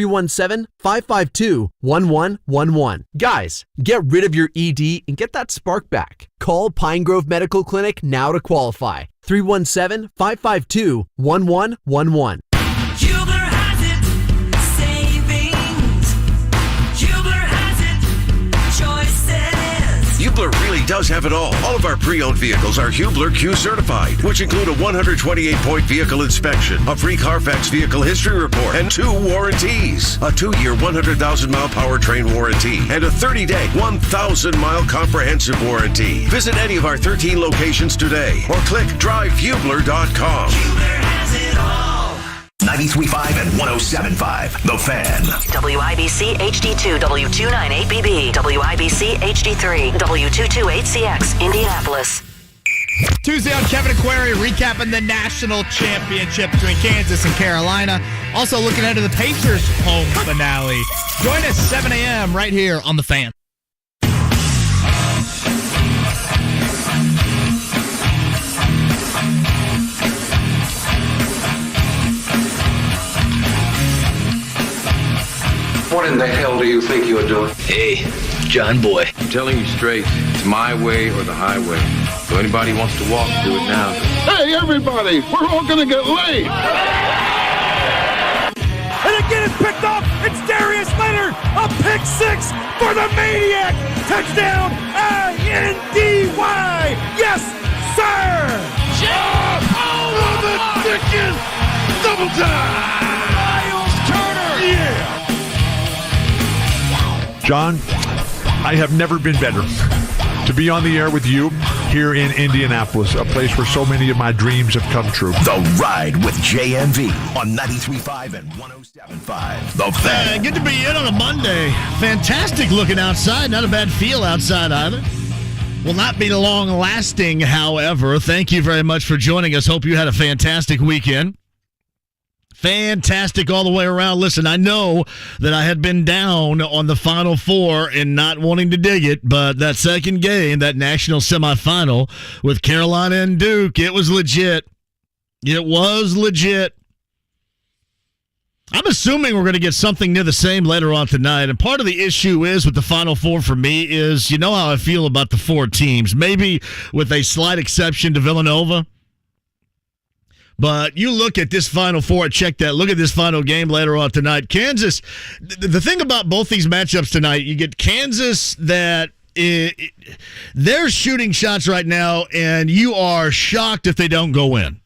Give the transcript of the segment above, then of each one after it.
317-552-1111. Guys, get rid of your ED and get that spark back. Call Pine Grove Medical Clinic now to qualify. 317-552-1111. Hubler has it, savings. Hubler has it, choices. Hubler really does have it all. All of our pre-owned vehicles are Hubler Q certified, which include a 128-point vehicle inspection, a free Carfax vehicle history report, and 2 warranties. A 2-year, 100,000-mile powertrain warranty, and a 30-day, 1,000-mile comprehensive warranty. Visit any of our 13 locations today, or click drivehubler.com. Hubler has it all. 93.5 and 107.5. The Fan. WIBC HD2 W298BB. WIBC HD3 W228CX. Indianapolis. Tuesday on Kevin Aquari recapping the national championship between Kansas and Carolina. Also looking ahead to the Pacers home finale. Join us 7 a.m. right here on The Fan. What in the hell do you think you're doing? Hey, John Boy. I'm telling you straight, it's my way or the highway. So anybody who wants to walk, do it now. Hey, everybody, we're all going to get laid. And again, it's picked off. It's Darius Leonard. A pick six for the Maniac. Touchdown, INDY. Yes, sir. Jump! Oh, the Dickens! Double time! Miles Turner. Yeah! John, I have never been better to be on the air with you here in Indianapolis, a place where so many of my dreams have come true. The Ride with JMV on 93.5 and 107.5. The Fan. Good to be in on a Monday. Fantastic looking outside. Not a bad feel outside either. Will not be long lasting, however. Thank you very much for joining us. Hope you had a fantastic weekend. Fantastic all the way around. Listen, I know that I had been down on the Final Four and not wanting to dig it, but that second game, that national semifinal with Carolina and Duke, it was legit. It was legit. I'm assuming we're going to get something near the same later on tonight, and part of the issue is with the Final Four for me is, you know how I feel about the 4 teams, maybe with a slight exception to Villanova. But you look at this Final Four, check that. Look at this final game later on tonight. Kansas, the thing about both these matchups tonight, you get Kansas that they're shooting shots right now, and you are shocked if they don't go in.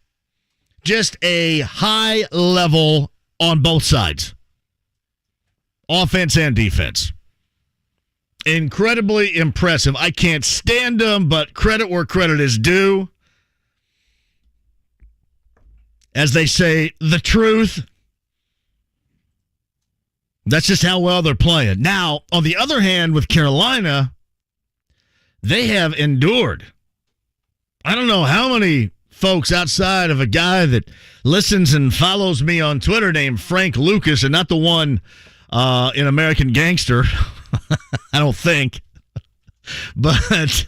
Just a high level on both sides, offense and defense. Incredibly impressive. I can't stand them, but credit where credit is due. As they say, the truth. That's just how well they're playing. Now, on the other hand, with Carolina, they have endured. I don't know how many folks outside of a guy that listens and follows me on Twitter named Frank Lucas, and not the one in American Gangster. I don't think. But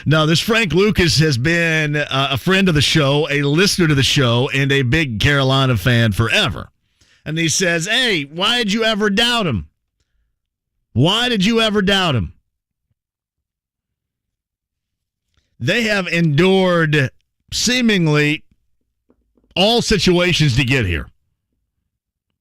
no, this Frank Lucas has been a friend of the show, a listener to the show, and a big Carolina fan forever. And he says, hey, why did you ever doubt him? Why did you ever doubt him? They have endured seemingly all situations to get here.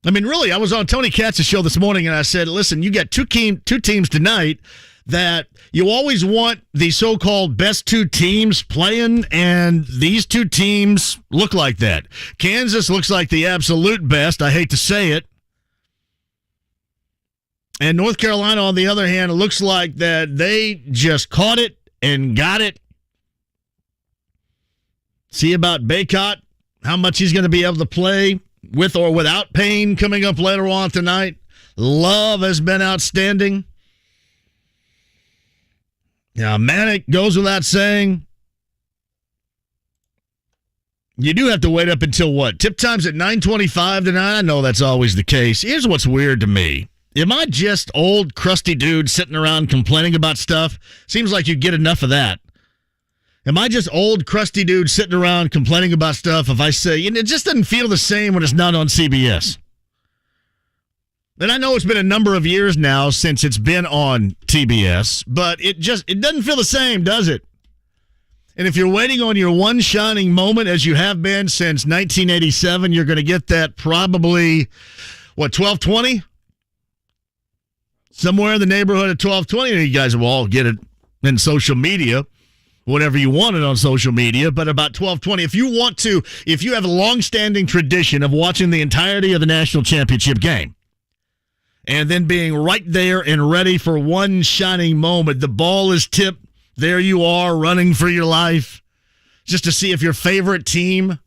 I mean, really, I was on Tony Katz's show this morning, and I said, listen, you got two teams tonight that you always want the so-called best 2 teams playing, and these 2 teams look like that. Kansas looks like the absolute best. I hate to say it. And North Carolina, on the other hand, it looks like that they just caught it and got it. See about Baycott, how much he's going to be able to play with or without Payne coming up later on tonight. Love has been outstanding. Now, Manic goes without saying. You do have to wait up until what? Tip time's at 9:25 tonight. I know that's always the case. Here's what's weird to me. Am I just old, crusty dude sitting around complaining about stuff? Seems like you get enough of that. Am I just old, crusty dude sitting around complaining about stuff if I say, it just doesn't feel the same when it's not on CBS? And I know it's been a number of years now since it's been on TBS, but it doesn't feel the same, does it? And if you're waiting on your one shining moment, as you have been since 1987, you're going to get that probably, 12:20? Somewhere in the neighborhood of 12:20. You guys will all get it in social media, whatever you want it on social media, but about 12:20. If you have a long-standing tradition of watching the entirety of the national championship game, and then being right there and ready for one shining moment, the ball is tipped, there you are running for your life, just to see if your favorite team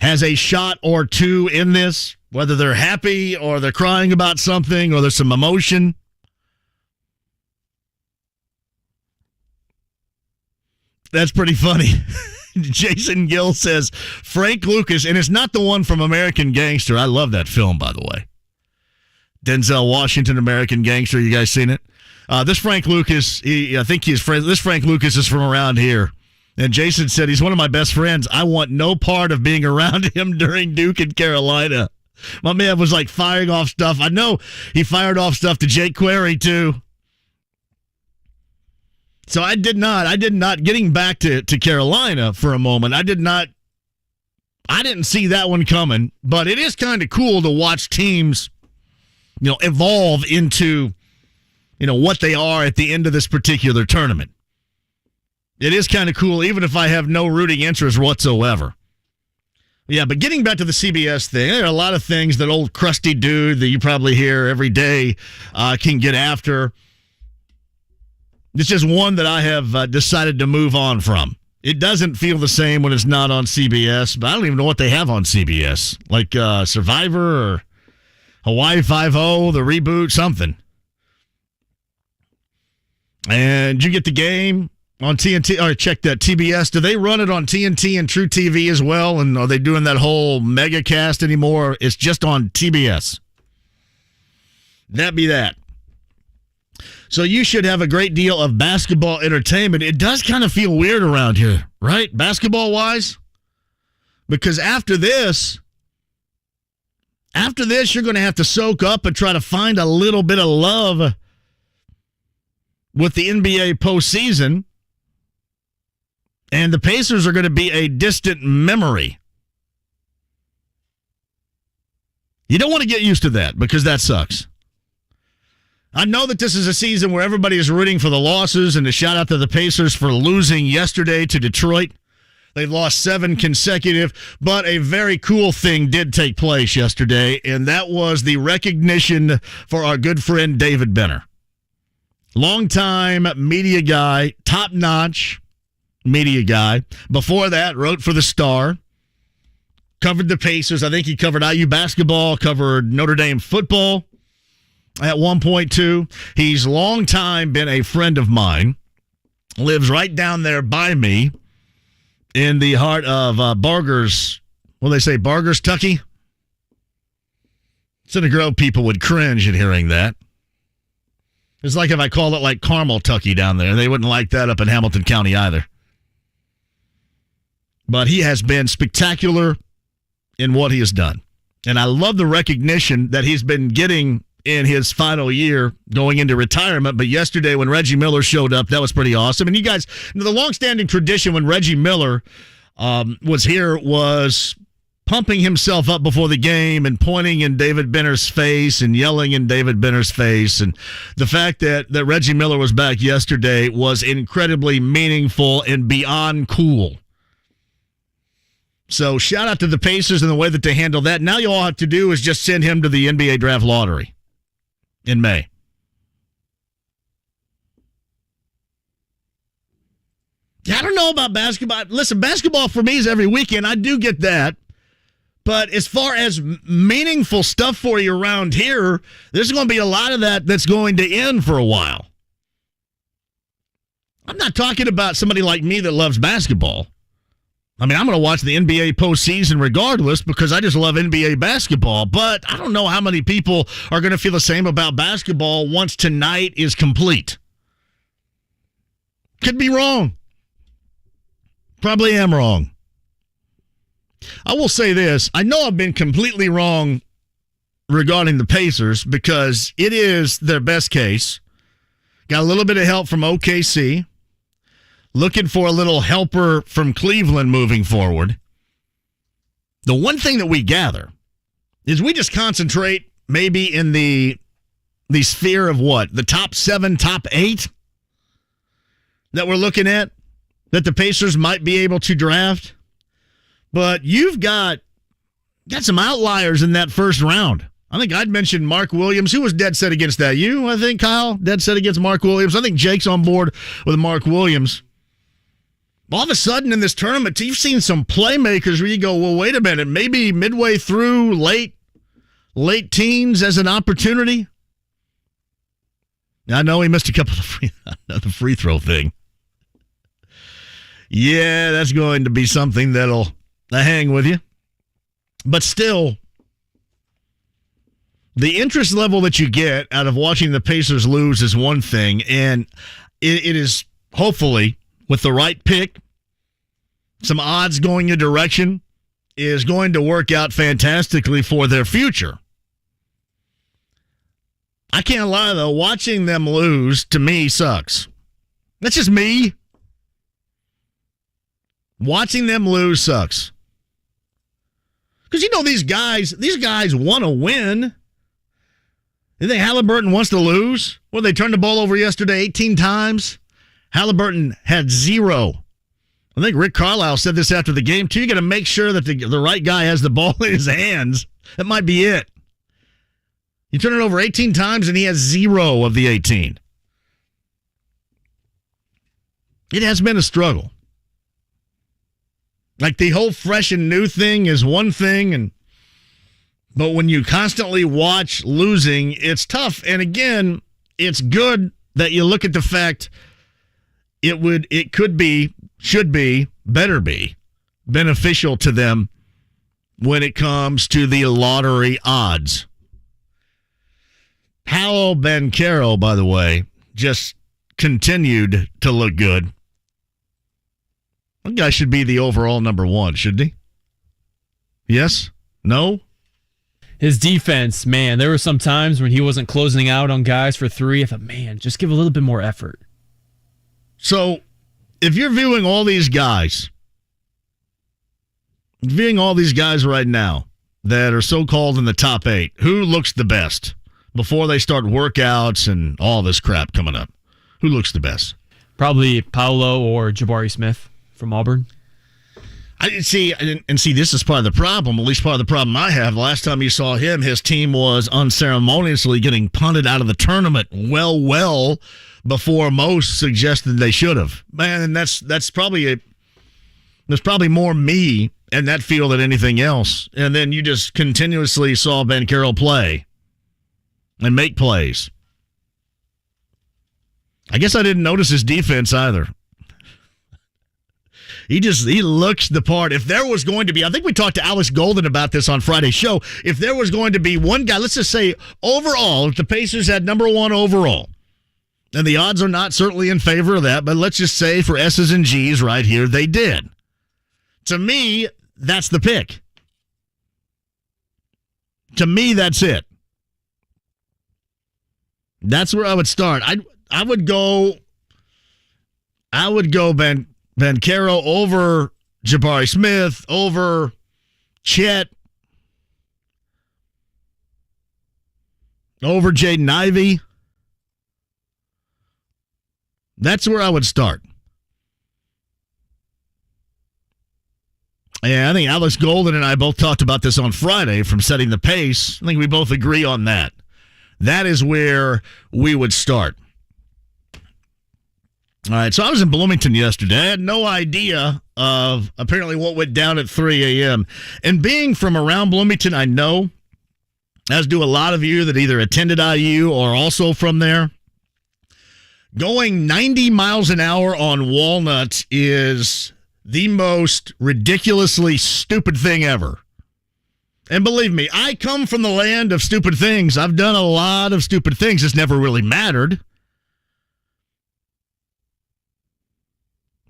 has a shot or two in this, whether they're happy or they're crying about something or there's some emotion. That's pretty funny. Jason Gill says, Frank Lucas, and it's not the one from American Gangster. I love that film, by the way. Denzel Washington, American Gangster. You guys seen it? This Frank Lucas, this Frank Lucas is from around here. And Jason said, he's one of my best friends. I want no part of being around him during Duke and Carolina. My man was like firing off stuff. I know he fired off stuff to Jake Query, too. So I did not, getting back to Carolina for a moment, I didn't see that one coming, but it is kind of cool to watch teams, evolve into, what they are at the end of this particular tournament. It is kind of cool, even if I have no rooting interest whatsoever. Yeah, but getting back to the CBS thing, there are a lot of things that old crusty dude that you probably hear every day can get after. It's just one that I have decided to move on from. It doesn't feel the same when it's not on CBS, but I don't even know what they have on CBS. Like Survivor or Hawaii Five-0, the reboot, something. And did you get the game on TNT? Or check that, TBS. Do they run it on TNT and True TV as well? And are they doing that whole mega cast anymore? It's just on TBS. That be that. So you should have a great deal of basketball entertainment. It does kind of feel weird around here, right? Basketball-wise? Because after this, you're going to have to soak up and try to find a little bit of love with the NBA postseason. And the Pacers are going to be a distant memory. You don't want to get used to that because that sucks. I know that this is a season where everybody is rooting for the losses, and a shout out to the Pacers for losing yesterday to Detroit. They've lost 7 consecutive, but a very cool thing did take place yesterday, and that was the recognition for our good friend David Benner. Longtime media guy, top-notch media guy. Before that, wrote for the Star, covered the Pacers. I think he covered IU basketball, covered Notre Dame football. At one point, too, he's long time been a friend of mine, lives right down there by me in the heart of Barger's, what do they say, Barger's Tucky? Center Grove people would cringe at hearing that. It's like if I called it like Carmel Tucky down there. They wouldn't like that up in Hamilton County either. But he has been spectacular in what he has done. And I love the recognition that he's been getting in his final year going into retirement. But yesterday when Reggie Miller showed up, that was pretty awesome. And you guys, the longstanding tradition when Reggie Miller was here was pumping himself up before the game and pointing in David Benner's face and yelling in David Benner's face. And the fact that Reggie Miller was back yesterday was incredibly meaningful and beyond cool. So shout out to the Pacers and the way that they handle that. Now you all have to do is just send him to the NBA draft lottery in May. Yeah, I don't know about basketball. Listen, basketball for me is every weekend. I do get that. But as far as meaningful stuff for you around here, there's going to be a lot of that that's going to end for a while. I'm not talking about somebody like me that loves basketball. I mean, I'm going to watch the NBA postseason regardless because I just love NBA basketball. But I don't know how many people are going to feel the same about basketball once tonight is complete. Could be wrong. Probably am wrong. I will say this. I know I've been completely wrong regarding the Pacers because it is their best case. Got a little bit of help from OKC. Looking for a little helper from Cleveland moving forward. The one thing that we gather is we just concentrate maybe in the sphere of what? The top 7, top 8 that we're looking at that the Pacers might be able to draft. But you've got some outliers in that first round. I think I'd mentioned Mark Williams. Who was dead set against that? You, I think, Kyle? Dead set against Mark Williams. I think Jake's on board with Mark Williams. All of a sudden in this tournament, you've seen some playmakers where you go, well, wait a minute, maybe midway through late teens as an opportunity. I know he missed a couple of the free throw thing. Yeah, that's going to be something that'll hang with you. But still, the interest level that you get out of watching the Pacers lose is one thing, and it is hopefully with the right pick, some odds going your direction, is going to work out fantastically for their future. I can't lie, though. Watching them lose, to me, sucks. That's just me. Watching them lose sucks. Because, these guys want to win. You think Halliburton wants to lose? Well, they turned the ball over yesterday 18 times. Halliburton had 0. I think Rick Carlisle said this after the game, too. You got to make sure that the right guy has the ball in his hands. That might be it. You turn it over 18 times, and he has 0 of the 18. It has been a struggle. Like the whole fresh and new thing is one thing, but when you constantly watch losing, it's tough. And again, it's good that you look at the fact it could be, should be, better be beneficial to them when it comes to the lottery odds. Paolo Banchero, by the way, just continued to look good. That guy should be the overall number 1, shouldn't he? Yes? No? His defense, man, there were some times when he wasn't closing out on guys for 3. I thought, man, just give a little bit more effort. So, if you're viewing all these guys right now that are so-called in the top 8, who looks the best before they start workouts and all this crap coming up? Who looks the best? Probably Paolo or Jabari Smith from Auburn. See, this is part of the problem, at least part of the problem I have. Last time you saw him, his team was unceremoniously getting punted out of the tournament well before most suggested they should have. Man, and that's probably there's probably more me in that field than anything else. And then you just continuously saw Banchero play and make plays. I guess I didn't notice his defense either. He looks the part. If there was going to be, I think we talked to Alex Golden about this on Friday's show. If there was going to be one guy, let's just say overall, if the Pacers had number 1 overall, and the odds are not certainly in favor of that, but let's just say for S's and G's right here, they did. To me, that's the pick. To me, that's it. That's where I would start. I would go Banchero over Jabari Smith, over Chet, over Jaden Ivey. That's where I would start. Yeah, I think Alex Golden and I both talked about this on Friday from Setting the Pace. I think we both agree on that. That is where we would start. All right, so I was in Bloomington yesterday. I had no idea of apparently what went down at 3 a.m. And being from around Bloomington, I know, as do a lot of you that either attended IU or also from there, going 90 miles an hour on Walnut is the most ridiculously stupid thing ever. And believe me, I come from the land of stupid things. I've done a lot of stupid things. It's never really mattered.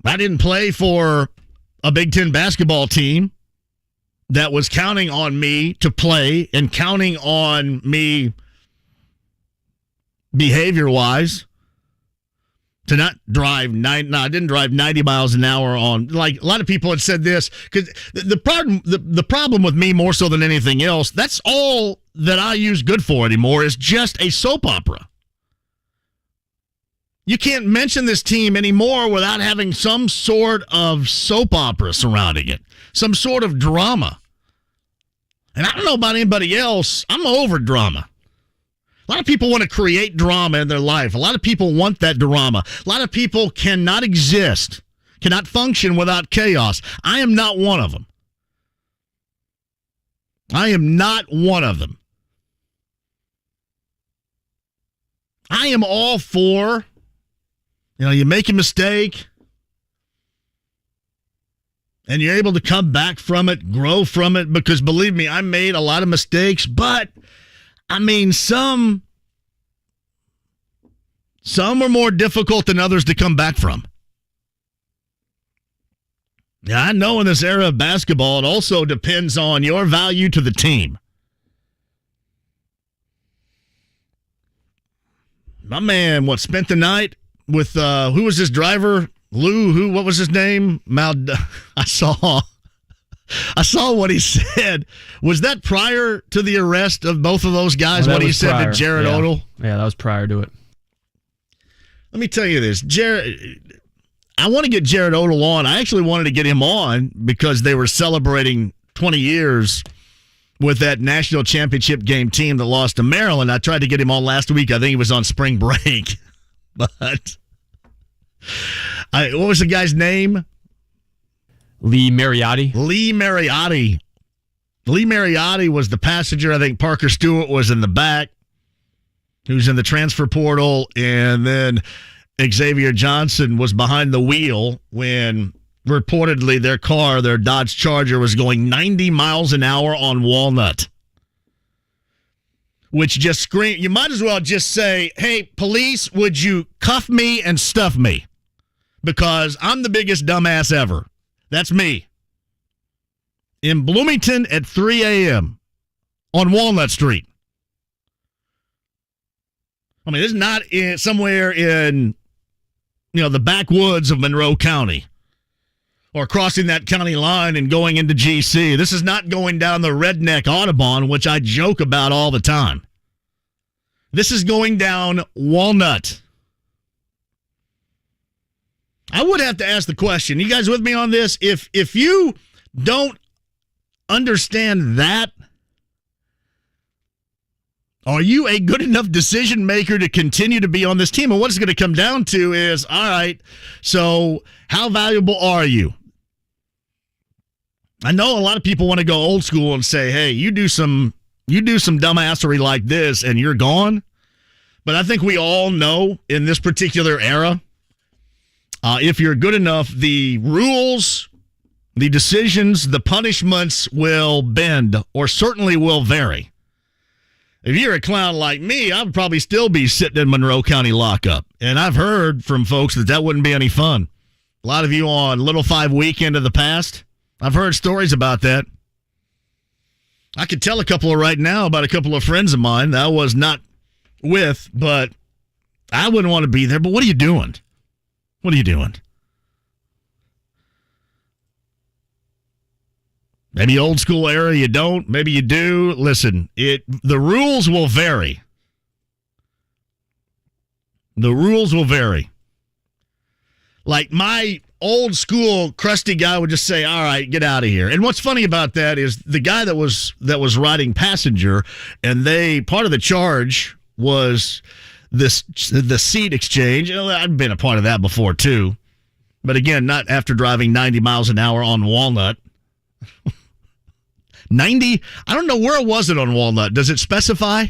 I didn't play for a Big Ten basketball team. that was counting on me to play and counting on me behavior-wise to not drive I didn't drive 90 miles an hour on, like a lot of people had said this, because the problem with me more so than anything else, that's all that I use good for anymore is just a soap opera. You can't mention this team anymore without having some sort of soap opera surrounding it, some sort of drama. And I don't know about anybody else, I'm over drama. A lot of people want to create drama in their life. A lot of people want that drama. A lot of people cannot exist, cannot function without chaos. I am not one of them. I am not one of them. I am all for, you make a mistake and you're able to come back from it, grow from it, because believe me, I made a lot of mistakes, but I mean, some are more difficult than others to come back from. Yeah, I know in this era of basketball, it also depends on your value to the team. My man, spent the night with, who was this driver? Lou, what was his name? I saw what he said. Was that prior to the arrest of both of those guys, what he said prior to Jared Odell? Yeah, that was prior to it. Let me tell you this. I want to get Jared Odell on. I actually wanted to get him on because they were celebrating 20 years with that national championship game team that lost to Maryland. I tried to get him on last week. I think he was on spring break. But what was the guy's name? Lee Mariotti. Lee Mariotti was the passenger. I think Parker Stewart was in the back, who's in the transfer portal, and then Xavier Johnson was behind the wheel when reportedly their Dodge Charger was going 90 miles an hour on Walnut, which just screamed, you might as well just say, hey, police, would you cuff me and stuff me? Because I'm the biggest dumbass ever. That's me. In Bloomington at 3 a.m. on Walnut Street. I mean, this is not somewhere in, the backwoods of Monroe County or crossing that county line and going into GC. This is not going down the redneck Audubon, which I joke about all the time. This is going down Walnut. I would have to ask the question. You guys with me on this? If you don't understand that, are you a good enough decision maker to continue to be on this team? And what it's going to come down to is, all right, so how valuable are you? I know a lot of people want to go old school and say, hey, you do some dumbassery like this and you're gone. But I think we all know in this particular era, if you're good enough, the rules, the decisions, the punishments will bend or certainly will vary. If you're a clown like me, I would probably still be sitting in Monroe County lockup. And I've heard from folks that wouldn't be any fun. A lot of you on Little 5 weekend of the past, I've heard stories about that. I could tell a couple right now about a couple of friends of mine that I was not with, but I wouldn't want to be there. But what are you doing? What are you doing? Maybe old school era, you don't. Maybe you do. Listen, the rules will vary. The rules will vary. Like my old school crusty guy would just say, all right, get out of here. And what's funny about that is the guy that was riding passenger, and part of the charge was the seat exchange. I've been a part of that before too. But again, not after driving 90 miles an hour on Walnut. 90? I don't know, where was it on Walnut? Does it specify?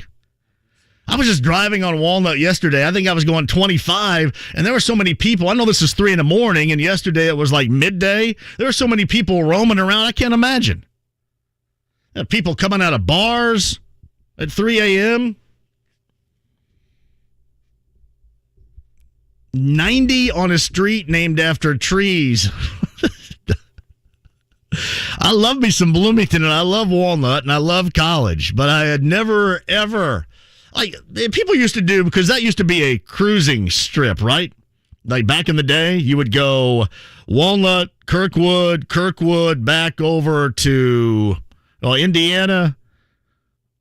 I was just driving on Walnut yesterday. I think I was going 25, and there were so many people. I know this is 3 a.m, and yesterday it was like midday. There were so many people roaming around, I can't imagine. People coming out of bars at 3 a.m. 90 on a street named after trees. I love me some Bloomington, and I love Walnut, and I love College, but I had never, ever, like, people used to do, because that used to be a cruising strip, right? Like, back in the day, you would go Walnut, Kirkwood, back over to Indiana,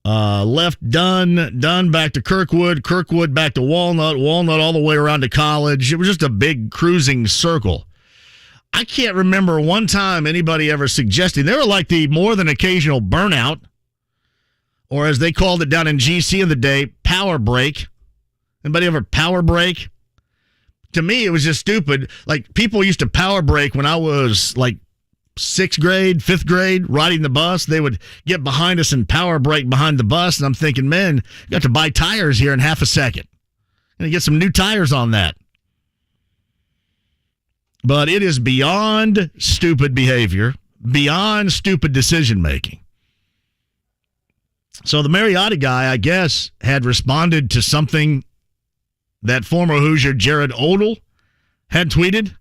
left Dunn back to Kirkwood back to Walnut all the way around to College. It was just a big cruising circle. I can't remember one time anybody ever suggesting they were like the more than occasional burnout, or as they called it down in GC in the day, power break. Anybody ever power break? To me, it was just stupid. Like, people used to power break when I was like 6th grade, 5th grade, riding the bus. They would get behind us and power brake behind the bus, and I'm thinking, man, you got to buy tires here in half a second. And get some new tires on that. But it is beyond stupid behavior, beyond stupid decision-making. So the Mariota guy, I guess, had responded to something that former Hoosier Jared Odell had tweeted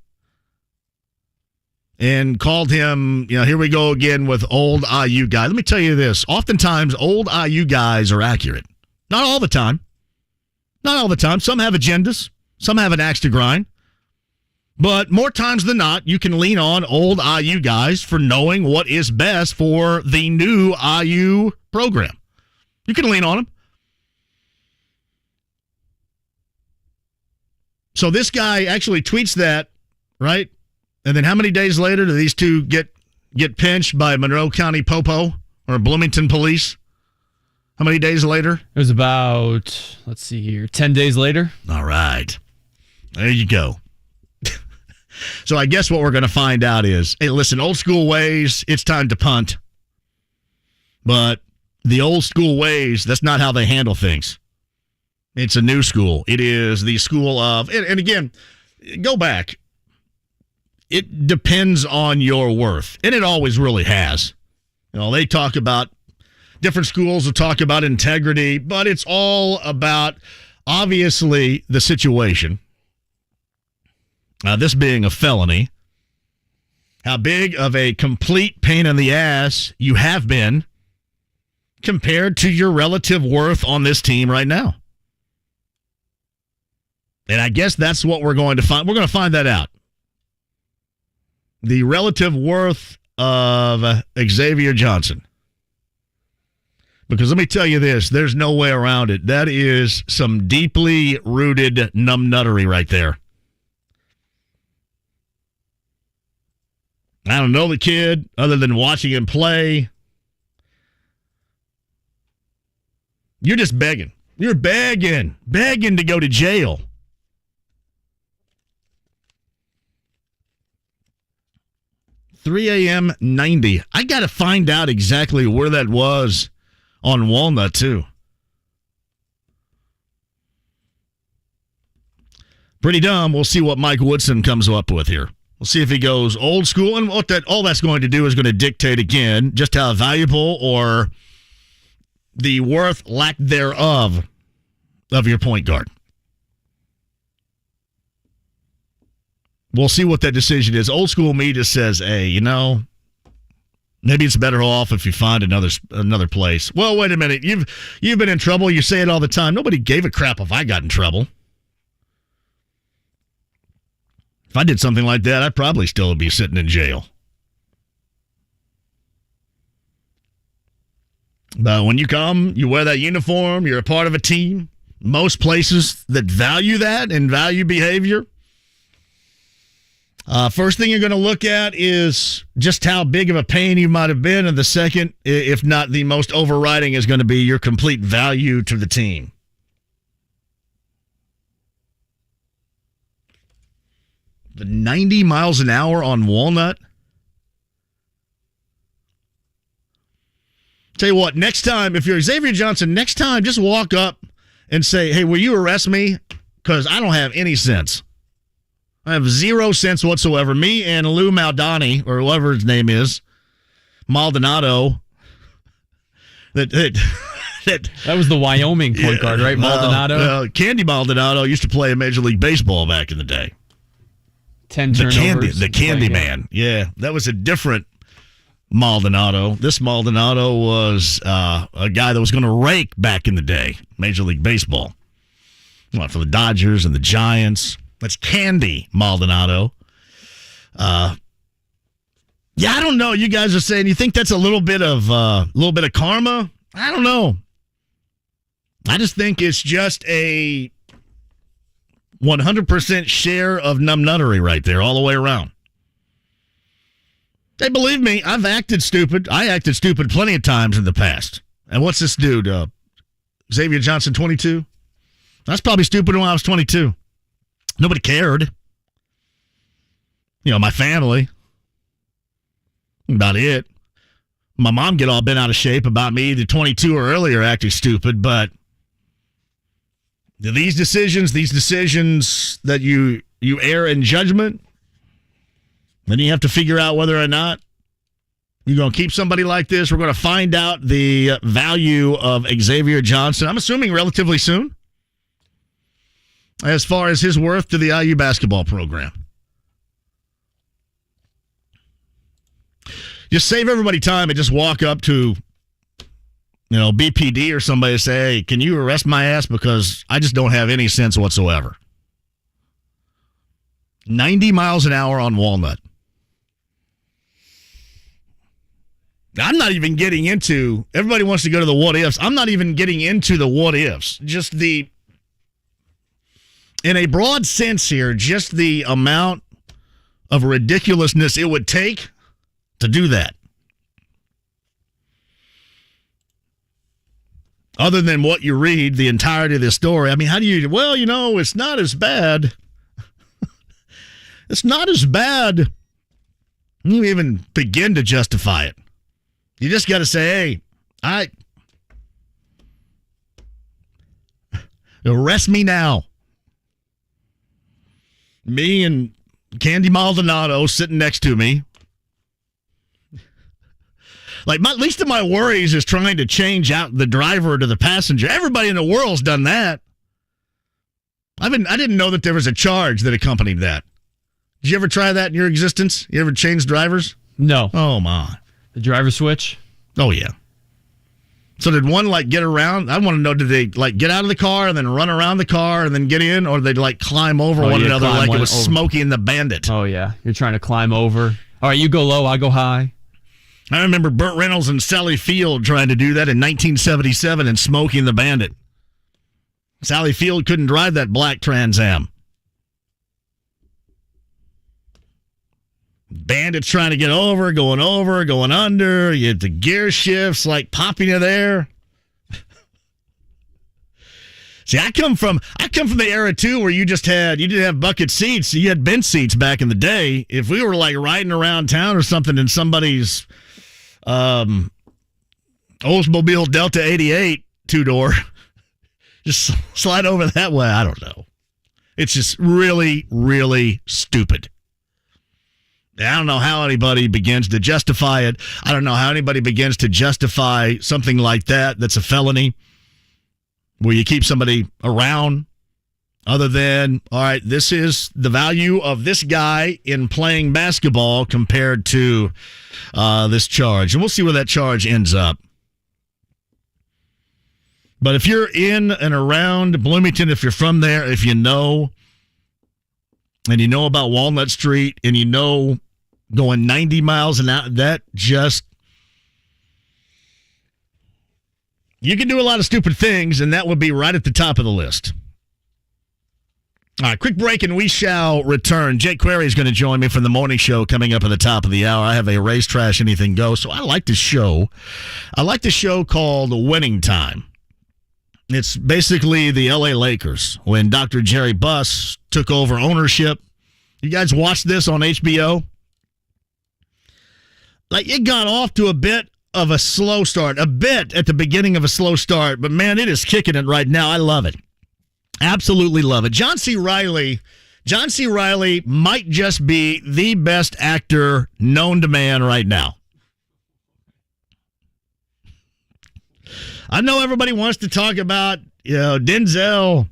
and called him, here we go again with old IU guy. Let me tell you this. Oftentimes, old IU guys are accurate. Not all the time. Not all the time. Some have agendas. Some have an axe to grind. But more times than not, you can lean on old IU guys for knowing what is best for the new IU program. You can lean on them. So this guy actually tweets that, right? And then how many days later do these two get pinched by Monroe County Popo or Bloomington Police? How many days later? It was about, 10 days later. All right. There you go. So I guess what we're going to find out is, hey, listen, old school ways, it's time to punt. But the old school ways, that's not how they handle things. It's a new school. It is the school of, and again, go back. It depends on your worth, and it always really has. They talk about, different schools will talk about integrity, but it's all about, obviously, the situation. This being a felony, how big of a complete pain in the ass you have been compared to your relative worth on this team right now. And I guess that's what we're going to find. We're going to find that out. The relative worth of Xavier Johnson. Because let me tell you this, there's no way around it. That is some deeply rooted numbnuttery right there. I don't know the kid other than watching him play. You're just begging. You're begging to go to jail. $3 a.m. 90. I got to find out exactly where that was on Walnut, too. Pretty dumb. We'll see what Mike Woodson comes up with here. We'll see if he goes old school, and all that's going to do is going to dictate again just how valuable or the worth, lack thereof, of your point guard. We'll see what that decision is. Old school me just says, hey, maybe it's better off if you find another place. Well, wait a minute. You've been in trouble. You say it all the time. Nobody gave a crap if I got in trouble. If I did something like that, I'd probably still be sitting in jail. But when you come, you wear that uniform, you're a part of a team. Most places that value that and value behavior, first thing you're going to look at is just how big of a pain you might have been. And the second, if not the most overriding, is going to be your complete value to the team. The 90 miles an hour on Walnut. Tell you what, next time, if you're Xavier Johnson, next time, just walk up and say, hey, will you arrest me? Because I don't have any sense. I have 0 sense whatsoever. Me and Lou Maldani, or whoever his name is, Maldonado, that was the Wyoming point guard, right? Maldonado? Candy Maldonado used to play in Major League Baseball back in the day. 10 turnovers. The Candy Man. Yeah, that was a different Maldonado. This Maldonado was a guy that was going to rake back in the day, Major League Baseball. Well, for the Dodgers and the Giants. That's Candy Maldonado. Yeah, I don't know. You guys are saying you think that's a little bit of karma? I don't know. I just think it's just a 100% share of numbnuttery right there, all the way around. Hey, believe me, I've acted stupid. I acted stupid plenty of times in the past. And what's this dude? Xavier Johnson, 22? That's probably stupid when I was 22. Nobody cared. My family. About it. My mom get all bent out of shape about me either 22 or earlier acting stupid, but these decisions that you err in judgment, then you have to figure out whether or not you're going to keep somebody like this. We're going to find out the value of Xavier Johnson, I'm assuming relatively soon, as far as his worth to the IU basketball program. Just save everybody time and just walk up to, BPD or somebody and say, hey, can you arrest my ass because I just don't have any sense whatsoever. 90 miles an hour on Walnut. I'm not even getting into, everybody wants to go to the what ifs. I'm not even getting into the what ifs. Just in a broad sense here, just the amount of ridiculousness it would take to do that. Other than what you read, the entirety of the story. I mean, how do you, it's not as bad. It's not as bad. You even begin to justify it. You just got to say, hey, arrest me now. Me and Candy Maldonado sitting next to me. Least of my worries is trying to change out the driver to the passenger. Everybody in the world's done that. I didn't know that there was a charge that accompanied that. Did you ever try that in your existence? You ever change drivers? No. Oh, my. The driver switch? Oh, yeah. So did one, get around? I want to know, did they, get out of the car and then run around the car and then get in? Or did they, climb over one another like it was Smokey and the Bandit? Oh, yeah. You're trying to climb over. All right, you go low, I go high. I remember Burt Reynolds and Sally Field trying to do that in 1977 in Smokey and the Bandit. Sally Field couldn't drive that black Trans Am. Bandit's trying to get over, going under. You had the gear shifts popping you there. See, I come from the era too where you didn't have bucket seats, you had bench seats back in the day. If we were riding around town or something in somebody's Oldsmobile Delta 88 two-door, just slide over that way. I don't know. It's just really, really stupid. I don't know how anybody begins to justify it. I don't know how anybody begins to justify something like that that's a felony where you keep somebody around other than, all right, this is the value of this guy in playing basketball compared to this charge. And we'll see where that charge ends up. But if you're in and around Bloomington, if you're from there, if you know, and you know about Walnut Street, and you know going 90 miles an hour, that just, you can do a lot of stupid things, and that would be right at the top of the list. All right, quick break, and we shall return. Jake Query is going to join me from the morning show coming up at the top of the hour. I have a Race Trash Anything Goes, so I like the show. I like the show called Winning Time. It's basically the L.A. Lakers when Dr. Jerry Buss took over ownership. You guys watched this on HBO? It got off to a bit of a slow start, a bit at the beginning of a slow start, but man, it is kicking it right now. I love it. Absolutely love it. John C. Reilly might just be the best actor known to man right now. I know everybody wants to talk about, Denzel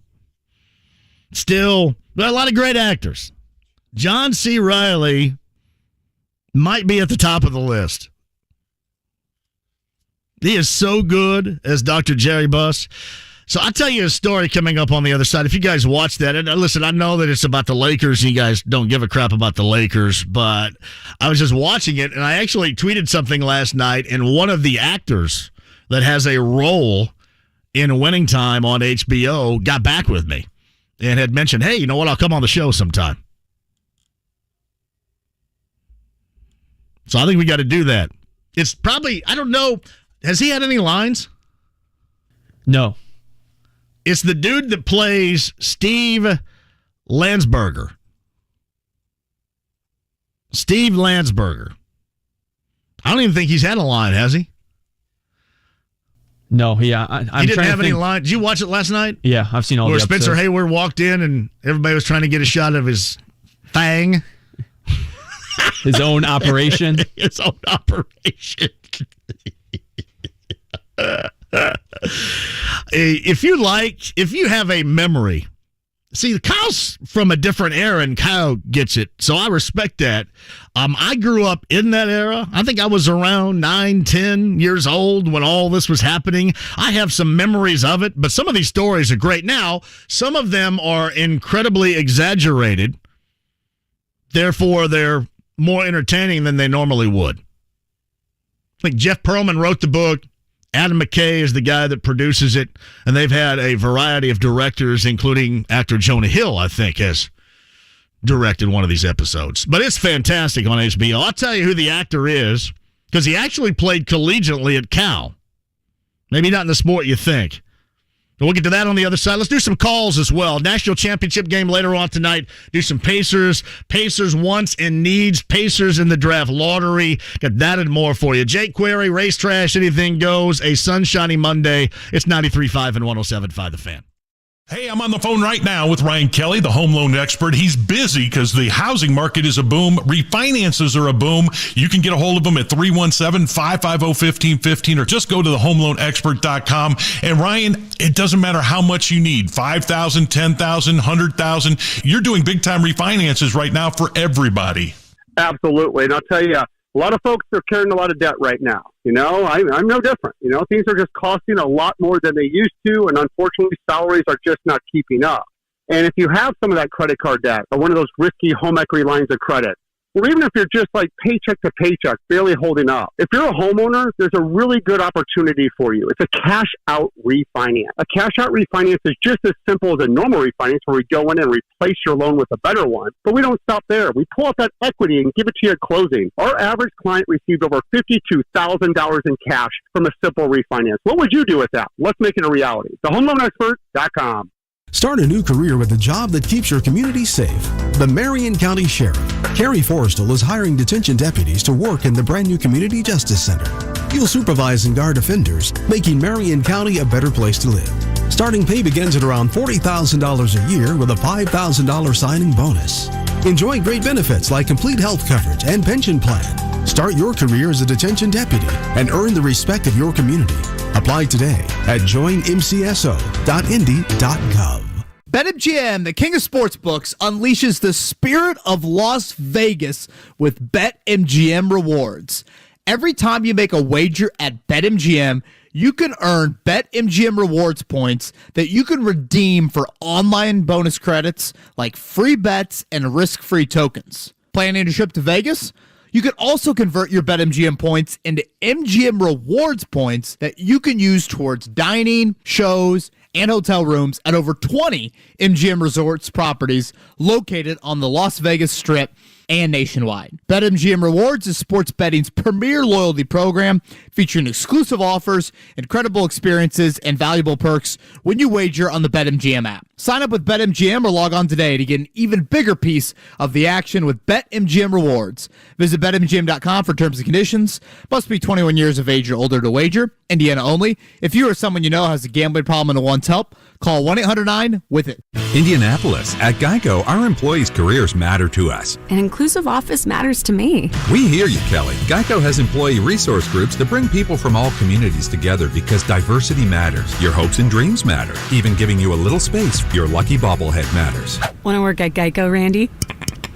still, but a lot of great actors. John C. Reilly might be at the top of the list. He is so good as Dr. Jerry Buss. So I'll tell you a story coming up on the other side. If you guys watch that, and listen, I know that it's about the Lakers, and you guys don't give a crap about the Lakers, but I was just watching it, and I actually tweeted something last night, and one of the actors that has a role in Winning Time on HBO got back with me and had mentioned, hey, you know what, I'll come on the show sometime. So I think we got to do that. It's probably, I don't know, has he had any lines? No. It's the dude that plays Steve Landsberger. Steve Landsberger. I don't even think he's had a line, has he? No, yeah. He didn't have any line. Did you watch it last night? Yeah, I've seen all the episodes. Where Spencer Hayward walked in and everybody was trying to get a shot of his fang. His own operation. His own operation. If you have a memory, see, Kyle's from a different era and Kyle gets it, so I respect that. I grew up in that era. I think I was around 9, 10 years old when all this was happening. I have some memories of it, but some of these stories are great. Now, some of them are incredibly exaggerated. Therefore, they're more entertaining than they normally would. I think Jeff Pearlman wrote the book. Adam McKay is the guy that produces it, and they've had a variety of directors, including actor Jonah Hill, I think, has directed one of these episodes. But it's fantastic on HBO. I'll tell you who the actor is, because he actually played collegiately at Cal. Maybe not in the sport you think. But we'll get to that on the other side. Let's do some calls as well. National championship game later on tonight. Do some Pacers. Pacers wants and needs. Pacers in the draft lottery. Got that and more for you. Jake Query, Race Trash, anything goes. A sunshiny Monday. It's 93.5 and 107.5 The Fan. Hey, I'm on the phone right now with Ryan Kelly, the home loan expert. He's busy because the housing market is a boom. Refinances are a boom. You can get a hold of him at 317-550-1515 or just go to thehomeloanexpert.com. And Ryan, it doesn't matter how much you need, $5,000, $10,000, $100,000. You're doing big time refinances right now for everybody. Absolutely. And I'll tell you, a lot of folks are carrying a lot of debt right now. You know, I'm no different. You know, things are just costing a lot more than they used to, and unfortunately, salaries are just not keeping up. And if you have some of that credit card debt or one of those risky home equity lines of credit, or even if you're just like paycheck to paycheck, barely holding up, if you're a homeowner, there's a really good opportunity for you. It's a cash-out refinance. A cash-out refinance is just as simple as a normal refinance where we go in and replace your loan with a better one. But we don't stop there. We pull out that equity and give it to you at closing. Our average client received over $52,000 in cash from a simple refinance. What would you do with that? Let's make it a reality. TheHomeLoanExpert.com. Start a new career with a job that keeps your community safe. The Marion County Sheriff, Carrie Forrestal, is hiring detention deputies to work in the brand new Community Justice Center. You'll supervise and guard offenders, making Marion County a better place to live. Starting pay begins at around $40,000 a year with a $5,000 signing bonus. Enjoy great benefits like complete health coverage and pension plan. Start your career as a detention deputy and earn the respect of your community. Apply today at joinmcso.indy.gov. BetMGM, the king of sportsbooks, unleashes the spirit of Las Vegas with BetMGM rewards. Every time you make a wager at BetMGM, you can earn BetMGM rewards points that you can redeem for online bonus credits like free bets and risk-free tokens. Planning a trip to Vegas? You can also convert your BetMGM points into MGM rewards points that you can use towards dining, shows, and hotel rooms at over 20 MGM Resorts properties located on the Las Vegas Strip and nationwide. BetMGM Rewards is sports betting's premier loyalty program featuring exclusive offers, incredible experiences, and valuable perks when you wager on the BetMGM app. Sign up with BetMGM or log on today to get an even bigger piece of the action with BetMGM Rewards. Visit BetMGM.com for terms and conditions. Must be 21 years of age or older to wager. Indiana only. If you or someone you know has a gambling problem and wants help, call 1-800-9-WITH-IT. Indianapolis. At Geico, our employees' careers matter to us. An inclusive office matters to me. We hear you, Kelly. Geico has employee resource groups that bring people from all communities together because diversity matters. Your hopes and dreams matter. Even giving you a little space, your lucky bobblehead matters. Want to work at Geico, Randy?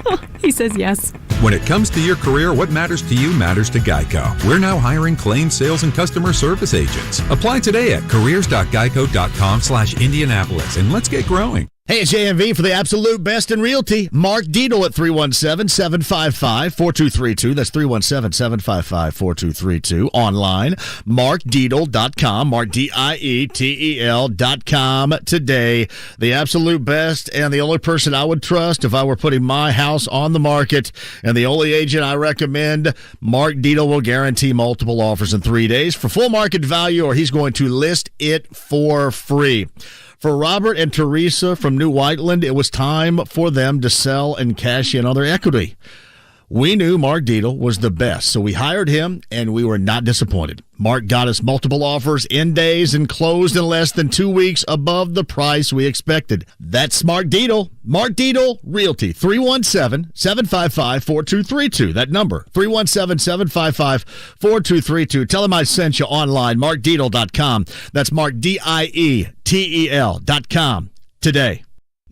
Oh, he says yes. When it comes to your career, what matters to you matters to Geico. We're now hiring claims, sales, and customer service agents. Apply today at careers.geico.com/Indianapolis, and let's get growing. Hey, it's JMV for the absolute best in realty. Mark Dietel at 317-755-4232. That's 317-755-4232. Online, markdietel.com, markdietel.com today. The absolute best and the only person I would trust if I were putting my house on the market, and the only agent I recommend. Mark Dietel will guarantee multiple offers in 3 days for full market value, or he's going to list it for free. For Robert and Teresa from New Whiteland, it was time for them to sell and cash in on their equity. We knew Mark Dietel was the best, so we hired him, and we were not disappointed. Mark got us multiple offers in days and closed in less than 2 weeks above the price we expected. That's Mark Dietel. Mark Dietel Realty, 317-755-4232. That number, 317-755-4232. Tell him I sent you online, markdietel.com. That's markdietel.com today.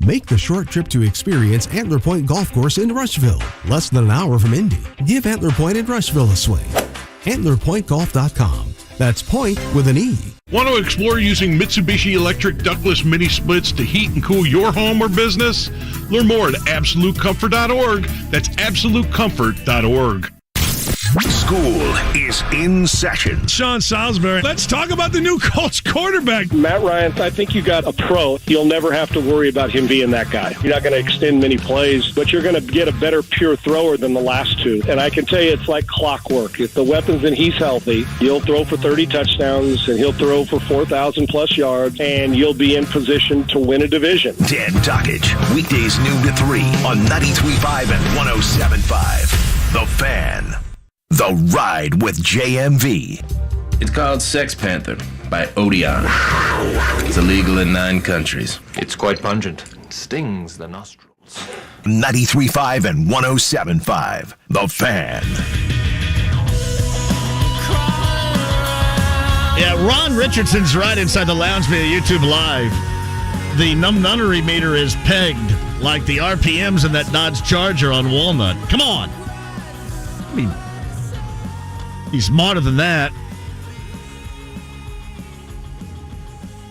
Make the short trip to experience Antler Point Golf Course in Rushville, less than an hour from Indy. Give Antler Point in Rushville a swing. AntlerPointGolf.com. That's point with an E. Want to explore using Mitsubishi electric ductless mini splits to heat and cool your home or business? Learn more at AbsoluteComfort.org. That's AbsoluteComfort.org. School is in session. Sean Salisbury, let's talk about the new Colts quarterback. Matt Ryan, I think you got a pro. You'll never have to worry about him being that guy. You're not going to extend many plays, but you're going to get a better pure thrower than the last two. And I can tell you it's like clockwork. If the weapons and he's healthy, he'll throw for 30 touchdowns and he'll throw for 4,000 plus yards, and you'll be in position to win a division. Dan Dockage, weekdays noon to 3 on 93.5 and 107.5. The Fan. The Ride with JMV. It's called Sex Panther by Odeon. It's illegal in 9 countries. It's quite pungent. It stings the nostrils. 93.5 and 107.5. The Fan. Yeah, Ron Richardson's right inside the lounge via YouTube Live. The nunnery meter is pegged like the RPMs in that Dodge Charger on Walnut. Come on. I mean, he's smarter than that.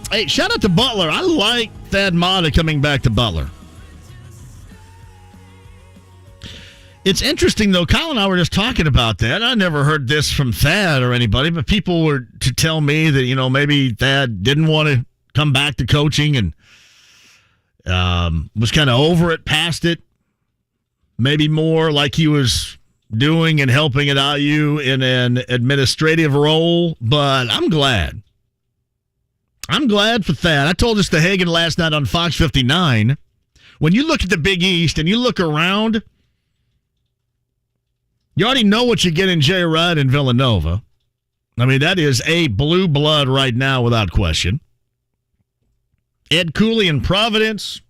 Hey, shout out to Butler. I like Thad Matta coming back to Butler. It's interesting, though. Kyle and I were just talking about that. I never heard this from Thad or anybody, but people were to tell me that, you know, maybe Thad didn't want to come back to coaching and was kind of over it, past it. Maybe more like he was doing and helping at IU in an administrative role, but I'm glad. I'm glad for Thad. I told this to Hagan last night on Fox 59. When you look at the Big East and you look around, you already know what you get in Jay Wright and Villanova. I mean, that is a blue blood right now without question. Ed Cooley in Providence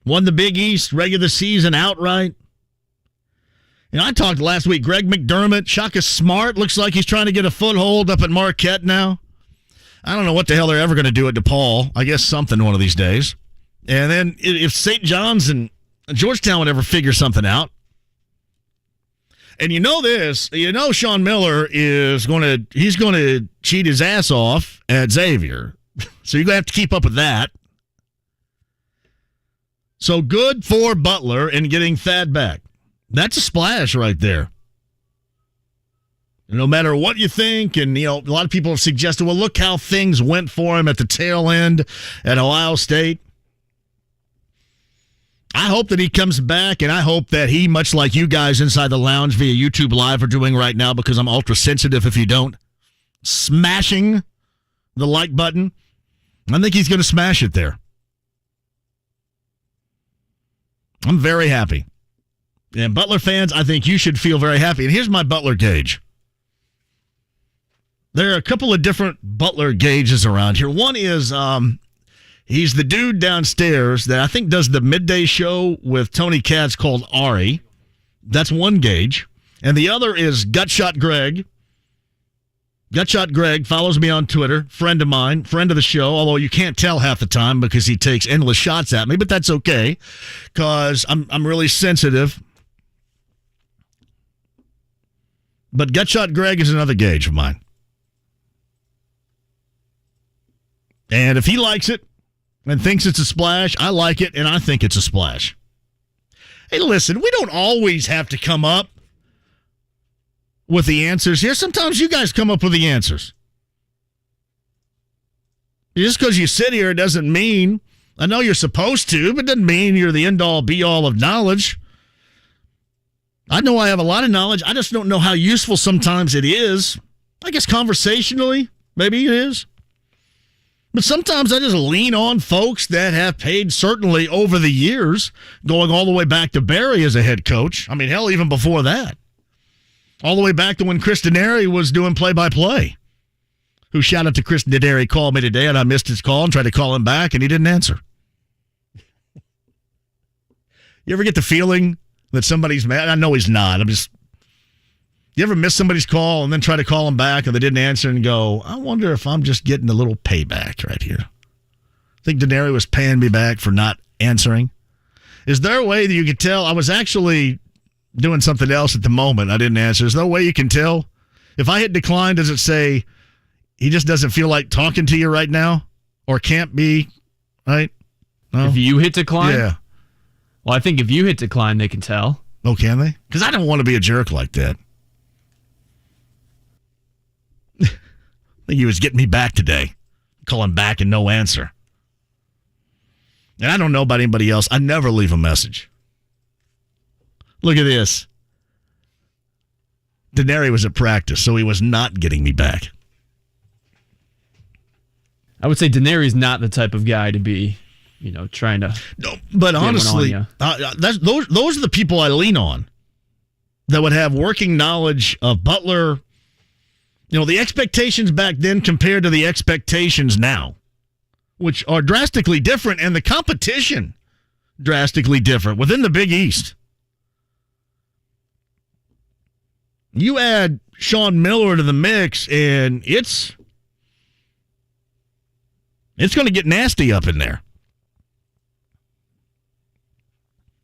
won the Big East regular season outright. You know, I talked last week, Greg McDermott, Shaka Smart, looks like he's trying to get a foothold up at Marquette now. I don't know what the hell they're ever going to do at DePaul. I guess something one of these days. And then if St. John's and Georgetown would ever figure something out. And you know this, you know Sean Miller he's going to cheat his ass off at Xavier. So you're going to have to keep up with that. So good for Butler in getting Thad back. That's a splash right there. No matter what you think, and you know, a lot of people have suggested, well, look how things went for him at the tail end at Ohio State. I hope that he comes back, and I hope that he, much like you guys inside the lounge via YouTube Live are doing right now, because I'm ultra sensitive if you don't, smashing the like button. I think he's going to smash it there. I'm very happy. And Butler fans, I think you should feel very happy. And here's my Butler gauge. There are a couple of different Butler gauges around here. One is he's the dude downstairs that I think does the midday show with Tony Katz called Ari. That's one gauge. And the other is Gutshot Greg. Gutshot Greg follows me on Twitter, friend of mine, friend of the show, although you can't tell half the time because he takes endless shots at me, but that's okay because I'm really sensitive. But Gutshot Greg is another gauge of mine. And if he likes it and thinks it's a splash, I like it, and I think it's a splash. Hey, listen, we don't always have to come up with the answers here. Sometimes you guys come up with the answers. Just because you sit here doesn't mean, I know you're supposed to, but doesn't mean you're the end-all, be-all of knowledge. I know I have a lot of knowledge. I just don't know how useful sometimes it is. I guess conversationally, maybe it is. But sometimes I just lean on folks that have paid certainly over the years, going all the way back to Barry as a head coach. I mean, hell, even before that. All the way back to when Chris Denary was doing play-by-play. Who, shout out to Chris Denary, called me today, and I missed his call and tried to call him back, and he didn't answer. You ever get the feeling that somebody's mad? I know he's not. You ever miss somebody's call and then try to call them back and they didn't answer and go, I wonder if I'm just getting a little payback right here. I think Denary was paying me back for not answering. Is there a way that you could tell? I was actually doing something else at the moment. I didn't answer. Is there a way you can tell? If I hit decline, does it say he just doesn't feel like talking to you right now? Or can't be, right? No? If you hit decline? Yeah. Well, I think if you hit decline, they can tell. Oh, can they? Because I don't want to be a jerk like that. I think he was getting me back today. Calling back and no answer. And I don't know about anybody else. I never leave a message. Look at this. Denary was at practice, so he was not getting me back. I would say Denary's not the type of guy to be, trying to. No, but honestly, those are the people I lean on that would have working knowledge of Butler. The expectations back then compared to the expectations now, which are drastically different, and the competition drastically different within the Big East. You add Sean Miller to the mix, and it's going to get nasty up in there.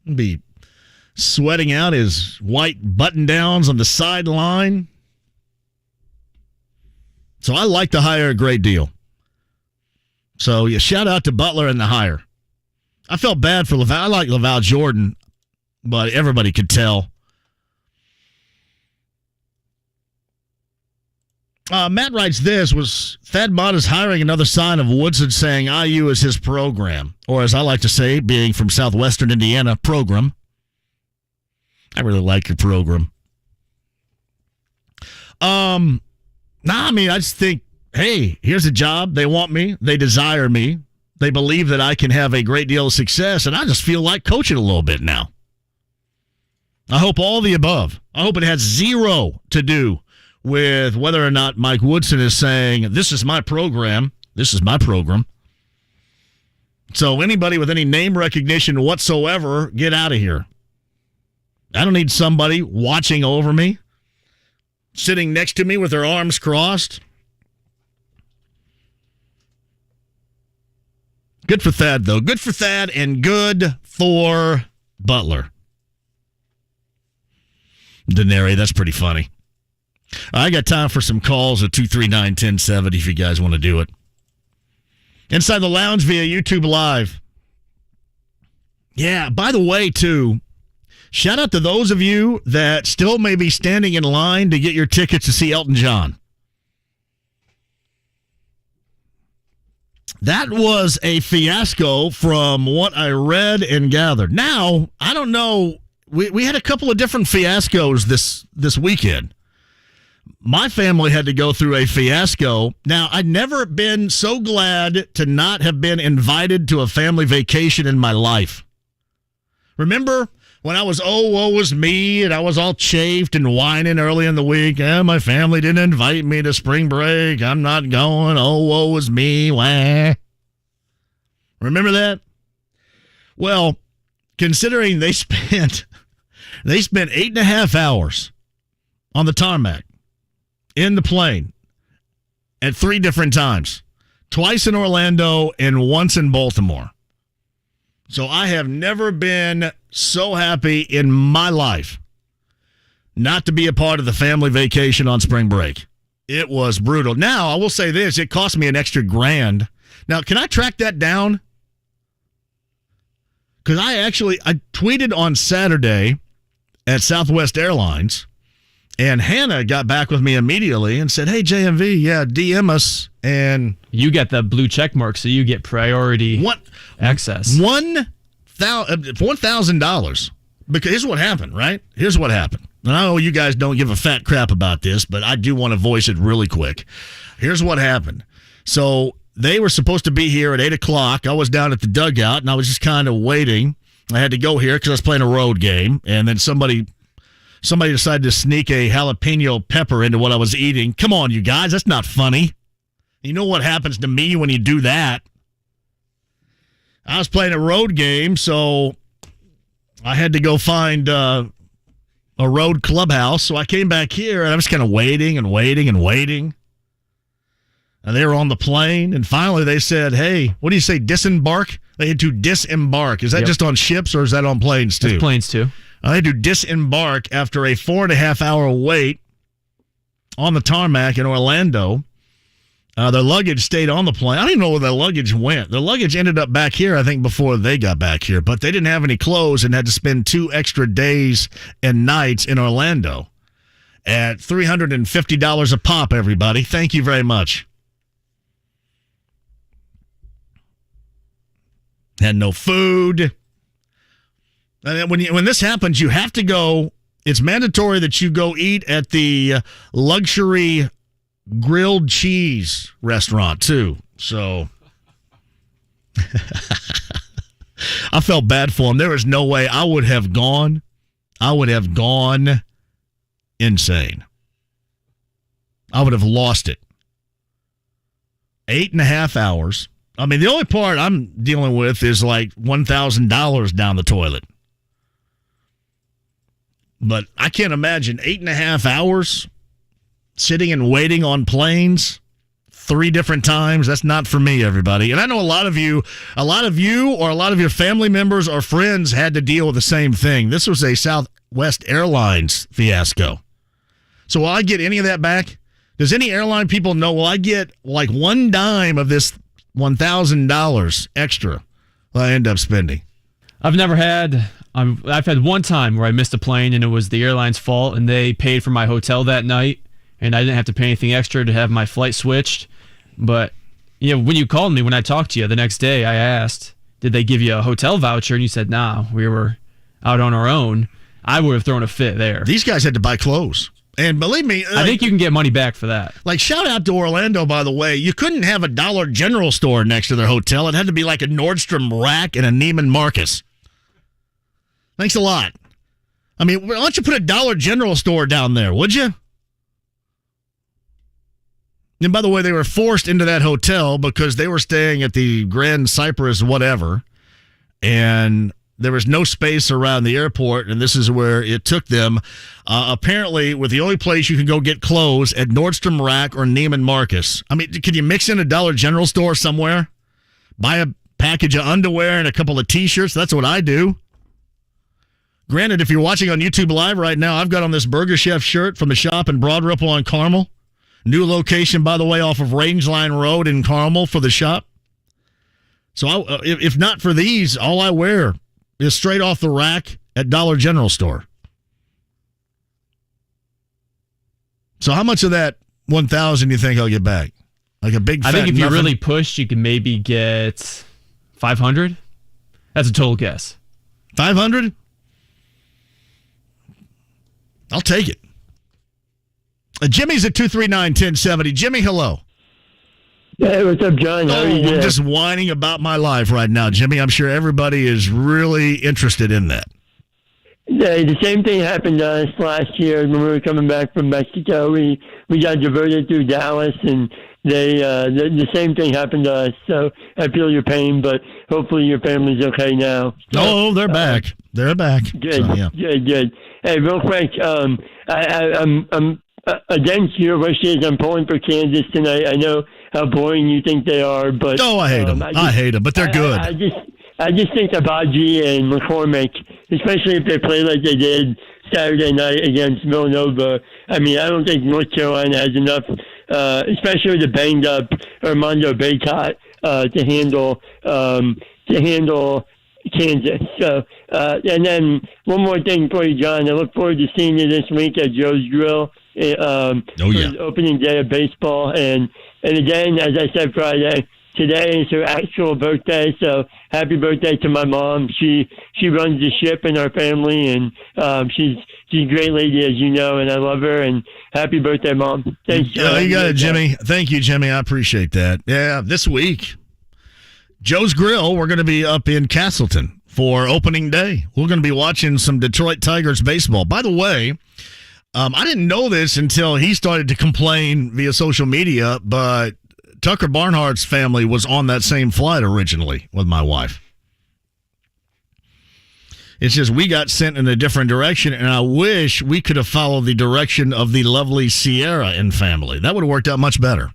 Be sweating out his white button-downs on the sideline. So I like the hire a great deal. So yeah, shout out to Butler and the hire. I felt bad for Laval. I like Laval Jordan, but everybody could tell. Matt writes this, was Thad Matta's hiring another sign of Woodson saying IU is his program, or as I like to say, being from southwestern Indiana, program. I really like your program. I just think, hey, here's a job. They want me. They desire me. They believe that I can have a great deal of success, and I just feel like coaching a little bit now. I hope all the above. I hope it has zero to do with whether or not Mike Woodson is saying, this is my program. This is my program. So anybody with any name recognition whatsoever, get out of here. I don't need somebody watching over me, sitting next to me with their arms crossed. Good for Thad, though. Good for Thad and good for Butler. Denary, that's pretty funny. I got time for some calls at 239-1070 if you guys want to do it. Inside the Lounge via YouTube Live. Yeah, by the way, too, shout out to those of you that still may be standing in line to get your tickets to see Elton John. That was a fiasco from what I read and gathered. Now, I don't know. We had a couple of different fiascos this weekend. My family had to go through a fiasco. Now, I'd never been so glad to not have been invited to a family vacation in my life. Remember when I was, woe was me, and I was all chafed and whining early in the week? My family didn't invite me to spring break. I'm not going. Woe was me. Wah. Remember that? Well, considering they spent 8.5 hours on the tarmac, in the plane, at 3 different times, twice in Orlando and once in Baltimore. So I have never been so happy in my life not to be a part of the family vacation on spring break. It was brutal. Now, I will say this. It cost me an extra $1,000. Now, can I track that down? Because I tweeted on Saturday at Southwest Airlines, and Hannah got back with me immediately and said, hey, JMV, DM us. And you get the blue check mark, so you get priority access. $1,000. Because here's what happened, right? Here's what happened. And I know you guys don't give a fat crap about this, but I do want to voice it really quick. Here's what happened. So they were supposed to be here at 8 o'clock. I was down at the dugout, and I was just kind of waiting. I had to go here because I was playing a road game, and then somebody decided to sneak a jalapeno pepper into what I was eating. Come on, you guys. That's not funny. You know what happens to me when you do that. I was playing a road game, so I had to go find a road clubhouse. So I came back here, and I was kind of waiting. And they were on the plane, and finally they said, hey, what do you say, disembark? They had to disembark. Is that just on ships, or is that on planes, too? That's planes, too. They had to disembark after a 4.5-hour wait on the tarmac in Orlando. Their luggage stayed on the plane. I don't even know where their luggage went. Their luggage ended up back here, I think, before they got back here. But they didn't have any clothes and had to spend 2 extra days and nights in Orlando at $350 a pop, everybody. Thank you very much. Had no food. And when this happens, you have to go. It's mandatory that you go eat at the luxury grilled cheese restaurant, too. So I felt bad for him. There was no way I would have gone insane. I would have lost it. 8.5 hours. I mean, the only part I'm dealing with is like $1,000 down the toilet. But I can't imagine 8.5 hours sitting and waiting on planes 3 different times. That's not for me, everybody. And I know a lot of you or a lot of your family members or friends had to deal with the same thing. This was a Southwest Airlines fiasco. So will I get any of that back? Does any airline people know, will I get like one dime of this $1,000 extra I end up spending? I've had one time where I missed a plane and it was the airline's fault, and they paid for my hotel that night, and I didn't have to pay anything extra to have my flight switched. But when you called me, when I talked to you the next day, I asked, did they give you a hotel voucher? And you said, nah, we were out on our own. I would have thrown a fit there. These guys had to buy clothes. And believe me, I think you can get money back for that. Like, shout out to Orlando, by the way. You couldn't have a Dollar General store next to their hotel. It had to be like a Nordstrom Rack and a Neiman Marcus. Thanks a lot. I mean, why don't you put a Dollar General store down there, would you? And by the way, they were forced into that hotel because they were staying at the Grand Cypress whatever, and there was no space around the airport, and this is where it took them. Apparently, with the only place you can go get clothes at Nordstrom Rack or Neiman Marcus. I mean, can you mix in a Dollar General store somewhere? Buy a package of underwear and a couple of T-shirts? That's what I do. Granted, if you're watching on YouTube Live right now, I've got on this Burger Chef shirt from the shop in Broad Ripple on Carmel. New location, by the way, off of Rangeline Road in Carmel for the shop. So if not for these, all I wear is straight off the rack at Dollar General store. So how much of that 1,000 do you think I'll get back? Like a big fat I think if nothing? you really push, you can maybe get 500. That's a total guess. 500? I'll take it. Jimmy's at 239-1070. Jimmy, hello. Hey, what's up, John? How are you doing? I'm just whining about my life right now, Jimmy. I'm sure everybody is really interested in that. Yeah, the same thing happened to us last year when we were coming back from Mexico. We got diverted through Dallas, and the same thing happened to us. So I feel your pain, but hopefully your family's okay now. So, they're back. They're back. Good, so, yeah. good. Hey, real quick, I'm against your wishes. I'm pulling for Kansas tonight. I know how boring you think they are, but I hate them. I hate them, but they're good. I just think Abaji and McCormick, especially if they play like they did Saturday night against Villanova. I mean, I don't think North Carolina has enough, especially the banged up Armando Bacot, to handle Kansas. So, and then one more thing for you, John. I look forward to seeing you this week at Joe's Grill for the opening day of baseball. And again, as I said Friday, today is her actual birthday, so happy birthday to my mom. She runs the ship in our family, and she's a great lady, as you know, and I love her. And happy birthday, Mom. Thanks. You got it, Jimmy. Thank you, Jimmy. I appreciate that. Yeah, this week, Joe's Grill, we're going to be up in Castleton for opening day. We're going to be watching some Detroit Tigers baseball. By the way, I didn't know this until he started to complain via social media, but Tucker Barnhart's family was on that same flight originally with my wife. It's just we got sent in a different direction, and I wish we could have followed the direction of the lovely Sierra and family. That would have worked out much better.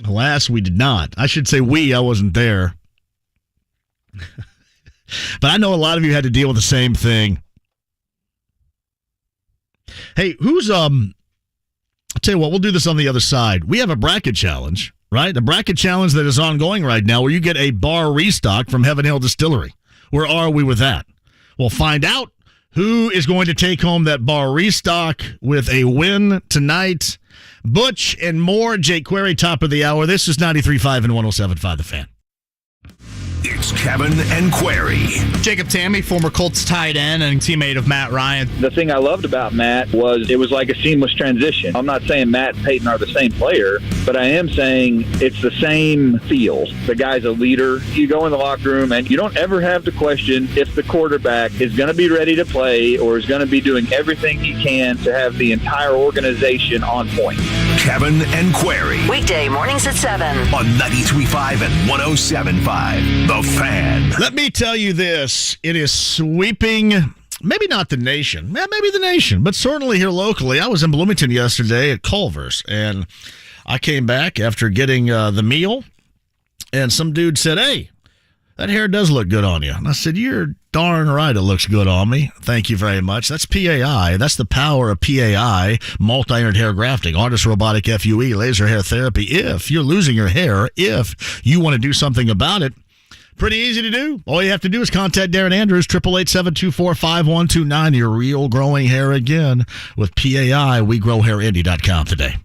Alas, we did not. I should say we. I wasn't there. But I know a lot of you had to deal with the same thing. Hey, who's I'll tell you what, we'll do this on the other side. We have a bracket challenge, right? A bracket challenge that is ongoing right now where you get a bar restock from Heaven Hill Distillery. Where are we with that? We'll find out who is going to take home that bar restock with a win tonight. Butch and more. Jake Query, top of the hour. This is 93.5 and 107.5 The Fan. It's Kevin and Query. Jacob Tamme, former Colts tight end and teammate of Matt Ryan. The thing I loved about Matt was it was like a seamless transition. I'm not saying Matt and Peyton are the same player, but I am saying it's the same feel. The guy's a leader. You go in the locker room and you don't ever have to question if the quarterback is going to be ready to play or is going to be doing everything he can to have the entire organization on point. Kevin and Query. Weekday mornings at 7 on 93.5 and 107.5 The Fan. Let me tell you this. It is sweeping, maybe not the nation, maybe the nation, but certainly here locally. I was in Bloomington yesterday at Culver's, and I came back after getting the meal, and some dude said, "Hey, that hair does look good on you." And I said, "You're darn right it looks good on me. Thank you very much." That's PAI. That's the power of PAI, multi-unit hair grafting, artist robotic FUE, laser hair therapy. If you're losing your hair, if you want to do something about it, pretty easy to do. All you have to do is contact Darren Andrews, 888-724-5129. Your real growing hair again with PAI. WeGrowHairIndy.com today.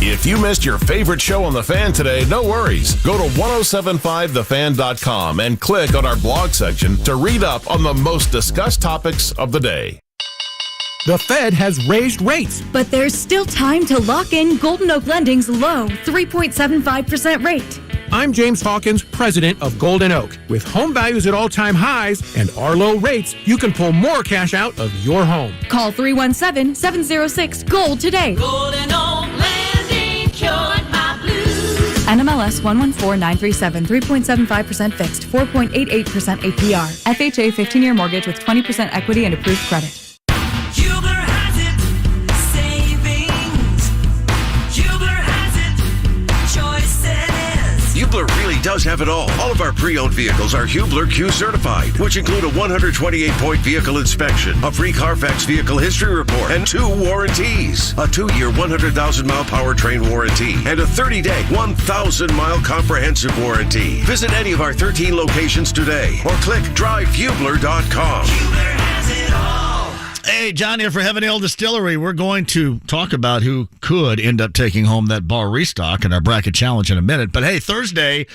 If you missed your favorite show on The Fan today, no worries. Go to 1075thefan.com and click on our blog section to read up on the most discussed topics of the day. The Fed has raised rates. But there's still time to lock in Golden Oak Lending's low 3.75% rate. I'm James Hawkins, president of Golden Oak. With home values at all-time highs and our low rates, you can pull more cash out of your home. Call 317-706-GOLD today. Golden Oak Lending cured my blues. NMLS 114937, 3.75% fixed, 4.88% APR. FHA 15-year mortgage with 20% equity and approved credit. Hubler has it. Savings. Hubler has it. Choices. Hubler really does have it all. All of our pre-owned vehicles are Hubler Q certified, which include a 128-point vehicle inspection, a free Carfax vehicle history report, and 2 warranties. A 2-year, 100,000-mile powertrain warranty, and a 30-day, 1,000-mile comprehensive warranty. Visit any of our 13 locations today, or click drivehubler.com. Hubler has it all. Hey, John here for Heaven Hill Distillery. We're going to talk about who could end up taking home that bar restock in our bracket challenge in a minute. But hey, Thursday,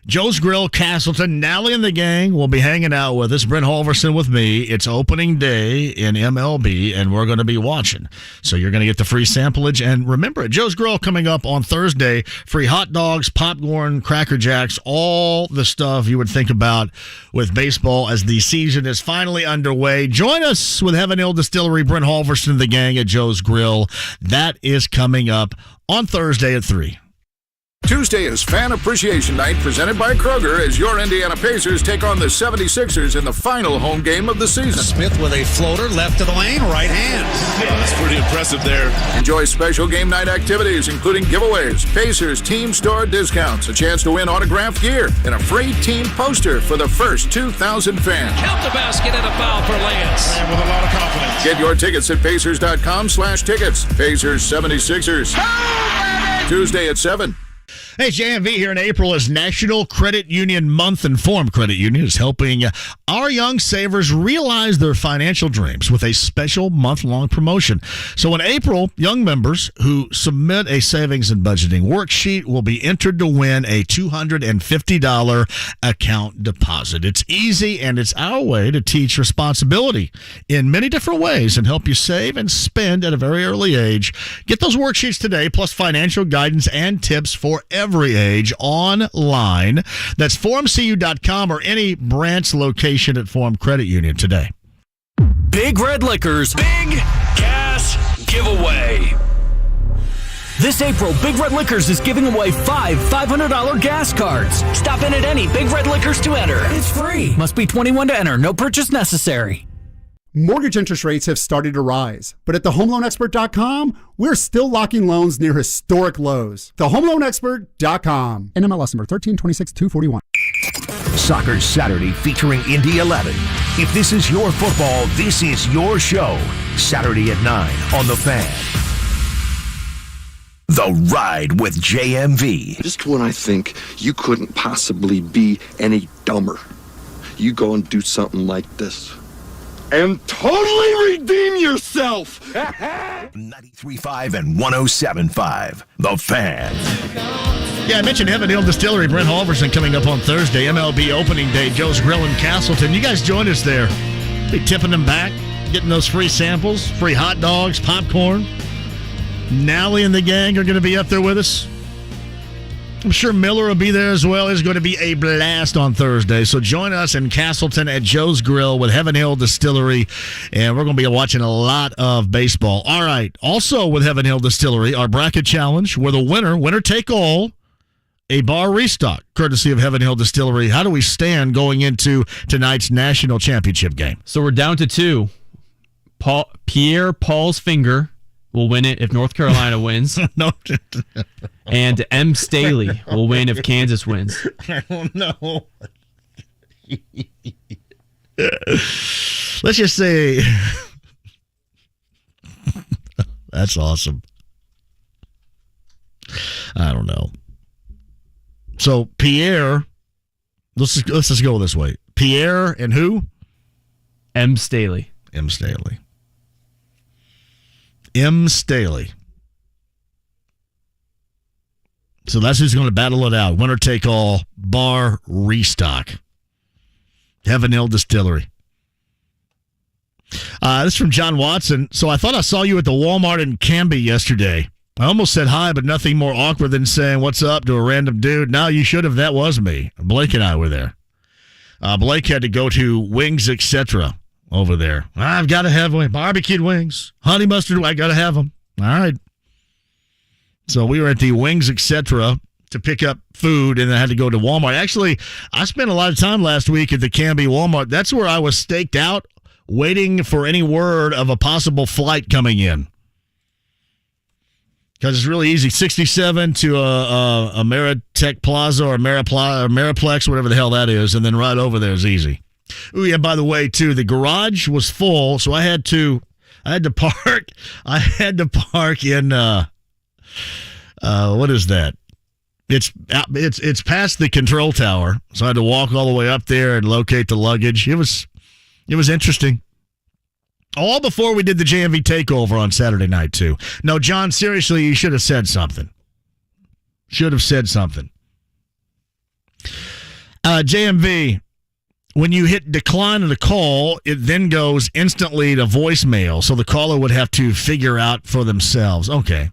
Joe's Grill, Castleton, Nally and the gang will be hanging out with us. Brent Halverson with me. It's opening day in MLB, and we're going to be watching. So you're going to get the free samplage. And remember, at Joe's Grill coming up on Thursday, free hot dogs, popcorn, Cracker Jacks, all the stuff you would think about with baseball as the season is finally underway. Join us with Heaven Hill Distillery, Brent Halverson and the gang at Joe's Grill. That is coming up on Thursday at 3. Tuesday is Fan Appreciation Night presented by Kroger as your Indiana Pacers take on the 76ers in the final home game of the season. Smith with a floater left of the lane, right hand. That's pretty impressive there. Enjoy special game night activities, including giveaways, Pacers team store discounts, a chance to win autographed gear, and a free team poster for the first 2,000 fans. Count the basket and a foul for Lance. And with a lot of confidence. Get your tickets at Pacers.com/tickets. Pacers 76ers. Tuesday at 7. Hey, JMV here in April is National Credit Union Month, and Forum Credit Union is helping our young savers realize their financial dreams with a special month-long promotion. So in April, young members who submit a savings and budgeting worksheet will be entered to win a $250 account deposit. It's easy, and it's our way to teach responsibility in many different ways and help you save and spend at a very early age. Get those worksheets today, plus financial guidance and tips for every age online. That's forumcu.com or any branch location at Forum Credit Union today. Big Red Liquors Big Cash Giveaway. This April, Big Red Liquors is giving away 5 $500 gas cards. Stop in at any Big Red Liquors to enter. It's free. Must be 21 to enter. No purchase necessary. Mortgage interest rates have started to rise, but at thehomeloanexpert.com, we're still locking loans near historic lows. Thehomeloanexpert.com. NMLS number 1326-241. Soccer Saturday featuring Indy 11. If this is your football, this is your show. Saturday at 9 on The Fan. The Ride with JMV. Just when I think you couldn't possibly be any dumber, you go and do something like this. And totally redeem yourself. 93.5 and 107.5. The Fan. Yeah, I mentioned Heaven Hill Distillery, Brent Halverson coming up on Thursday, MLB opening day, Joe's Grill in Castleton. You guys join us there. Be tipping them back, getting those free samples, free hot dogs, popcorn. Nally and the gang are going to be up there with us. I'm sure Miller will be there as well. It's going to be a blast on Thursday. So join us in Castleton at Joe's Grill with Heaven Hill Distillery, and we're going to be watching a lot of baseball. All right. Also with Heaven Hill Distillery, our bracket challenge, where the winner take all, a bar restock, courtesy of Heaven Hill Distillery. How do we stand going into tonight's national championship game? So we're down to 2. Pierre Paul's Finger will win it if North Carolina wins. No. And M. Staley will win if Kansas wins. I don't know. Let's just say that's awesome. I don't know. So Pierre, let's just go this way. Pierre and who? M. Staley. M. Staley. M. Staley. So that's who's going to battle it out. Winner take all, bar restock. Heaven Hill Distillery. This is from John Watson. So I thought I saw you at the Walmart in Canby yesterday. I almost said hi, but nothing more awkward than saying what's up to a random dude. No, you should have. That was me. Blake and I were there. Blake had to go to Wings, etc. over there. I've got to have barbecued wings. Honey mustard, I got to have them. All right. So we were at the Wings, etc. to pick up food, and then had to go to Walmart. Actually, I spent a lot of time last week at the Canby Walmart. That's where I was staked out, waiting for any word of a possible flight coming in. Because it's really easy. 67 to a Meritech Plaza or Mariplex, whatever the hell that is, and then right over there is easy. Oh yeah, by the way, too, the garage was full, so I had to park. I had to park in what is that? It's past the control tower, so I had to walk all the way up there and locate the luggage. It was interesting. All before we did the JMV takeover on Saturday night, too. No, John, seriously, you should have said something. JMV, when you hit decline of the call, it then goes instantly to voicemail, so the caller would have to figure out for themselves. Okay.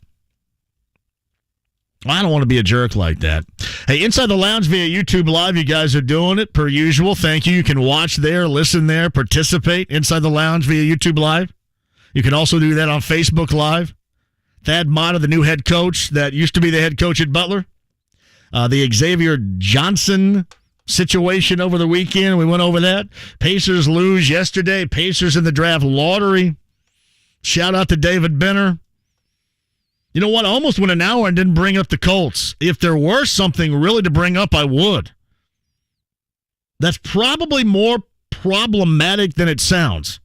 I don't want to be a jerk like that. Hey, Inside the Lounge via YouTube Live, you guys are doing it per usual. Thank you. You can watch there, listen there, participate Inside the Lounge via YouTube Live. You can also do that on Facebook Live. Thad Matta, the new head coach that used to be the head coach at Butler, The Xavier Johnson situation over the weekend. We went over that. Pacers lose yesterday. Pacers in the draft lottery. Shout out to David Benner. You know what? I almost went an hour and didn't bring up the Colts. If there were something really to bring up, I would. That's probably more problematic than it sounds.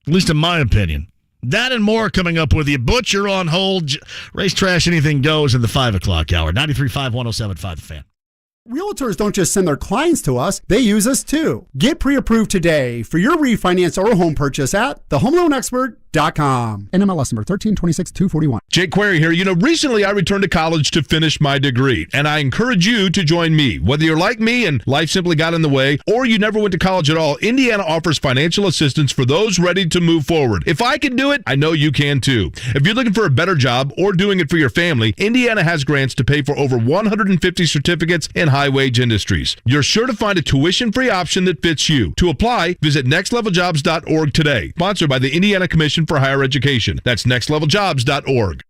At least in my opinion. That and more coming up with you. Butcher on hold. Race Trash, anything goes in the 5 o'clock hour. 93.5, 107.5 The Fan. Realtors don't just send their clients to us, they use us too. Get pre-approved today for your refinance or home purchase at thehomeloanexpert.com. NMLS number 1326241. Jake Query here. Recently I returned to college to finish my degree, and I encourage you to join me. Whether you're like me and life simply got in the way, or you never went to college at all, Indiana offers financial assistance for those ready to move forward. If I can do it, I know you can too. If you're looking for a better job or doing it for your family, Indiana has grants to pay for over 150 certificates in high-wage industries. You're sure to find a tuition-free option that fits you. To apply, visit nextleveljobs.org today. Sponsored by the Indiana Commission for Higher Education. That's nextleveljobs.org.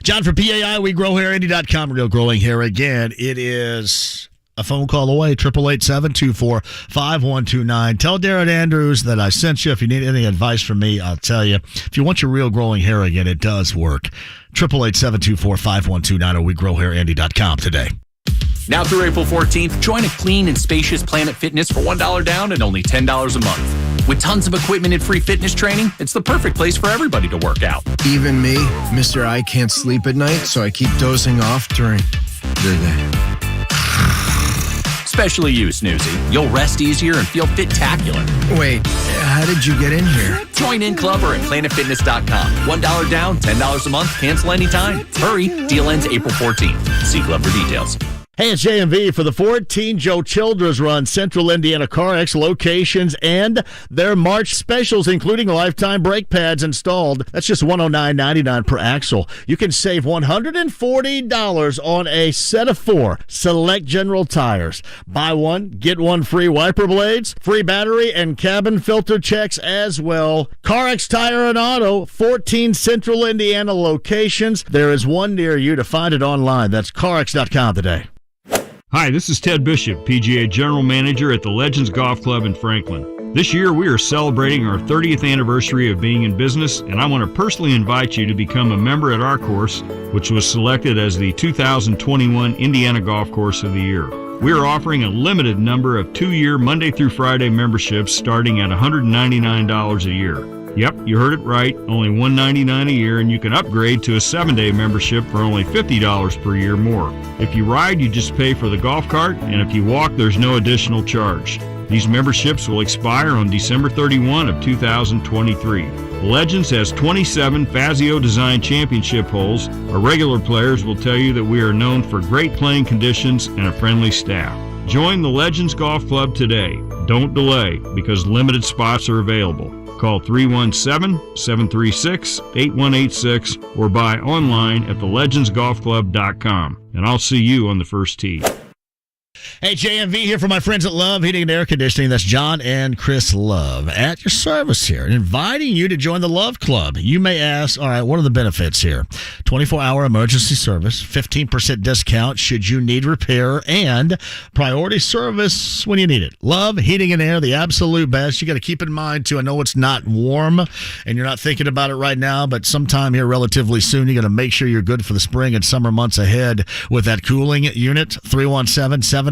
John for PAI, WeGrowHairIndy.com. Real growing hair again. It is a phone call away, 888-724-5129. Tell Darren Andrews that I sent you. If you need any advice from me, I'll tell you. If you want your real growing hair again, it does work. 888-724-5129 or WeGrowHairIndy.com today. Now through April 14th, join a clean and spacious Planet Fitness for $1 down and only $10 a month. With tons of equipment and free fitness training, it's the perfect place for everybody to work out. Even me, Mr. I can't sleep at night, so I keep dozing off during the day. Especially you, Snoozy. You'll rest easier and feel fit-tacular. Wait, how did you get in here? Join in club or at planetfitness.com. $1 down, $10 a month, cancel anytime. Hurry, deal ends April 14th. See club for details. Hey, it's JMV for the 14 Joe Childress Run Central Indiana CarX locations and their March specials, including lifetime brake pads installed. That's just $109.99 per axle. You can save $140 on a set of 4 select General tires. Buy one, get one free wiper blades, free battery, and cabin filter checks as well. CarX Tire and Auto, 14 Central Indiana locations. There is one near you. To find it online, that's CarX.com today. Hi, this is Ted Bishop, PGA General Manager at the Legends Golf Club in Franklin. This year, we are celebrating our 30th anniversary of being in business, and I want to personally invite you to become a member at our course, which was selected as the 2021 Indiana Golf Course of the Year. We are offering a limited number of 2-year Monday through Friday memberships starting at $199 a year. Yep, you heard it right, only $199 a year, and you can upgrade to a 7-day membership for only $50 per year more. If you ride, you just pay for the golf cart, and if you walk, there's no additional charge. These memberships will expire on December 31 of 2023. Legends has 27 Fazio-designed championship holes. Our regular players will tell you that we are known for great playing conditions and a friendly staff. Join the Legends Golf Club today. Don't delay, because limited spots are available. Call 317-736-8186 or buy online at thelegendsgolfclub.com. And I'll see you on the first tee. Hey, JMV here for my friends at Love Heating and Air Conditioning. That's John and Chris Love at your service here, inviting you to join the Love Club. You may ask, all right, what are the benefits here? 24-hour emergency service, 15% discount should you need repair, and priority service when you need it. Love Heating and Air, the absolute best. You got to keep in mind, too, I know it's not warm, and you're not thinking about it right now, but sometime here relatively soon, you got to make sure you're good for the spring and summer months ahead with that cooling unit. 317-754-0754.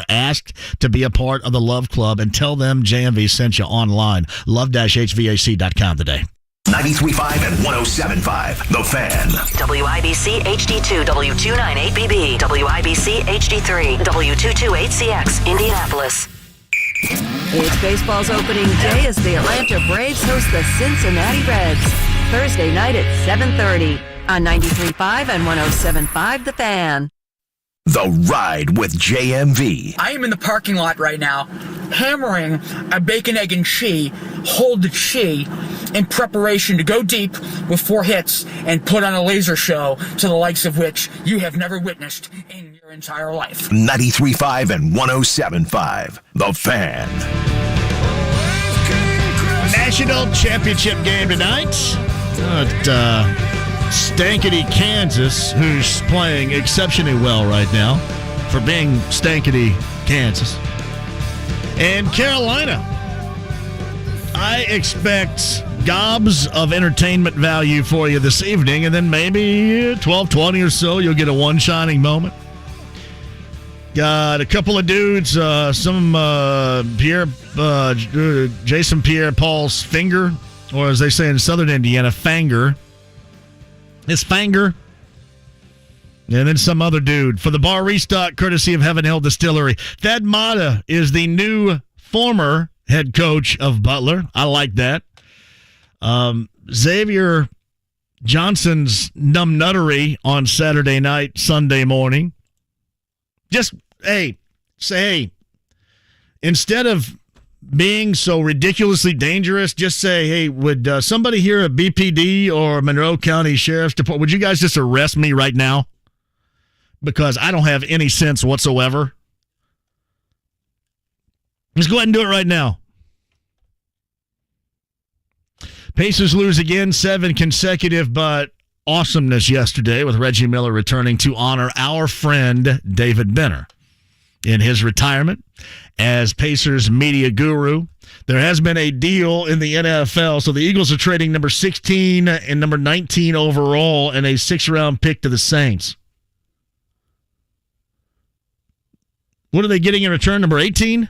Ask to be a part of the Love Club and tell them JMV sent you online. Love-HVAC.com today. 93.5 and 107.5 The Fan. WIBC HD2 W298BB. WIBC HD3 W228CX Indianapolis. It's baseball's opening day as the Atlanta Braves host the Cincinnati Reds. Thursday night at 7:30 on 93.5 and 107.5 The Fan. The Ride with JMV. I am in the parking lot right now, hammering a bacon, egg, and cheese, hold the cheese, in preparation to go deep with 4 hits and put on a laser show to the likes of which you have never witnessed in your entire life. 93.5 and 107.5 The Fan. National championship game tonight at Stankety Kansas, who's playing exceptionally well right now for being Stankety Kansas. And Carolina. I expect gobs of entertainment value for you this evening, and then maybe 12:20 or so, you'll get a one shining moment. Got a couple of dudes, Jason Pierre-Paul's finger, or as they say in Southern Indiana, fanger. His fanger. And then some other dude for the bar restock, courtesy of Heaven Hill Distillery. Thad Matta is the new former head coach of Butler. I like that. Xavier Johnson's numbnuttery on Saturday night, Sunday morning. Just, say, instead of being so ridiculously dangerous, just say, hey, would somebody here at BPD or Monroe County Sheriff's Department, would you guys just arrest me right now? Because I don't have any sense whatsoever. Just go ahead and do it right now. Pacers lose again, 7 consecutive, but awesomeness yesterday with Reggie Miller returning to honor our friend David Benner in his retirement as Pacers media guru. There has been a deal in the NFL, so the Eagles are trading number 16 and number 19 overall and a 6th-round pick to the Saints. What are they getting in return? Number 18?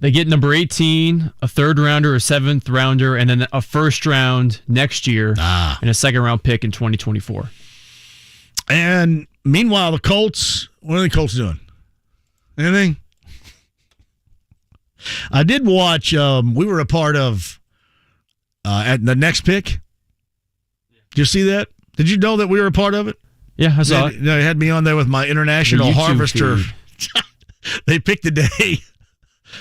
They get number 18, a 3rd-rounder, a 7th-rounder, and then a 1st-round next year, and a 2nd-round pick in 2024. And meanwhile, the Colts, what are the Colts doing? Anything? I did watch, we were a part of at the next pick. Did you see that? Did you know that we were a part of it? Yeah, I saw it. They had me on there with my international harvester. They picked the day.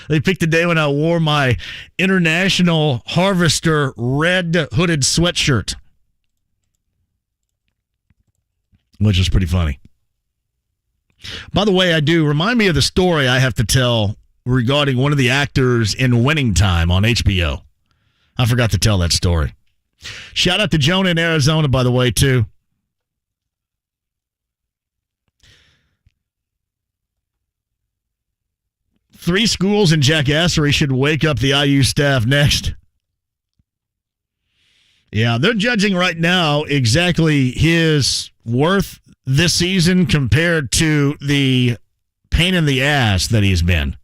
They picked the day when I wore my International Harvester red hooded sweatshirt, which is pretty funny. By the way, remind me of the story I have to tell regarding one of the actors in Winning Time on HBO. I forgot to tell that story. Shout out to Jonah in Arizona, by the way, too. Three schools in jackassery should wake up the IU staff next. Yeah, they're judging right now exactly his worth this season compared to the pain in the ass that he's been.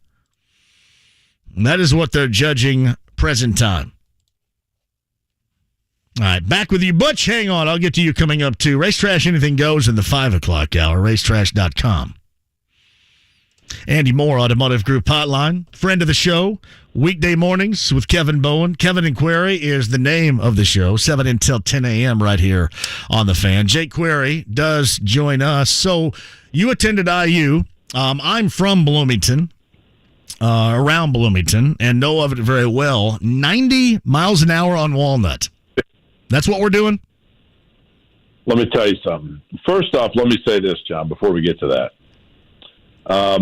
And that is what they're judging present time. All right, back with you, Butch. Hang on, I'll get to you coming up too. Race Trash Anything Goes in the 5 o'clock hour, racetrash.com. Andy Moore, Automotive Group Hotline, friend of the show, weekday mornings with Kevin Bowen. Kevin and Query is the name of the show, 7 until 10 a.m. right here on The Fan. Jake Query does join us. So you attended IU. I'm from Bloomington, around Bloomington, and know of it very well. 90 miles an hour on Walnut. That's what we're doing? Let me tell you something. First off, let me say this, John, before we get to that. I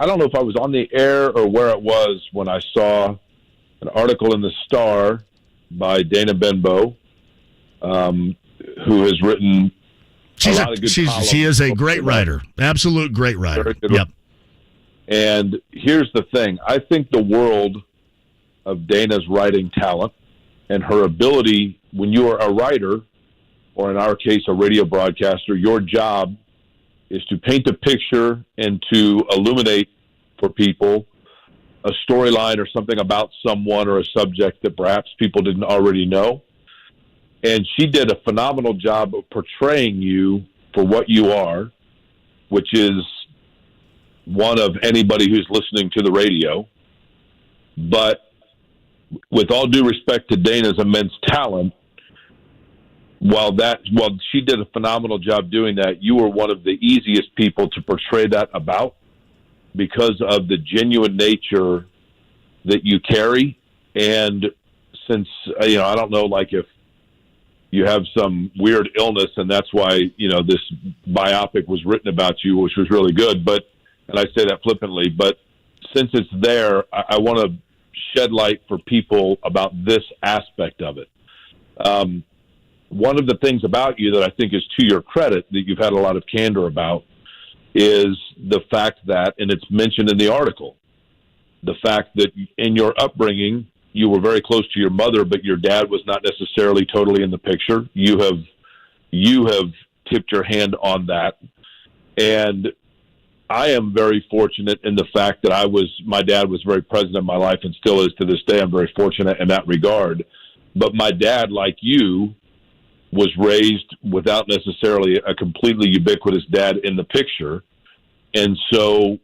don't know if I was on the air or where it was when I saw an article in the Star by Dana Benbow, who has written a lot of good columns. She is a great writer. Absolute great writer. Yep. And here's the thing. I think the world of Dana's writing talent and her ability, when you are a writer, or in our case, a radio broadcaster, your job is to paint a picture and to illuminate for people a storyline or something about someone or a subject that perhaps people didn't already know. And she did a phenomenal job of portraying you for what you are, which is one of anybody who's listening to the radio. But with all due respect to Dana's immense talent, while she did a phenomenal job doing that, you were one of the easiest people to portray that about because of the genuine nature that you carry. And since, I don't know, like if you have some weird illness and that's why, this biopic was written about you, which was really good. But, and I say that flippantly, but since it's there, I want to shed light for people about this aspect of it. One of the things about you that I think is to your credit that you've had a lot of candor about is the fact that, and it's mentioned in the article, the fact that in your upbringing, you were very close to your mother, but your dad was not necessarily totally in the picture. You have tipped your hand on that. And I am very fortunate in the fact that my dad was very present in my life and still is to this day. I'm very fortunate in that regard. But my dad, like you, was raised without necessarily a completely ubiquitous dad in the picture. And so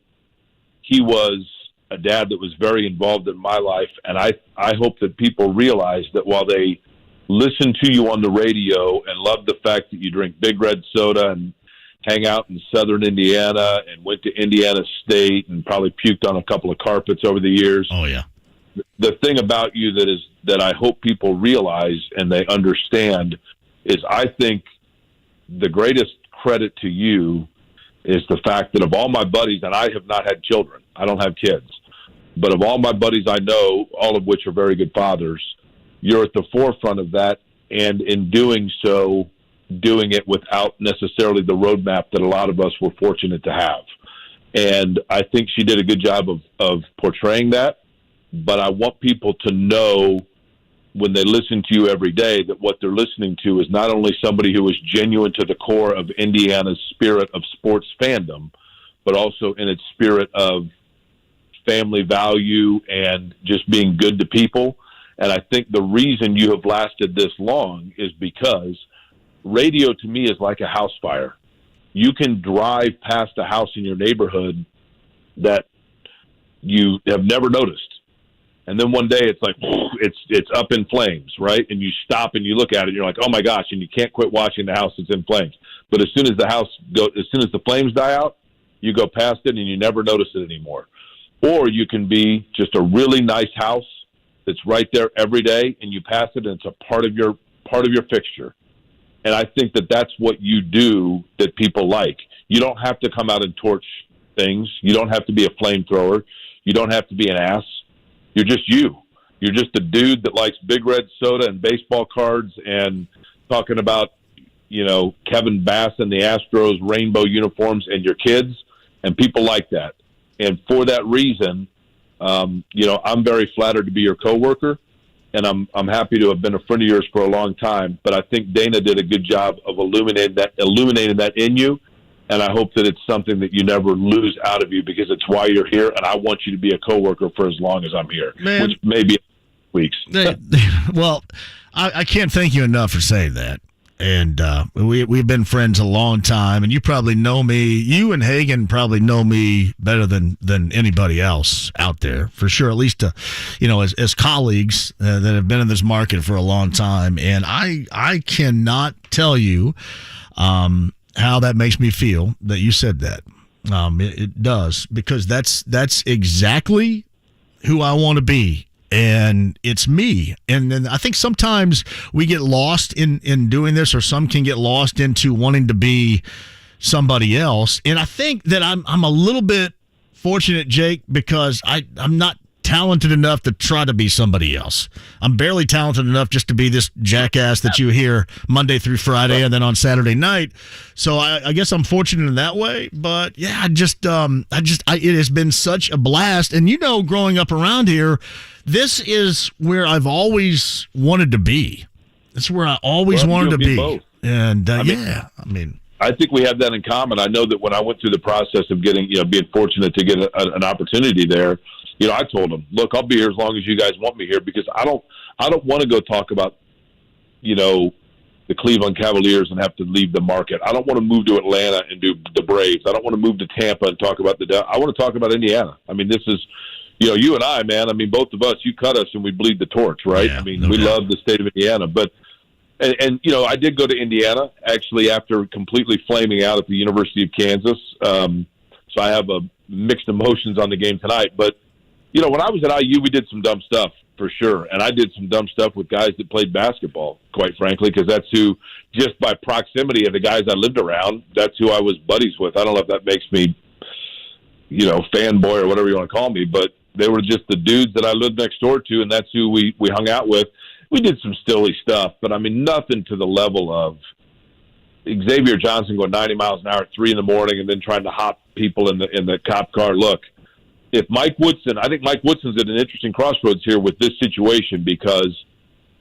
he was a dad that was very involved in my life. And I hope that people realize that while they listen to you on the radio and love the fact that you drink Big Red soda and hang out in southern Indiana and went to Indiana State and probably puked on a couple of carpets over the years. Oh, yeah. The thing about you that I hope people realize and they understand is I think the greatest credit to you is the fact that of all my buddies, and I have not had children, I don't have kids, but of all my buddies I know, all of which are very good fathers, you're at the forefront of that, and in doing so, doing it without necessarily the roadmap that a lot of us were fortunate to have. And I think she did a good job of portraying that, but I want people to know when they listen to you every day that what they're listening to is not only somebody who is genuine to the core of Indiana's spirit of sports fandom, but also in its spirit of family value and just being good to people. And I think the reason you have lasted this long is because radio to me is like a house fire. You can drive past a house in your neighborhood that you have never noticed. And then one day it's like, it's up in flames, right? And you stop and you look at it and you're like, oh my gosh, and you can't quit watching the house that's in flames. But as soon as the flames die out, you go past it and you never notice it anymore. Or you can be just a really nice house that's right there every day and you pass it and it's a part of your fixture. And I think that that's what you do that people like. You don't have to come out and torch things. You don't have to be a flamethrower. You don't have to be an ass. You're just you. You're just a dude that likes Big Red soda and baseball cards and talking about, Kevin Bass and the Astros rainbow uniforms and your kids, and people like that. And for that reason, I'm very flattered to be your coworker, and I'm happy to have been a friend of yours for a long time. But I think Dana did a good job of illuminating that in you. And I hope that it's something that you never lose out of you because it's why you're here. And I want you to be a coworker for as long as I'm here, which may be weeks. Well, I can't thank you enough for saying that. And we've been friends a long time, and you probably know me. You and Hagan probably know me better than anybody else out there, for sure. At least, as colleagues that have been in this market for a long time. And I cannot tell you how that makes me feel that you said that. It does, because that's exactly who I want to be. And it's me. And then I think sometimes we get lost in doing this, or some can get lost into wanting to be somebody else. And I think that I'm a little bit fortunate, Jake, because I'm not talented enough to try to be somebody else. I'm barely talented enough just to be this jackass that you hear Monday through Friday and then on Saturday night. So I guess I'm fortunate in that way. But yeah, it has been such a blast. And growing up around here, this is where I've always wanted to be. It's where I always wanted to be. Both. And I think we have that in common. I know that when I went through the process of getting, being fortunate to get an opportunity there, I told them, look, I'll be here as long as you guys want me here, because I don't want to go talk about, the Cleveland Cavaliers and have to leave the market. I don't want to move to Atlanta and do the Braves. I don't want to move to Tampa and talk about I want to talk about Indiana. I mean, this is, you and I, man, both of us, you cut us and we bleed the torch, right? Yeah, we love the state of Indiana, but, and I did go to Indiana actually after completely flaming out at the University of Kansas. So I have mixed emotions on the game tonight, but when I was at IU, we did some dumb stuff for sure. And I did some dumb stuff with guys that played basketball, quite frankly, because that's who, just by proximity of the guys I lived around, that's who I was buddies with. I don't know if that makes me, fanboy or whatever you want to call me, but they were just the dudes that I lived next door to, and that's who we hung out with. we did some silly stuff, but I mean, nothing to the level of Xavier Johnson going 90 miles an hour at 3 a.m. and then trying to hop people in the cop car. Look, if Mike Woodson, I think Mike Woodson's at an interesting crossroads here with this situation, because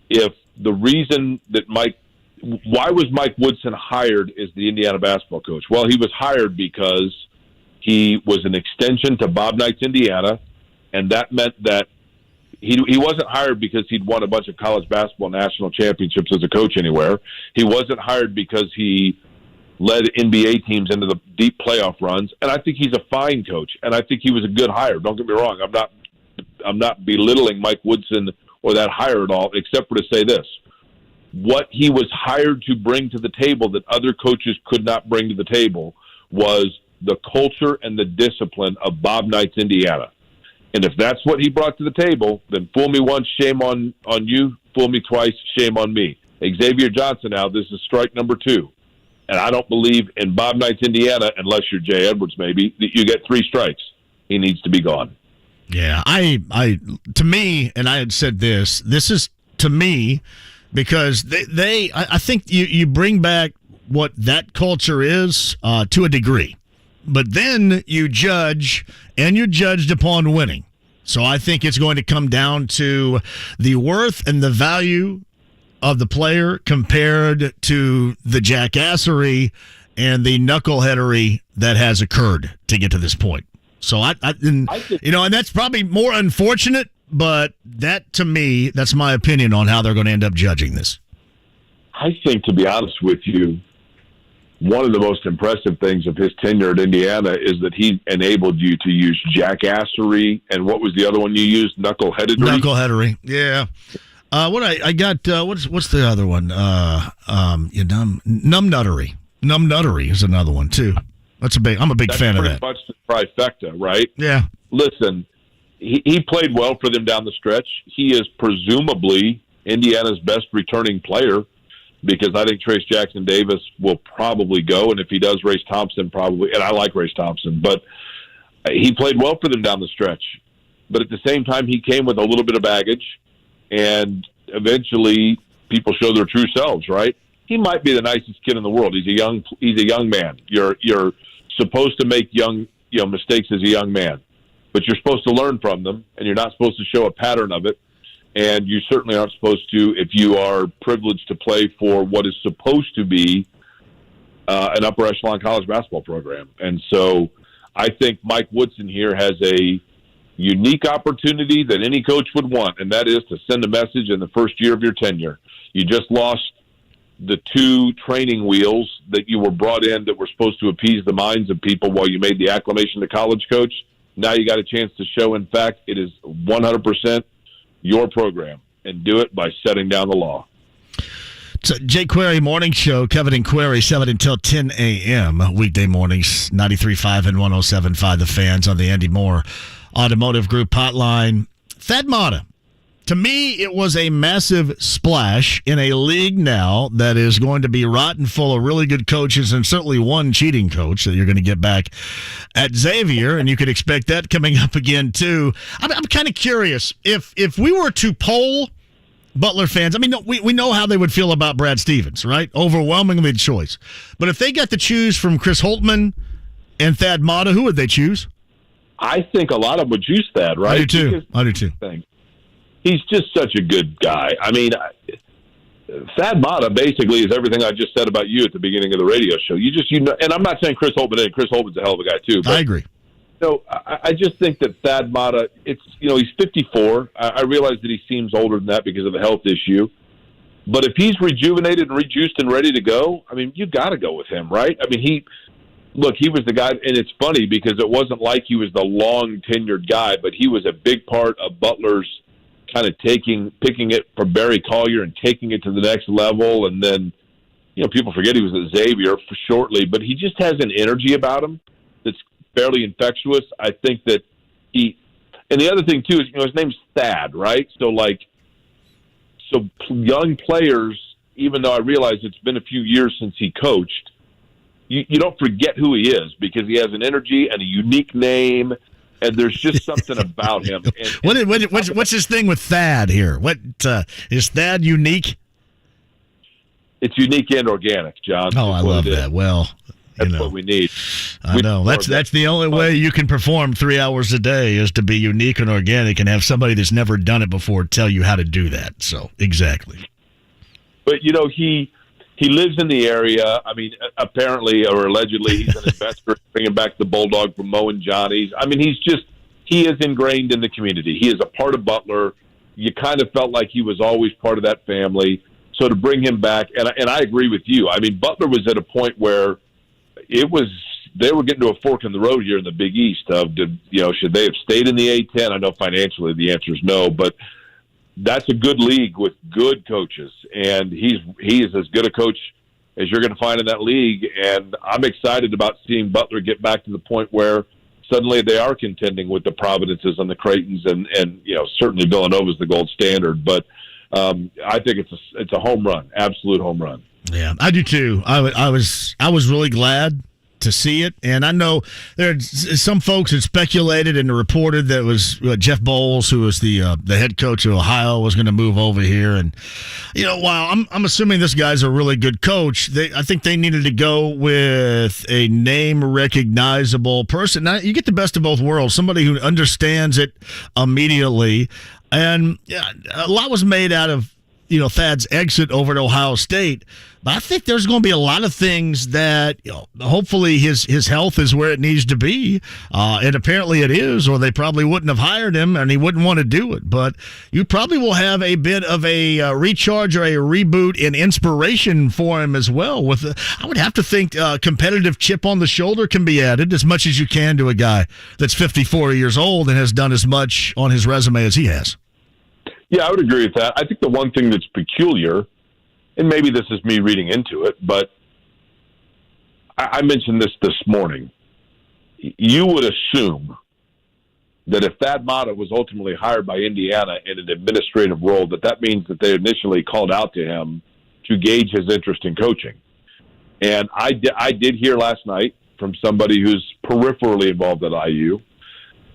if the reason that why was Mike Woodson hired as the Indiana basketball coach? Well, he was hired because he was an extension to Bob Knight's Indiana, and that meant that he wasn't hired because he'd won a bunch of college basketball national championships as a coach anywhere. He wasn't hired because he led NBA teams into the deep playoff runs, and I think he's a fine coach, and I think he was a good hire. Don't get me wrong. I'm not belittling Mike Woodson or that hire at all, except for to say this. What he was hired to bring to the table that other coaches could not bring to the table was the culture and the discipline of Bob Knight's Indiana. And if that's what he brought to the table, then fool me once, shame on you. Fool me twice, shame on me. Xavier Johnson now, this is strike number 2. And I don't believe in Bob Knight's Indiana, unless you're Jay Edwards maybe, that you get 3 strikes. He needs to be gone. Yeah, to me, and I had said this is to me, because I think you bring back what that culture is to a degree. But then you judge, and you're judged upon winning. So I think it's going to come down to the worth and the value of the player compared to the jackassery and the knuckleheadery that has occurred to get to this point. So and that's probably more unfortunate, but that, to me, that's my opinion on how they're going to end up judging this. I think, to be honest with you, one of the most impressive things of his tenure at Indiana is that he enabled you to use jackassery, and what was the other one you used? Knuckleheadery? Knuckleheadery, yeah. What I got, what's the other one? Numbnuttery. Numbnuttery is another one, too. I'm a big fan of that. That's pretty much the trifecta, right? Yeah. Listen, he played well for them down the stretch. He is presumably Indiana's best returning player, because I think Trace Jackson Davis will probably go, and if he does, Race Thompson probably, and I like Race Thompson, but he played well for them down the stretch. But at the same time, he came with a little bit of baggage, and eventually people show their true selves, right? He might be the nicest kid in the world. He's a young man. You're supposed to make mistakes as a young man, but you're supposed to learn from them, and you're not supposed to show a pattern of it. And you certainly aren't supposed to, if you are privileged to play for what is supposed to be an upper echelon college basketball program. And so I think Mike Woodson here has a unique opportunity that any coach would want, and that is to send a message in the first year of your tenure. You just lost the 2 training wheels that you were brought in that were supposed to appease the minds of people while you made the acclamation to college coach. Now you got a chance to show, in fact, it is 100% your program, and do it by setting down the law. It's Jay Query Morning Show. Kevin and Query, 7 until 10 a.m. Weekday mornings, 93.5 and 107.5 The Fans on the Andy Moore Automotive Group hotline. Thad Matta. To me, it was a massive splash in a league now that is going to be rotten full of really good coaches, and certainly one cheating coach that you're going to get back at Xavier, and you could expect that coming up again, too. I'm kind of curious. If we were to poll Butler fans, I mean, we know how they would feel about Brad Stevens, right? Overwhelmingly the choice. But if they got to choose from Chris Holtman and Thad Matta, who would they choose? I think a lot of them would choose Thad, right? I do too. He's just such a good guy. I mean, Thad Matta basically is everything I just said about you at the beginning of the radio show. And I'm not saying Chris Holtman isn't. Chris Holtman's a hell of a guy too. But, I agree. I just think that Thad Matta, he's 54. I realize that he seems older than that because of the health issue. But if he's rejuvenated and rejuiced and ready to go, I mean, you got to go with him, right? I mean, he was the guy, and it's funny because it wasn't like he was the long-tenured guy, but he was a big part of Butler's kind of picking it for Barry Collier and taking it to the next level. And then, people forget he was at Xavier for shortly, but he just has an energy about him that's fairly infectious. I think that and the other thing too is, his name's Thad, right? So young players, even though I realize it's been a few years since he coached, you don't forget who he is because he has an energy and a unique name, And there's just something about him. What's his thing with Thad here? What is Thad unique? It's unique and organic, John. Oh, I love that. Well, that's what we need. I know. That's the only way you can perform 3 hours a day is to be unique and organic and have somebody that's never done it before tell you how to do that. So, exactly. But, he lives in the area. I mean, apparently or allegedly he's an investor bringing back the Bulldog from Mo and Johnny's. I mean, he is ingrained in the community. He is a part of Butler. You kind of felt like he was always part of that family. So to bring him back, and I agree with you. I mean, Butler was at a point where they were getting to a fork in the road here in the Big East of, should they have stayed in the A-10? I know financially the answer is no, but that's a good league with good coaches, and he is as good a coach as you're going to find in that league. And I'm excited about seeing Butler get back to the point where suddenly they are contending with the Providences and the Creightons, and certainly Villanova's the gold standard. But I think it's a home run, absolute home run. Yeah, I do too. I was really glad to see it, and I know there's some folks had speculated and reported that it was Jeff Bowles, who was the head coach of Ohio, was going to move over here. And while I'm assuming this guy's a really good coach, I think they needed to go with a name recognizable person. Now, you get the best of both worlds, somebody who understands it immediately. And a lot was made out of Thad's exit over at Ohio State. But I think there's going to be a lot of things that hopefully his health is where it needs to be. And apparently it is, or they probably wouldn't have hired him and he wouldn't want to do it. But you probably will have a bit of a recharge or a reboot and inspiration for him as well. I would have to think competitive chip on the shoulder can be added as much as you can to a guy that's 54 years old and has done as much on his resume as he has. Yeah, I would agree with that. I think the one thing that's peculiar, and maybe this is me reading into it, but I mentioned this morning. You would assume that if Thad Matta was ultimately hired by Indiana in an administrative role, that means that they initially called out to him to gauge his interest in coaching. And I did hear last night from somebody who's peripherally involved at IU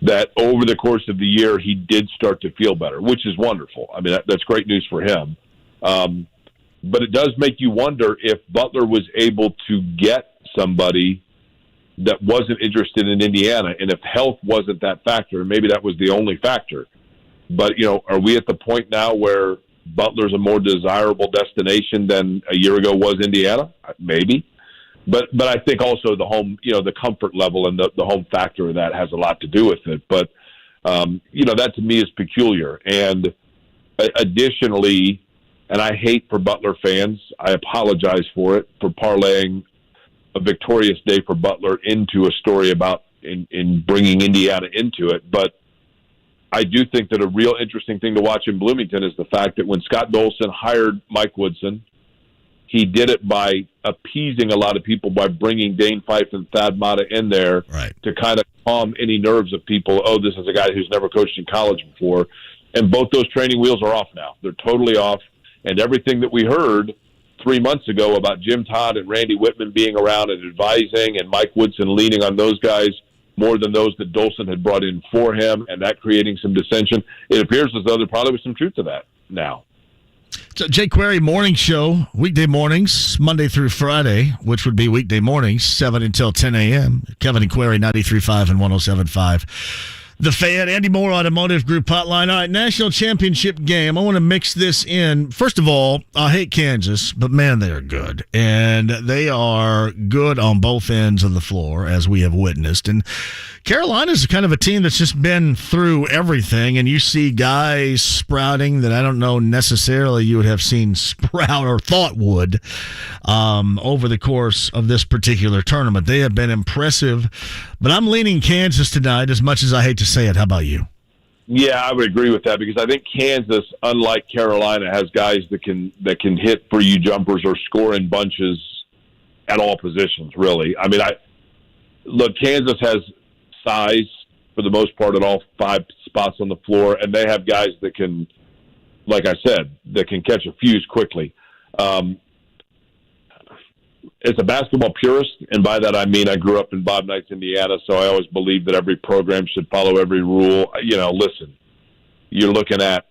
that over the course of the year, he did start to feel better, which is wonderful. I mean, that's great news for him. But it does make you wonder if Butler was able to get somebody that wasn't interested in Indiana, and if health wasn't that factor, maybe that was the only factor. But, are we at the point now where Butler's a more desirable destination than a year ago was Indiana? Maybe. But I think also the home, the comfort level and the home factor of that has a lot to do with it. But, that to me is peculiar. And additionally, and I hate for Butler fans, I apologize for it, for parlaying a victorious day for Butler into a story about in bringing Indiana into it. But I do think that a real interesting thing to watch in Bloomington is the fact that when Scott Dolson hired Mike Woodson, he did it by appeasing a lot of people by bringing Dane Fife and Thad Matta in there to kind of calm any nerves of people. Oh, this is a guy who's never coached in college before. And both those training wheels are off now. They're totally off. And everything that we heard 3 months ago about Jim Todd and Randy Whitman being around and advising and Mike Woodson leaning on those guys more than those that Dolson had brought in for him, and that creating some dissension, it appears as though there probably was some truth to that now. So Jay Query morning show, weekday mornings, Monday through Friday, which would be weekday mornings, 7 until 10 a.m. Kevin and Query, 93.5 and 107.5. The Fan, Andy Moore Automotive Group Hotline. All right, national championship game. I want to mix this in. First of all, I hate Kansas, but man, they are good. And they are good on both ends of the floor, as we have witnessed. And Carolina's kind of a team that's just been through everything, and you see guys sprouting that I don't know necessarily you would have seen sprout or thought would over the course of this particular tournament. They have been impressive, but I'm leaning Kansas tonight as much as I hate to say it. How about you? Yeah, I would agree with that because I think Kansas, unlike Carolina, has guys that can hit for you jumpers or score in bunches at all positions, really. I mean, look, Kansas has size for the most part at all 5 spots on the floor, and they have guys that can, like I said, that can catch a fuse quickly. as a basketball purist, and by that I mean I grew up in Bob Knight's, Indiana, so I always believed that every program should follow every rule. Listen, you're looking at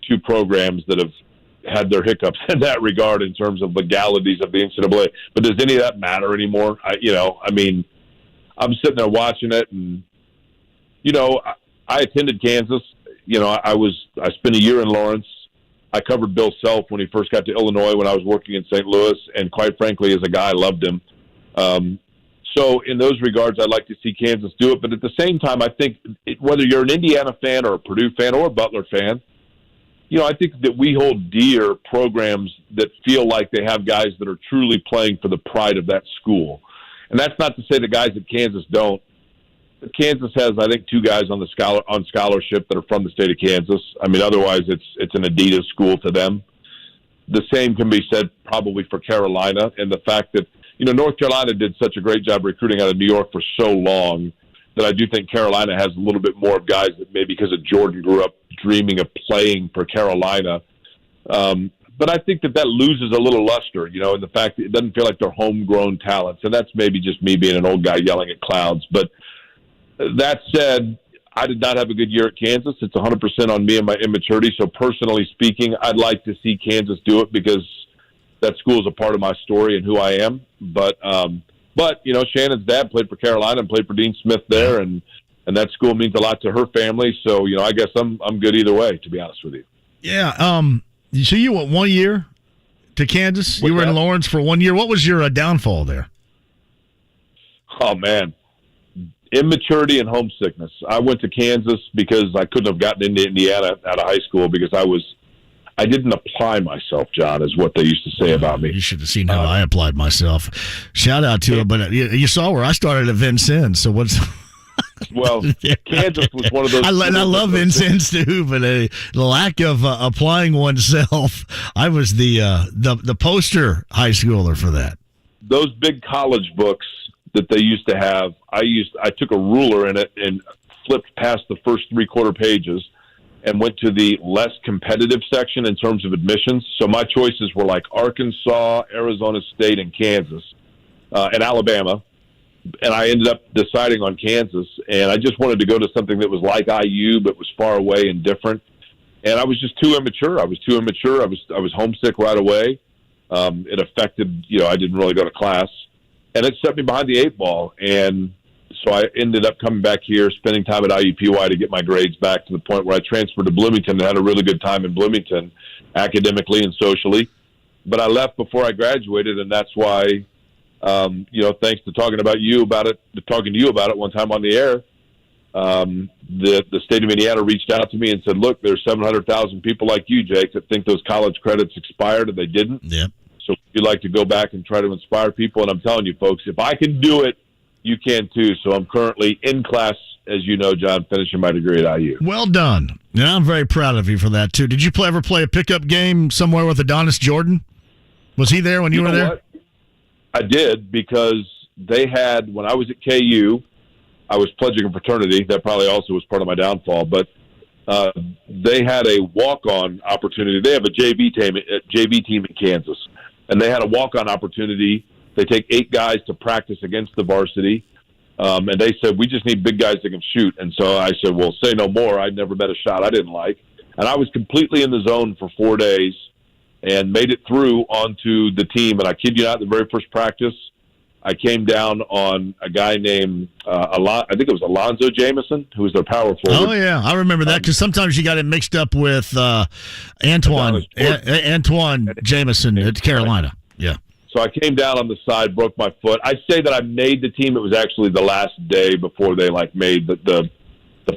two programs that have had their hiccups in that regard in terms of legalities of the NCAA. But does any of that matter anymore? I'm sitting there watching it, and I attended Kansas. I spent a year in Lawrence. I covered Bill Self when he first got to Illinois when I was working in St. Louis, and quite frankly, as a guy, I loved him. So in those regards, I'd like to see Kansas do it. But at the same time, I think whether you're an Indiana fan or a Purdue fan or a Butler fan, I think that we hold dear programs that feel like they have guys that are truly playing for the pride of that school. And that's not to say the guys at Kansas don't. But Kansas has, I think, two guys on scholarship that are from the state of Kansas. Otherwise it's an Adidas school to them. The same can be said probably for Carolina, and the fact that, North Carolina did such a great job recruiting out of New York for so long that I do think Carolina has a little bit more of guys that maybe because of Jordan grew up dreaming of playing for Carolina. But I think that loses a little luster, in the fact that it doesn't feel like they're homegrown talents. And that's maybe just me being an old guy yelling at clouds. But that said, I did not have a good year at Kansas. It's 100% on me and my immaturity. So personally speaking, I'd like to see Kansas do it because that school is a part of my story and who I am. But Shannon's dad played for Carolina and played for Dean Smith there, and that school means a lot to her family. So, I guess I'm good either way, to be honest with you. Yeah. So you went 1 year to Kansas? You were in Lawrence for 1 year. What was your downfall there? Oh, man. Immaturity and homesickness. I went to Kansas because I couldn't have gotten into Indiana out of high school because I didn't apply myself, John, is what they used to say about me. You should have seen how I applied myself. Shout out to him, but you saw where I started at Vincennes, so what's... Well, Kansas was one of those... I love Vincennes too, but the lack of applying oneself, I was the poster high schooler for that. Those big college books that they used to have, I took a ruler in it and flipped past the first 3/4 pages and went to the less competitive section in terms of admissions. So my choices were like Arkansas, Arizona State, and Kansas, and Alabama. And I ended up deciding on Kansas, and I just wanted to go to something that was like IU, but was far away and different. And I was just too immature. I was homesick right away. It affected, I didn't really go to class. And it set me behind the 8 ball. And so I ended up coming back here, spending time at IUPUI to get my grades back to the point where I transferred to Bloomington and had a really good time in Bloomington, academically and socially. But I left before I graduated, and that's why, thanks to talking to you about it one time on the air, the state of Indiana reached out to me and said, look, there's 700,000 people like you, Jake, that think those college credits expired, and they didn't. Yep. So you'd like to go back and try to inspire people. And I'm telling you, folks, if I can do it, you can too. So I'm currently in class, as you know, John, finishing my degree at IU. Well done. And I'm very proud of you for that, too. Did you ever play a pickup game somewhere with Adonis Jordan? Was he there when you were there? What? I did, because they had, when I was at KU, I was pledging a fraternity. That probably also was part of my downfall. But they had a walk-on opportunity. They have a JV team in Kansas. And they had a walk-on opportunity. They take 8 guys to practice against the varsity. And they said, we just need big guys that can shoot. And so I said, well, say no more. I'd never bet a shot I didn't like. And I was completely in the zone for 4 days and made it through onto the team. And I kid you not, the very first practice, I came down on a guy named, I think it was Alonzo Jameson, who was their power forward. Oh, yeah. I remember that because sometimes you got it mixed up with Antoine Jameson at Carolina. Yeah. So I came down on the side, broke my foot. I say that I made the team. It was actually the last day before they made the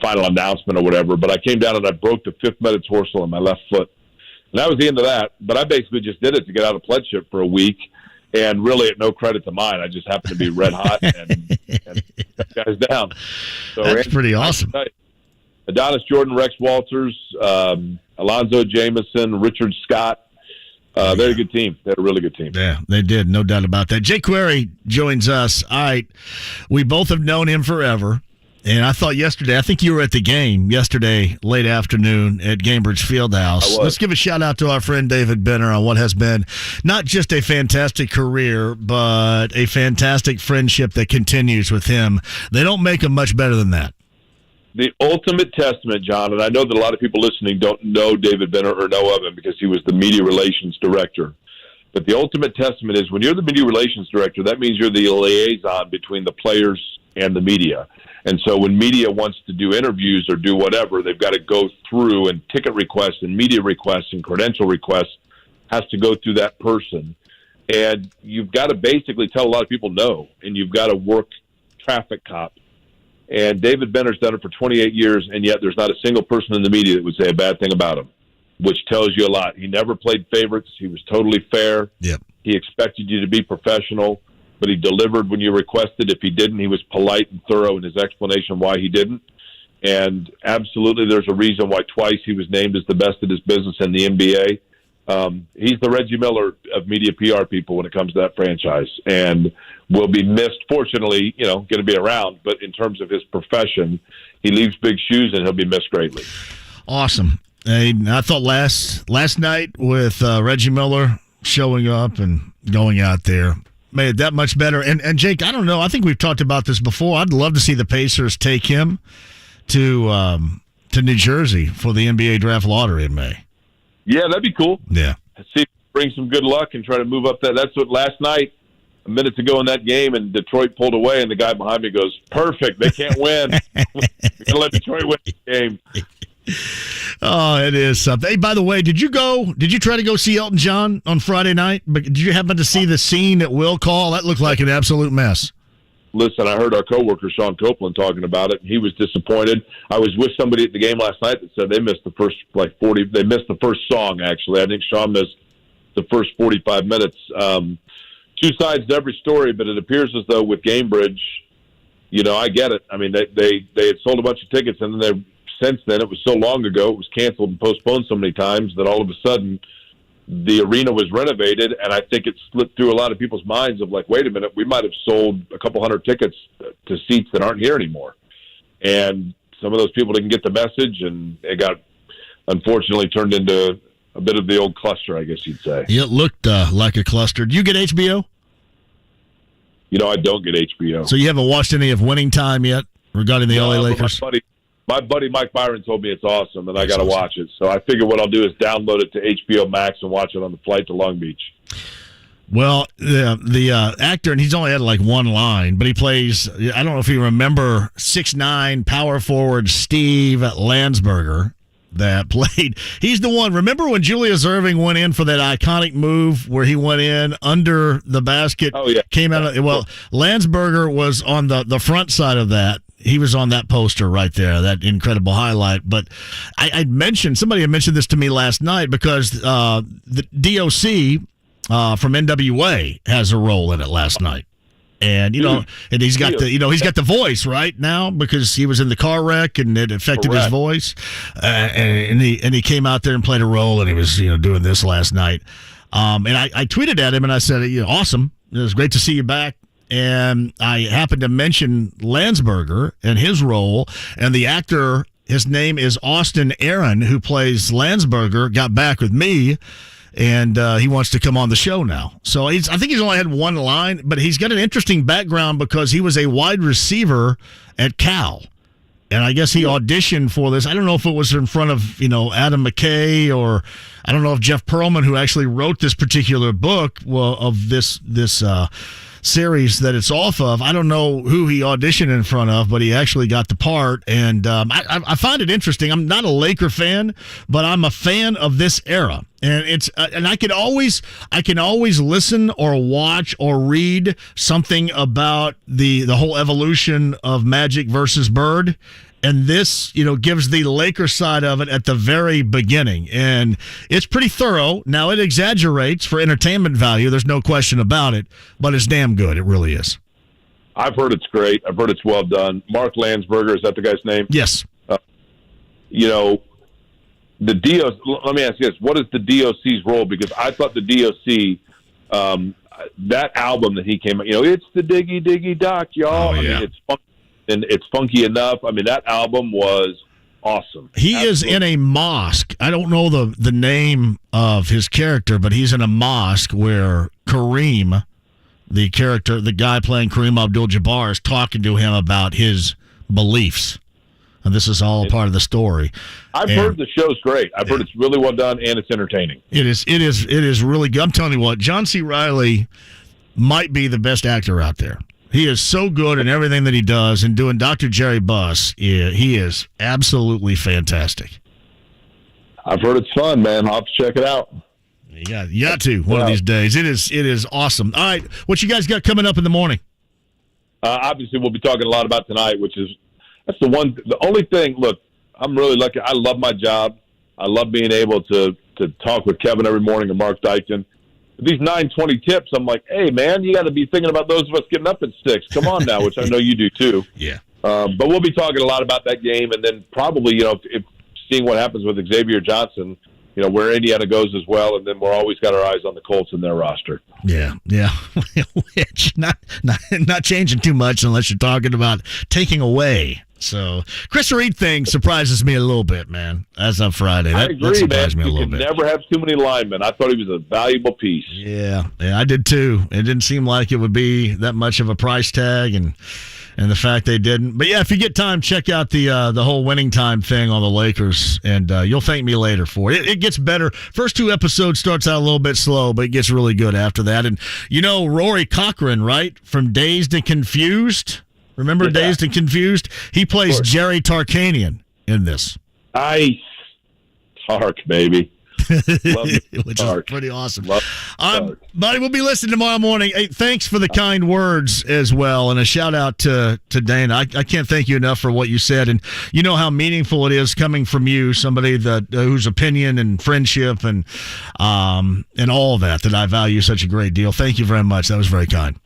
final announcement or whatever. But I came down and I broke the 5th metatarsal in my left foot. And that was the end of that. But I basically just did it to get out of pledgeship for a week. And really, at no credit to mine, I just happened to be red hot and got guys down. So that's pretty awesome. Adonis Jordan, Rex Walters, Alonzo Jameson, Richard Scott. They're a good team. They're a really good team. Yeah, they did. No doubt about that. Jake Query joins us. All right. We both have known him forever. And I thought yesterday, I think you were at the game yesterday, late afternoon at Gainbridge Fieldhouse. Let's give a shout out to our friend David Benner on what has been not just a fantastic career, but a fantastic friendship that continues with him. They don't make him much better than that. The ultimate testament, John, and I know that a lot of people listening don't know David Benner or know of him because he was the media relations director. But the ultimate testament is when you're the media relations director, that means you're the liaison between the players and the media. And so when media wants to do interviews or do whatever, they've got to go through, and ticket requests and media requests and credential requests has to go through that person. And you've got to basically tell a lot of people no, and you've got to work traffic cop. And David Benner's done it for 28 years, and yet there's not a single person in the media that would say a bad thing about him, which tells you a lot. He never played favorites. He was totally fair. Yep. He expected you to be professional, but he delivered when you requested. If he didn't, he was polite and thorough in his explanation why he didn't. And absolutely, there's a reason why twice he was named as the best at his business in the NBA. He's the Reggie Miller of media PR people when it comes to that franchise, and will be missed. Fortunately, going to be around, but in terms of his profession, he leaves big shoes, and he'll be missed greatly. Awesome. And I thought last night with Reggie Miller showing up and going out there made it that much better. And Jake, I don't know. I think we've talked about this before. I'd love to see the Pacers take him to New Jersey for the NBA draft lottery in May. Yeah, that'd be cool. Yeah. See if bring some good luck and try to move up that. That's what last night, a minute ago in that game, and Detroit pulled away, and the guy behind me goes, perfect. They can't win. We're going to let Detroit win the game. Oh, it is something. Hey, by the way, did you try to go see Elton John on Friday night? But did you happen to see the scene at Will Call? That looked like an absolute mess. Listen, I heard our coworker Sean Copeland talking about it, and he was disappointed. I was with somebody at the game last night that said they missed the first they missed the first song, actually. I think Sean missed the first 45 minutes. Two sides to every story, but it appears as though with Gainbridge, I get it. I mean, they had sold a bunch of tickets, and then since then, it was so long ago, it was canceled and postponed so many times that all of a sudden the arena was renovated, and I think it slipped through a lot of people's minds of like, wait a minute, we might have sold a couple hundred tickets to seats that aren't here anymore. And some of those people didn't get the message, and it got, unfortunately, turned into a bit of the old cluster, I guess you'd say. It looked like a cluster. Do you get HBO? I don't get HBO. So you haven't watched any of Winning Time yet regarding the LA Lakers? My buddy Mike Byron told me it's awesome, and I got to watch it. So I figure what I'll do is download it to HBO Max and watch it on the flight to Long Beach. Well, the actor, and he's only had like one line, but he plays, I don't know if you remember, 6'9", power forward Steve Landsberger that played. He's the one. Remember when Julius Erving went in for that iconic move where he went in under the basket? Oh, yeah. Came out. Well, Landsberger was on the front side of that. He was on that poster right there, that incredible highlight. But somebody had mentioned this to me last night because the DOC from NWA has a role in it last night. And, and he's got he's got the voice right now because he was in the car wreck and it affected his voice. And he came out there and played a role, and he was, doing this last night. And I tweeted at him and I said, awesome. It was great to see you back. And I happened to mention Landsberger and his role, and the actor, his name is Austin Aaron, who plays Landsberger, got back with me, and he wants to come on the show now. So I think he's only had one line, but he's got an interesting background because he was a wide receiver at Cal. And I guess he auditioned for this. I don't know if it was in front of, Adam McKay, or I don't know if Jeff Pearlman, who actually wrote this particular book of this series that it's off of. I don't know who he auditioned in front of, but he actually got the part. And I find it interesting. I'm not a Laker fan, but I'm a fan of this era. And it's and I can always listen or watch or read something about the whole evolution of Magic versus Bird. And this, gives the Lakers side of it at the very beginning. And it's pretty thorough. Now, it exaggerates for entertainment value. There's no question about it. But it's damn good. It really is. I've heard it's great. I've heard it's well done. Mark Landsberger, is that the guy's name? Yes. The DOC, let me ask you this. What is the DOC's role? Because I thought the DOC, that album that he came out, it's the Diggy Diggy Doc, y'all. Oh, yeah. I mean, it's fun. and It's Funky Enough. I mean, that album was awesome. He is in a mosque. I don't know the name of his character, but he's in a mosque where Kareem, the character, the guy playing Kareem Abdul-Jabbar, is talking to him about his beliefs. And this is all part of the story. I've heard the show's great. I've heard it's really well done and it's entertaining. It is really good. I'm telling you what, John C. Reilly might be the best actor out there. He is so good in everything that he does, and doing Dr. Jerry Buss, he is absolutely fantastic. I've heard it's fun, man. I'll have to check it out. You got to one of these days. It is awesome. All right, what you guys got coming up in the morning? Obviously, we'll be talking a lot about tonight, that's the only thing. Look, I'm really lucky. I love my job. I love being able to talk with Kevin every morning and Mark Dykton. These 9:20 tips, I'm like, hey, man, you got to be thinking about those of us getting up at 6. Come on now, which I know you do too. Yeah. But we'll be talking a lot about that game, and then probably, if seeing what happens with Xavier Johnson, where Indiana goes as well, and then we're always got our eyes on the Colts and their roster. Yeah. Which not changing too much unless you're talking about taking away. So, Chris Reed thing surprises me a little bit, man, as of Friday. I agree, that surprised man. me a little bit. bit. Never have too many linemen. I thought he was a valuable piece. Yeah, I did too. It didn't seem like it would be that much of a price tag, and the fact they didn't. But yeah, if you get time, check out the whole winning time thing on the Lakers, and you'll thank me later for it. It gets better. First 2 episodes starts out a little bit slow, but it gets really good after that. And Rory Cochrane, right, from Dazed and Confused. Remember Dazed and Confused? He plays Jerry Tarkanian in this. Nice. Tark, baby. Which is pretty awesome. Buddy, we'll be listening tomorrow morning. Hey, thanks for the kind words as well, and a shout out to Dana. I can't thank you enough for what you said, and you know how meaningful it is coming from you, somebody that whose opinion and friendship and all that I value such a great deal. Thank you very much. That was very kind.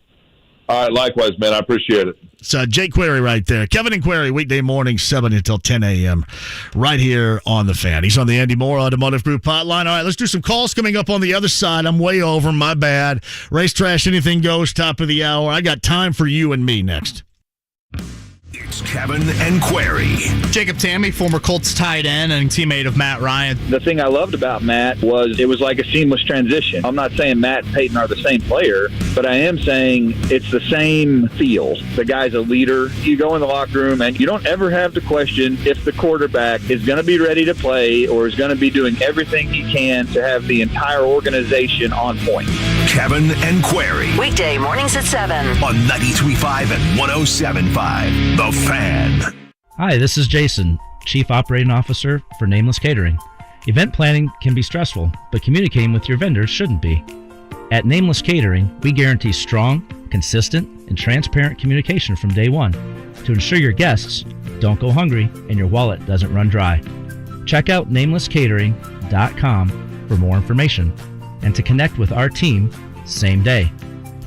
All right, likewise, man. I appreciate it. It's Jake Query right there. Kevin and Query, weekday morning, 7 until 10 a.m., right here on The Fan. He's on the Andy Moore Automotive Group hotline. All right, let's do some calls coming up on the other side. I'm way over. My bad. Race Trash, anything goes, top of the hour. I got time for you and me next. It's Kevin and Query. Jacob Tammy, former Colts tight end and teammate of Matt Ryan. The thing I loved about Matt was it was like a seamless transition. I'm not saying Matt and Peyton are the same player, but I am saying it's the same feel. The guy's a leader. You go in the locker room and you don't ever have to question if the quarterback is going to be ready to play or is going to be doing everything he can to have the entire organization on point. Kevin and Query. Weekday mornings at 7 on 93.5 and 107.5. The Fan. Hi, this is Jason, Chief Operating Officer for Nameless Catering. Event planning can be stressful, but communicating with your vendors shouldn't be. At Nameless Catering, we guarantee strong, consistent, and transparent communication from day one to ensure your guests don't go hungry and your wallet doesn't run dry. Check out namelesscatering.com for more information and to connect with our team same day.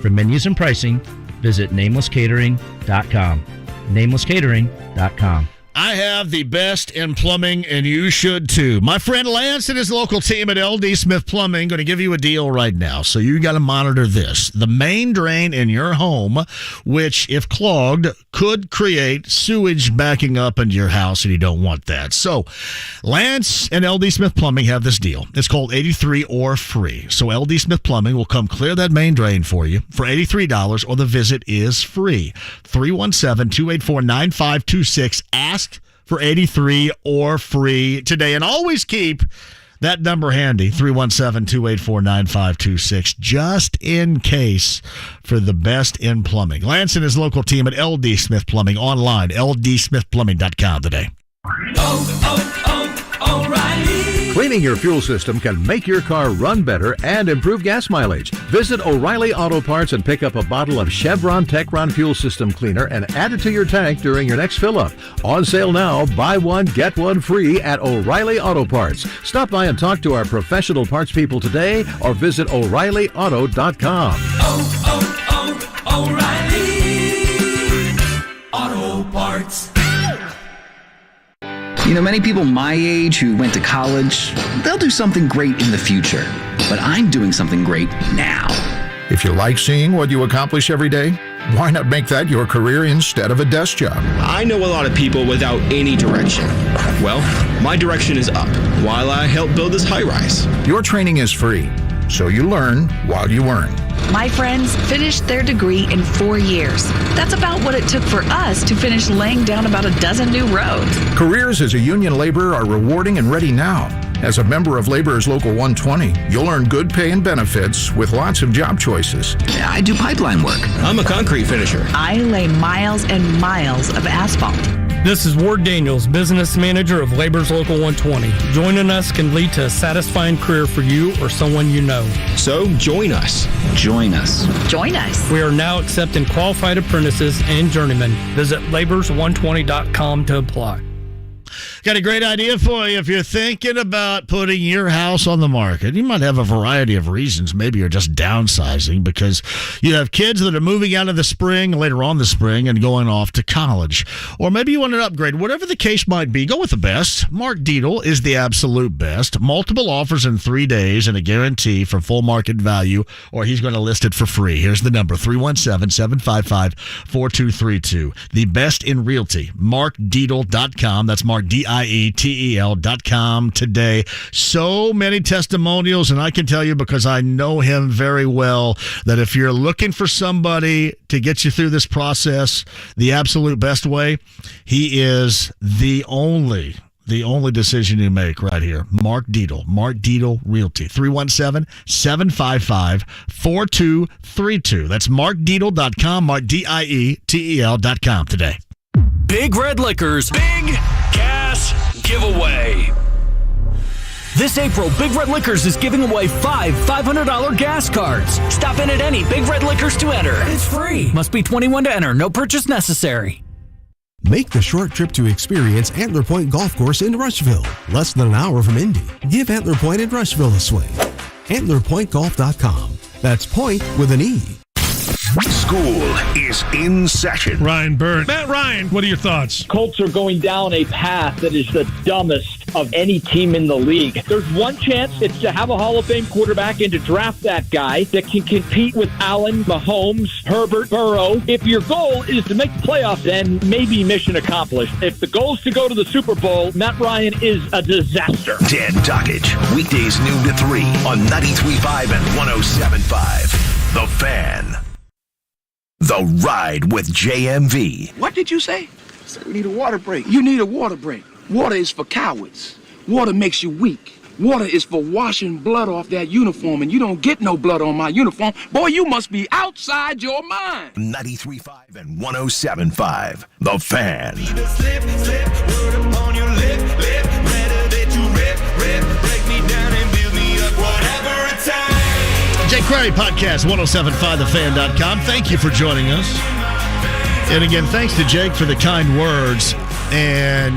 For menus and pricing, visit namelesscatering.com. namelesscatering.com. I have the best in plumbing, and you should too. My friend Lance and his local team at LD Smith Plumbing going to give you a deal right now. So you got to monitor this. The main drain in your home, which if clogged, could create sewage backing up into your house, and you don't want that. So Lance and LD Smith Plumbing have this deal. It's called 83 or free. So LD Smith Plumbing will come clear that main drain for you for $83, or the visit is free. 317-284-9526. Ask for 83 or free today. And always keep that number handy, 317-284-9526, just in case, for the best in plumbing. Lance and his local team at LD Smith Plumbing, online, ldsmithplumbing.com today. O'Reilly. Cleaning your fuel system can make your car run better and improve gas mileage. Visit O'Reilly Auto Parts and pick up a bottle of Chevron Techron Fuel System Cleaner and add it to your tank during your next fill-up. On sale now, buy one, get one free at O'Reilly Auto Parts. Stop by and talk to our professional parts people today or visit O'ReillyAuto.com. O'Reilly Auto Parts. You know, many people my age who went to college, they'll do something great in the future. But I'm doing something great now. If you like seeing what you accomplish every day, Why not make that your career instead of a desk job? I know a lot of people without any direction. Well, my direction is up while I help build this high-rise. Your training is free, so you learn while you earn. My friends finished their degree in 4 years. That's about what it took for us to finish laying down about a dozen new roads. Careers as a union laborer are rewarding and ready now. As a member of Laborers Local 120, you'll earn good pay and benefits with lots of job choices. I do pipeline work. I'm a concrete finisher. I lay miles and miles of asphalt. This is Ward Daniels, Business Manager of Laborers Local 120. Joining us can lead to a satisfying career for you or someone you know. So join us. Join us. Join us. We are now accepting qualified apprentices and journeymen. Visit labors120.com to apply. Got a great idea for you if you're thinking about putting your house on the market. You might have a variety of reasons. Maybe you're just downsizing because you have kids that are moving out of the spring, later on the spring, and going off to college. Or maybe you want an upgrade. Whatever the case might be, go with the best. Mark Dietel is the absolute best. Multiple offers in 3 days and a guarantee for full market value, or he's going to list it for free. Here's the number, 317-755-4232. The best in realty, markdietel.com. That's Mark, DIETEL.com today. So many testimonials, and I can tell you because I know him very well that if you're looking for somebody to get you through this process the absolute best way, he is the only decision you make right here. Mark Dietel Realty, 317-755-4232. That's markdietel.com, Mark, DIETEL.com today. Big Red Liquors, big cash giveaway. This April, Big Red Liquors is giving away 5 $500 gas cards. Stop in at any Big Red Liquors to enter. It's free. Must be 21 to enter. No purchase necessary. Make the short trip to experience Antler Point Golf Course in Rushville, less than an hour from Indy. Give Antler Point in Rushville a swing. AntlerPointGolf.com. That's point with an E. School is in session. Ryan Byrne. Matt Ryan, what are your thoughts? Colts are going down a path that is the dumbest of any team in the league. There's one chance, it's to have a Hall of Fame quarterback and to draft that guy that can compete with Allen, Mahomes, Herbert, Burrow. If your goal is to make the playoffs, then maybe mission accomplished. If the goal is to go to the Super Bowl, Matt Ryan is a disaster. Dan Dockage, weekdays noon to 3 on 93.5 and 107.5. The Fan. The Ride with JMV. What did you say? I said we need a water break. You need a water break. Water is for cowards. Water makes you weak. Water is for washing blood off that uniform, and you don't get no blood on my uniform. Boy, you must be outside your mind. 93.5 and 107.5. The Fan. Jay Crowdy Podcast, 1075thefan.com. Thank you for joining us. And again, thanks to Jake for the kind words. And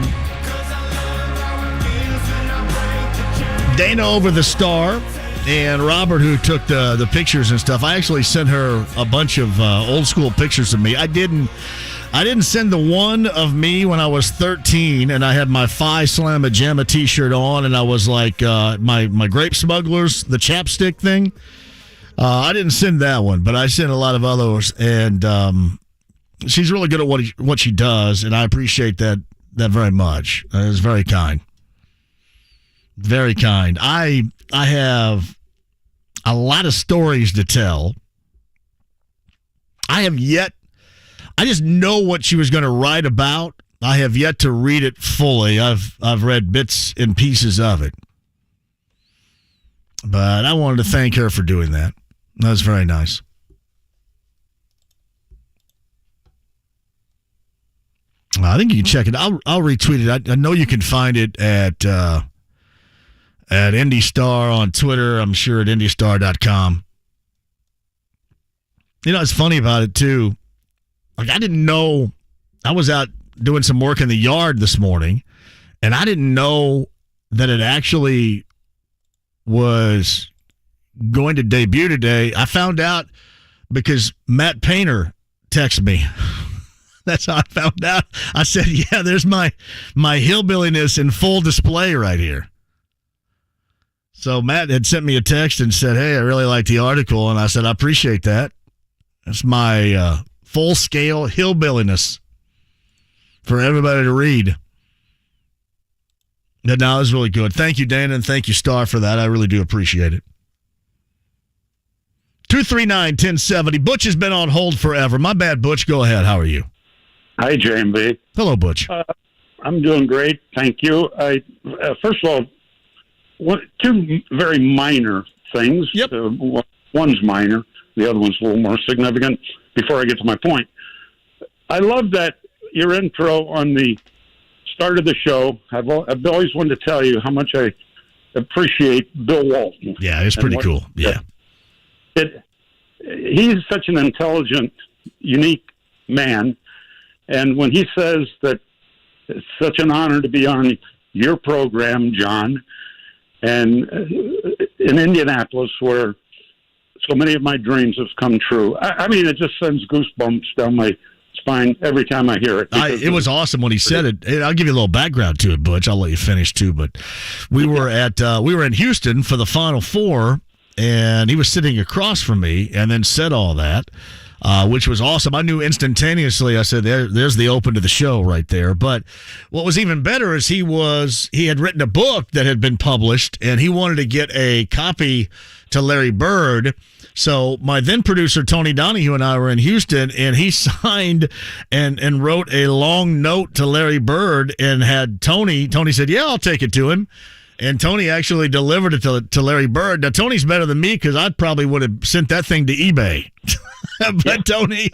Dana over the Star and Robert, who took the pictures and stuff. I actually sent her a bunch of old school pictures of me. I didn't send the one of me when I was 13 and I had my Phi Slamma Jamma t-shirt on and I was like my Grape Smugglers, the chapstick thing. I didn't send that one, but I sent a lot of others, and she's really good at what she does, and I appreciate that very much. It's very kind. Very kind. I have a lot of stories to tell. I just know what she was going to write about. I have yet to read it fully. I've read bits and pieces of it. But I wanted to thank her for doing that. That was very nice. I think you can check it. I'll retweet it. I know you can find it at IndyStar on Twitter. I'm sure at IndyStar.com. You know, it's funny about it, too. Like, I didn't know. I was out doing some work in the yard this morning, and I didn't know that it actually was going to debut today. I found out because Matt Painter texted me. That's how I found out. I said, yeah, there's my hillbilliness in full display right here. So Matt had sent me a text and said, hey, I really like the article. And I said, I appreciate that. That's my full-scale hillbilliness for everybody to read. No, it was really good. Thank you, Dana, and thank you, Star, for that. I really do appreciate it. 239-1070. Butch has been on hold forever. My bad, Butch. Go ahead. How are you? Hi, JMV. Hello, Butch. I'm doing great. Thank you. First of all, two very minor things. Yep. One's minor. The other one's a little more significant. Before I get to my point, I love that your intro on the start of the show. I've always wanted to tell you how much I appreciate Bill Walton. Yeah, it's pretty cool. Yeah. He's such an intelligent, unique man. And when he says that it's such an honor to be on your program, John, and in Indianapolis, where so many of my dreams have come true. I mean, it just sends goosebumps down my spine every time I hear it. It was awesome when he said it. I'll give you a little background to it, Butch. I'll let you finish too. But we were in Houston for the Final Four, and he was sitting across from me, and then said all that, which was awesome. I knew instantaneously. I said, "There's the open to the show right there." But what was even better is he had written a book that had been published, and he wanted to get a copy to Larry Bird. So my then producer, Tony Donahue, and I were in Houston, and he signed and wrote a long note to Larry Bird and had Tony said, "Yeah, I'll take it to him." And Tony actually delivered it to Larry Bird. Now, Tony's better than me because I probably would have sent that thing to eBay. But Tony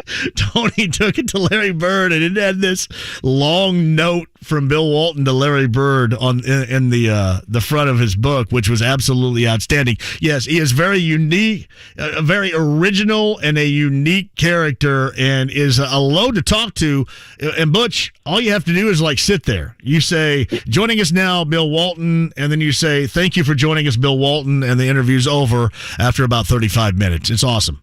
took it to Larry Bird, and it had this long note from Bill Walton to Larry Bird in the front of his book, which was absolutely outstanding. Yes, he is very unique, a very original, and a unique character, and is a load to talk to. And Butch, all you have to do is sit there. You say, "Joining us now, Bill Walton," and then you say, "Thank you for joining us, Bill Walton," and the interview's over after about 35 minutes. It's awesome.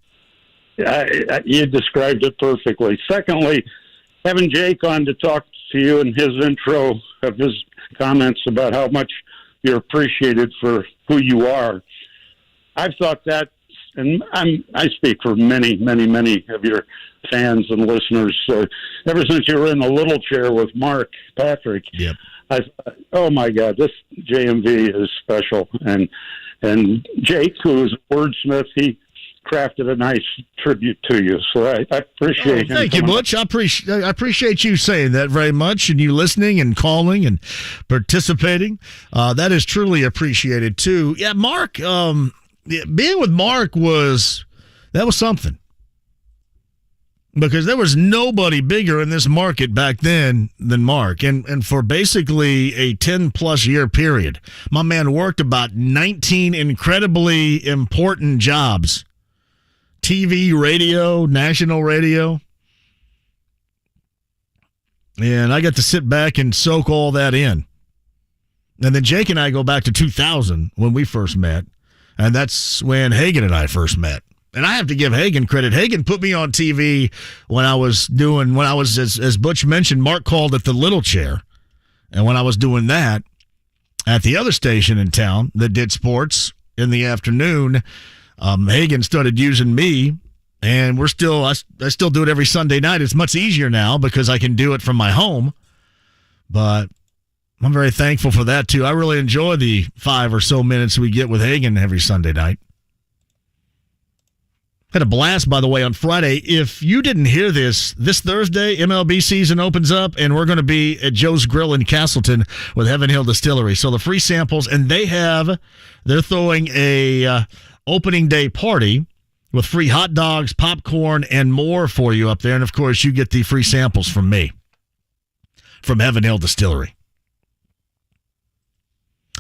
You described it perfectly. Secondly, having Jake on to talk to you in his intro of his comments about how much you're appreciated for who you are, I've thought that, and I speak for many, many, many of your fans and listeners. Ever since you were in the little chair with Mark Patrick, yep. I thought, oh my God, this JMV is special. And Jake, who is a wordsmith, he crafted a nice tribute to you, so I appreciate him. Thank you, Butch. I appreciate you saying that very much, and you listening and calling and participating. That is truly appreciated too. Yeah, Mark. Being with Mark was something, because there was nobody bigger in this market back then than Mark, and for basically a 10+ year period, my man worked about 19 incredibly important jobs. TV, radio, national radio. And I got to sit back and soak all that in. And then Jake and I go back to 2000 when we first met. And that's when Hagan and I first met. And I have to give Hagan credit. Hagan put me on TV when I was, as Butch mentioned, Mark called it the little chair. And when I was doing that at the other station in town that did sports in the afternoon, Hagan started using me, and I still do it every Sunday night. It's much easier now because I can do it from my home, but I'm very thankful for that too. I really enjoy the 5 or so minutes we get with Hagan every Sunday night. Had a blast, by the way, on Friday. If you didn't hear this Thursday, MLB season opens up, and we're going to be at Joe's Grill in Castleton with Heaven Hill Distillery. So the free samples, and they're throwing a opening day party with free hot dogs, popcorn, and more for you up there. And, of course, you get the free samples from me, from Heaven Hill Distillery.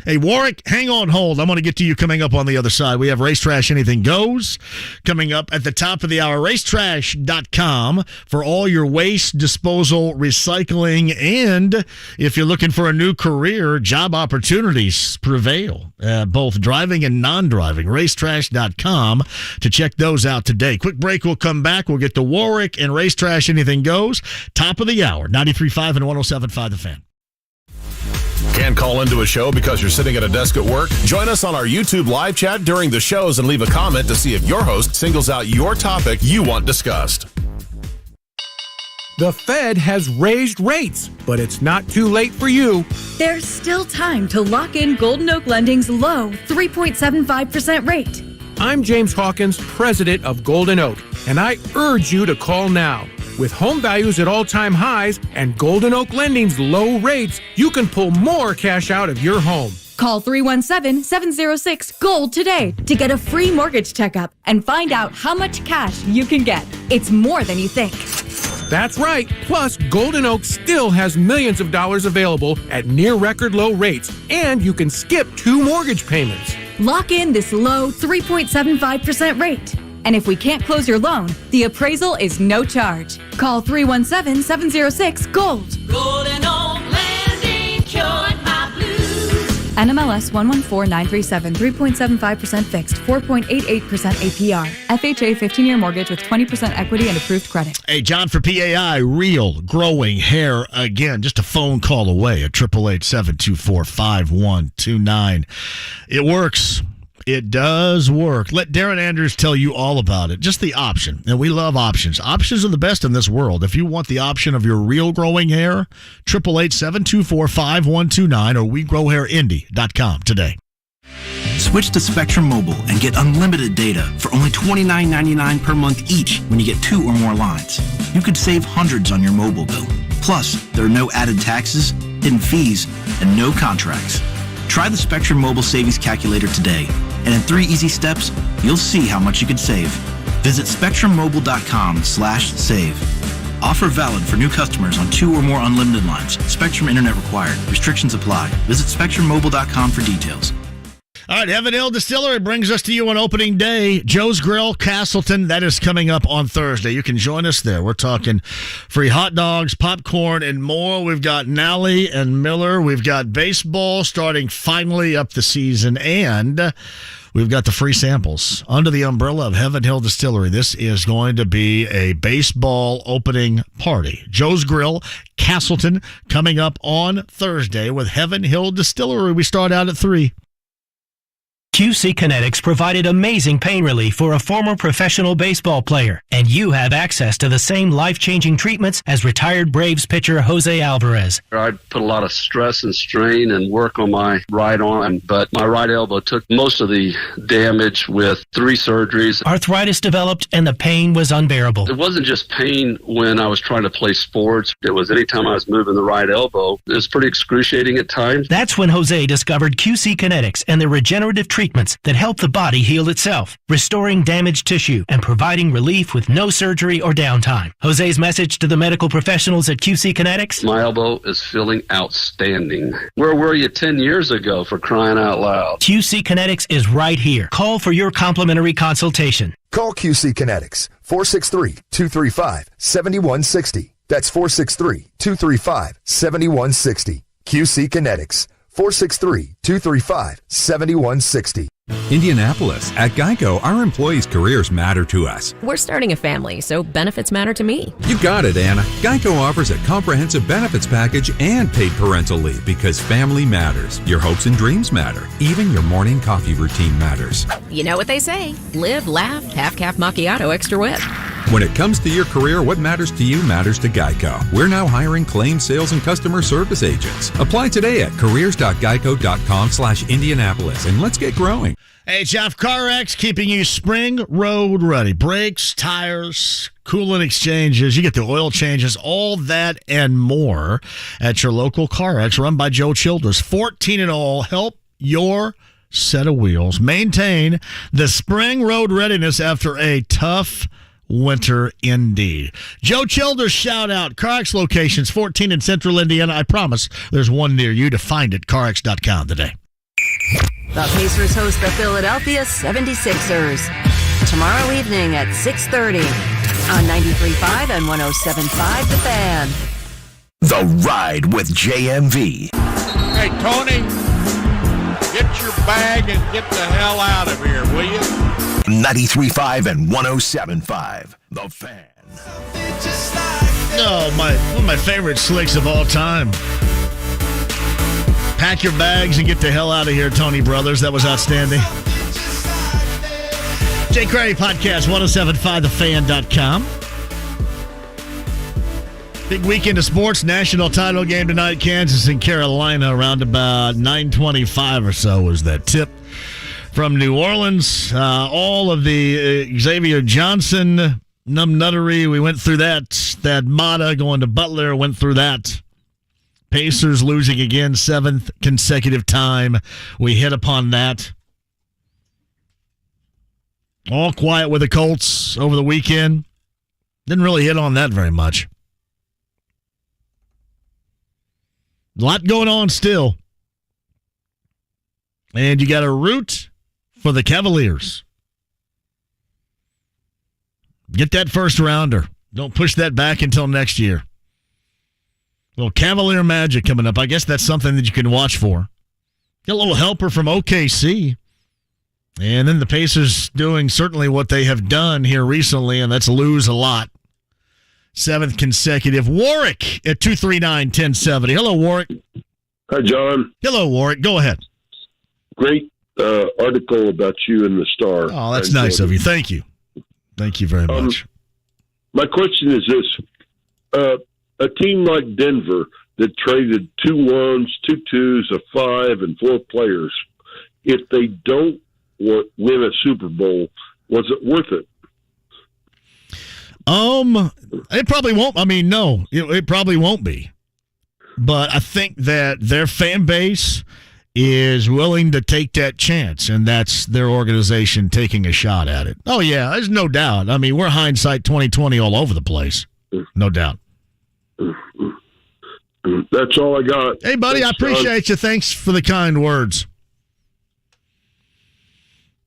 Hey, Warwick, hang on hold. I'm going to get to you coming up on the other side. We have Race Trash Anything Goes coming up at the top of the hour. Racetrash.com for all your waste disposal, recycling, and if you're looking for a new career, job opportunities prevail, both driving and non-driving. Racetrash.com to check those out today. Quick break. We'll come back. We'll get to Warwick and Race Trash Anything Goes. Top of the hour, 93.5 and 107.5 The Fan. Can't call into a show because you're sitting at a desk at work? Join us on our YouTube live chat during the shows and leave a comment to see if your host singles out your topic you want discussed. The Fed has raised rates, but it's not too late for you. There's still time to lock in Golden Oak Lending's low 3.75% rate. I'm James Hawkins, president of Golden Oak, and I urge you to call now. With home values at all-time highs and Golden Oak Lending's low rates, you can pull more cash out of your home. Call 317-706-GOLD today to get a free mortgage checkup and find out how much cash you can get. It's more than you think. That's right. Plus, Golden Oak still has millions of dollars available at near record low rates, and you can skip 2 mortgage payments. Lock in this low 3.75% rate. And if we can't close your loan, the appraisal is no charge. Call 317-706-GOLD. Golden Oak Landing cured my blues. NMLS 114937, 3.75% fixed, 4.88% APR. FHA 15-year mortgage with 20% equity and approved credit. Hey, John for PAI, real growing hair again. Just a phone call away at 888-724-5129. It works. It does work. Let Darren Andrews tell you all about it. Just the option. And we love options. Options are the best in this world. If you want the option of your real growing hair, 888-724-5129 or WeGrowHairIndy.com today. Switch to Spectrum Mobile and get unlimited data for only $29.99 per month each when you get 2 or more lines. You could save hundreds on your mobile bill. Plus, there are no added taxes, hidden fees, and no contracts. Try the Spectrum Mobile Savings Calculator today, and in 3 easy steps, you'll see how much you could save. Visit SpectrumMobile.com/save. Offer valid for new customers on 2 or more unlimited lines. Spectrum Internet required. Restrictions apply. Visit SpectrumMobile.com for details. All right, Heaven Hill Distillery brings us to you on opening day. Joe's Grill, Castleton, that is coming up on Thursday. You can join us there. We're talking free hot dogs, popcorn, and more. We've got Nally and Miller. We've got baseball starting finally up the season, and we've got the free samples under the umbrella of Heaven Hill Distillery. This is going to be a baseball opening party. Joe's Grill, Castleton, coming up on Thursday with Heaven Hill Distillery. We start out at 3. QC Kinetics provided amazing pain relief for a former professional baseball player, and you have access to the same life-changing treatments as retired Braves pitcher Jose Alvarez. I put a lot of stress and strain and work on my right arm, but my right elbow took most of the damage with 3 surgeries. Arthritis developed, and the pain was unbearable. It wasn't just pain when I was trying to play sports. It was anytime I was moving the right elbow. It was pretty excruciating at times. That's when Jose discovered QC Kinetics and the regenerative treatments that help the body heal itself, restoring damaged tissue and providing relief with no surgery or downtime. Jose's message to the medical professionals at QC Kinetics: my elbow is feeling outstanding. Where were you 10 years ago, for crying out loud? QC Kinetics is right here. Call for your complimentary consultation. Call QC Kinetics, 463-235-7160. That's 463-235-7160. QC Kinetics, 463-235-7160. Indianapolis. At Geico, our employees' careers matter to us. We're starting a family, so benefits matter to me. You got it, Anna. Geico offers a comprehensive benefits package and paid parental leave because family matters. Your hopes and dreams matter. Even your morning coffee routine matters. You know what they say. Live, laugh, half-cap macchiato, extra whip. When it comes to your career, what matters to you matters to Geico. We're now hiring claims, sales, and customer service agents. Apply today at careers.geico.com/Indianapolis, and let's get growing. Hey, Jeff, CarX keeping you spring road ready. Brakes, tires, coolant exchanges. You get the oil changes, all that and more at your local CarX run by Joe Childers. 14 in all. Help your set of wheels maintain the spring road readiness after a tough winter indeed. Joe Childers, shout out. CarX locations, 14 in central Indiana. I promise there's one near you. To find it, CarX.com today. The Pacers host the Philadelphia 76ers tomorrow evening at 6:30 on 93.5 and 107.5 The Fan. The Ride with JMV. Hey, Tony, get your bag and get the hell out of here, will you? 93.5 and 107.5 The Fan. No, one of my favorite slicks of all time. Pack your bags and get the hell out of here, Tony Brothers. That was outstanding. Jay Craddy Podcast, 107.5thefan.com. Big weekend of sports. National title game tonight. Kansas and Carolina. Around about 9:25 or so was that tip from New Orleans. All of the Xavier Johnson numbnuttery. We went through that. Thad Matta going to Butler. Went through that. Pacers losing again, 7th consecutive time. We hit upon that. All quiet with the Colts over the weekend. Didn't really hit on that very much. A lot going on still. And you got to root for the Cavaliers. Get that first rounder. Don't push that back until next year. A little Cavalier magic coming up. I guess that's something that you can watch for. Got a little helper from OKC. And then the Pacers doing certainly what they have done here recently, and that's lose a lot. 7th consecutive. Warwick at 239-1070. Hello, Warwick. Hi, John. Hello, Warwick. Go ahead. Great article about you in the Star. Oh, that's nice of you. Thank you. Thank you very much. My question is this. A team like Denver that traded 2 1s, 2 2s, a 5, and 4 players, if they don't win a Super Bowl, was it worth it? It probably won't. I mean, no, it probably won't be. But I think that their fan base is willing to take that chance, and that's their organization taking a shot at it. Oh, yeah, there's no doubt. I mean, we're hindsight 2020 all over the place. No doubt. That's all I got. Hey, buddy, I appreciate you. Thanks for the kind words.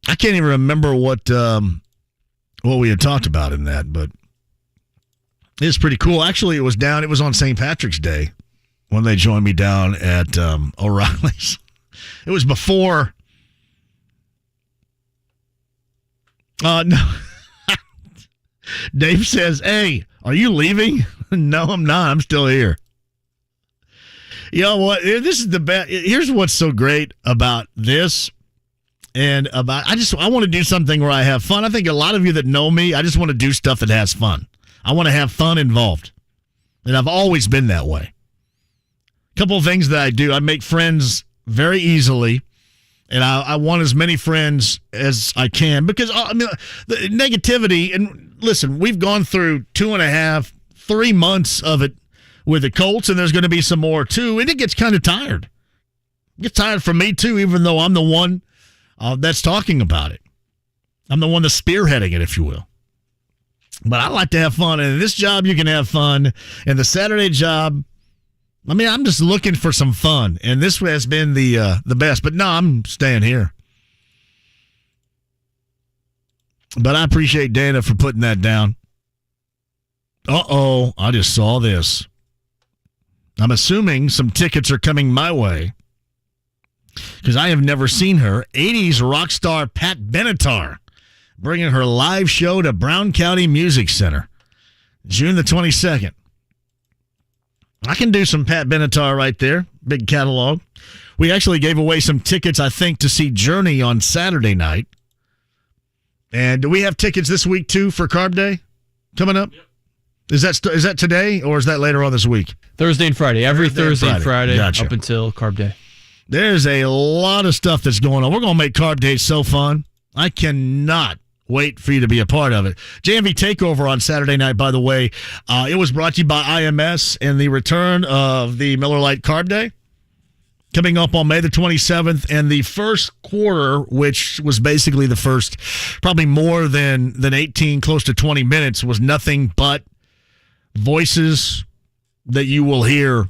I can't even remember what we had talked about in that, but it's pretty cool. Actually, it was on St. Patrick's Day when they joined me down at O'Reilly's. It was before. No. Dave says, "Hey, are you leaving?" No, I'm not. I'm still here. You know what? This is the best. Here's what's so great about this. And I want to do something where I have fun. I think a lot of you that know me, I just want to do stuff that has fun. I want to have fun involved. And I've always been that way. A couple of things that I do. I make friends very easily. And I want as many friends as I can. Because, I mean, the negativity, and listen, we've gone through 2.5, 3 months of it with the Colts, and there's going to be some more too. And it gets kind of tired. It gets tired for me too, even though I'm the one that's talking about it. I'm the one that's spearheading it, if you will. But I like to have fun. And in this job, you can have fun. And the Saturday job, I mean, I'm just looking for some fun. And this has been the best. But no, I'm staying here. But I appreciate Dana for putting that down. Uh-oh, I just saw this. I'm assuming some tickets are coming my way, because I have never seen her. 80s rock star Pat Benatar bringing her live show to Brown County Music Center, June the 22nd. I can do some Pat Benatar right there. Big catalog. We actually gave away some tickets, I think, to see Journey on Saturday night. And do we have tickets this week, too, for Carb Day coming up? Yep. Is that today, or is that later on this week? Thursday and Friday. Every Thursday and Friday gotcha. Up until Carb Day. There's a lot of stuff that's going on. We're going to make Carb Day so fun. I cannot wait for you to be a part of it. JMV Takeover on Saturday night, by the way. It was brought to you by IMS and the return of the Miller Lite Carb Day coming up on May the 27th. And the first quarter, which was basically the first probably more than 18, close to 20 minutes, was nothing but voices that you will hear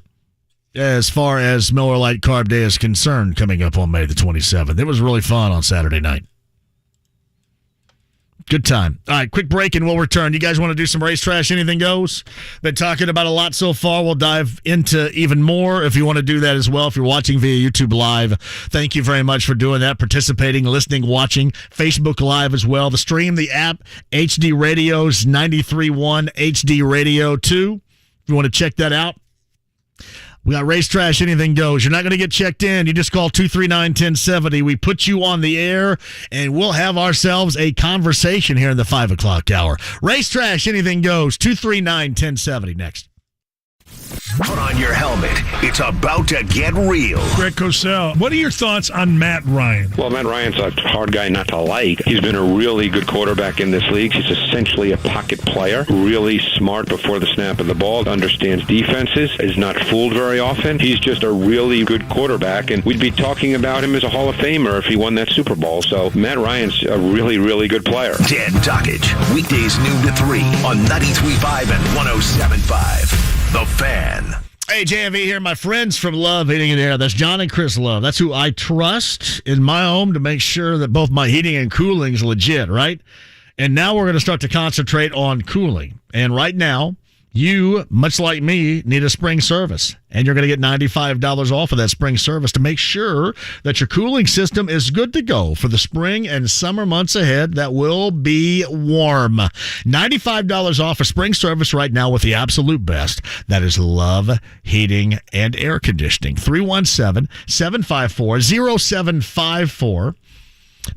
as far as Miller Lite Carb Day is concerned coming up on May the 27th. It was really fun on Saturday night. Good time. All right, quick break and we'll return. You guys want to do some race trash? Anything goes? Been talking about a lot so far. We'll dive into even more if you want to do that as well. If you're watching via YouTube Live, thank you very much for doing that, participating, listening, watching. Facebook Live as well. The stream, the app, HD Radio's 93.1, HD Radio 2. If you want to check that out. We got race trash, anything goes. You're not going to get checked in. You just call 239-1070. We put you on the air, and we'll have ourselves a conversation here in the 5 o'clock hour. Race trash, anything goes. 239-1070 next. Put on your helmet. It's about to get real. Greg Cosell, what are your thoughts on Matt Ryan? Well, Matt Ryan's a hard guy not to like. He's been a really good quarterback in this league. He's essentially a pocket player, really smart before the snap of the ball, understands defenses, is not fooled very often. He's just a really good quarterback, and we'd be talking about him as a Hall of Famer if he won that Super Bowl. So Matt Ryan's a really, really good player. Dan Dockage, weekdays noon to 3 on 93.5 and 107.5. The Fan. Hey, JMV here, my friends from Love Heating and Air. That's John and Chris Love. That's who I trust in my home to make sure that both my heating and cooling is legit, right? And now we're going to start to concentrate on cooling. And right now, you, much like me, need a spring service. And you're going to get $95 off of that spring service to make sure that your cooling system is good to go for the spring and summer months ahead that will be warm. $95 off a spring service right now with the absolute best. That is Love Heating and Air Conditioning. 317-754-0754.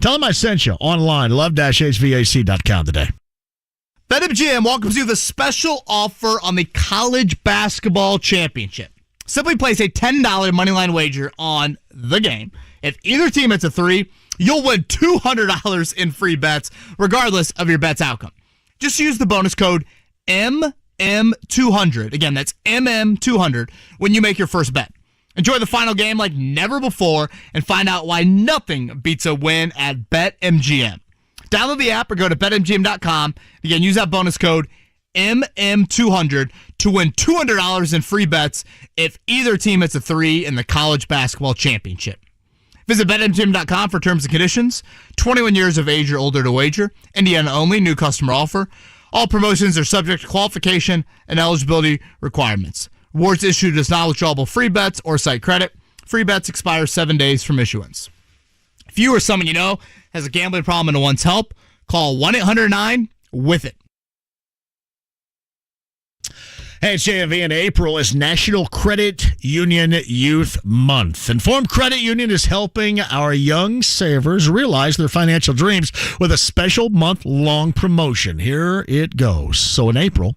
Tell them I sent you online, love-hvac.com today. BetMGM welcomes you the special offer on the College Basketball Championship. Simply place a $10 moneyline wager on the game. If either team hits a three, you'll win $200 in free bets, regardless of your bet's outcome. Just use the bonus code MM200. Again, that's MM200 when you make your first bet. Enjoy the final game like never before and find out why nothing beats a win at BetMGM. Download the app or go to BetMGM.com. Again, use that bonus code MM200 to win $200 in free bets if either team hits a three in the College Basketball Championship. Visit BetMGM.com for terms and conditions. 21 years of age or older to wager. Indiana only. New customer offer. All promotions are subject to qualification and eligibility requirements. Awards issued as non-withdrawable free bets or site credit. Free bets expire 7 days from issuance. If you or someone you know has a gambling problem and wants help, call 1-800-9-WITH-IT. Hey, it's JMV, and April is National Credit Union Youth Month. Informed Credit Union is helping our young savers realize their financial dreams with a special month-long promotion. Here it goes. So in April,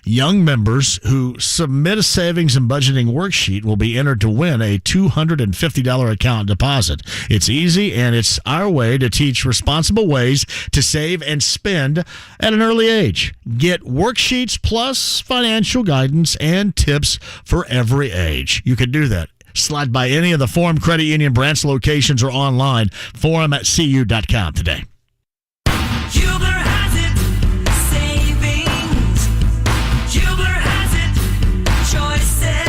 young members who submit a savings and budgeting worksheet will be entered to win a $250 account deposit. It's easy, and it's our way to teach responsible ways to save and spend at an early age. Get worksheets plus financial guidance and tips for every age. You can do that. Slide by any of the Forum Credit Union branch locations or online. Forum at cu.com today. Hubler has it. Savings. Hubler has it. Choices.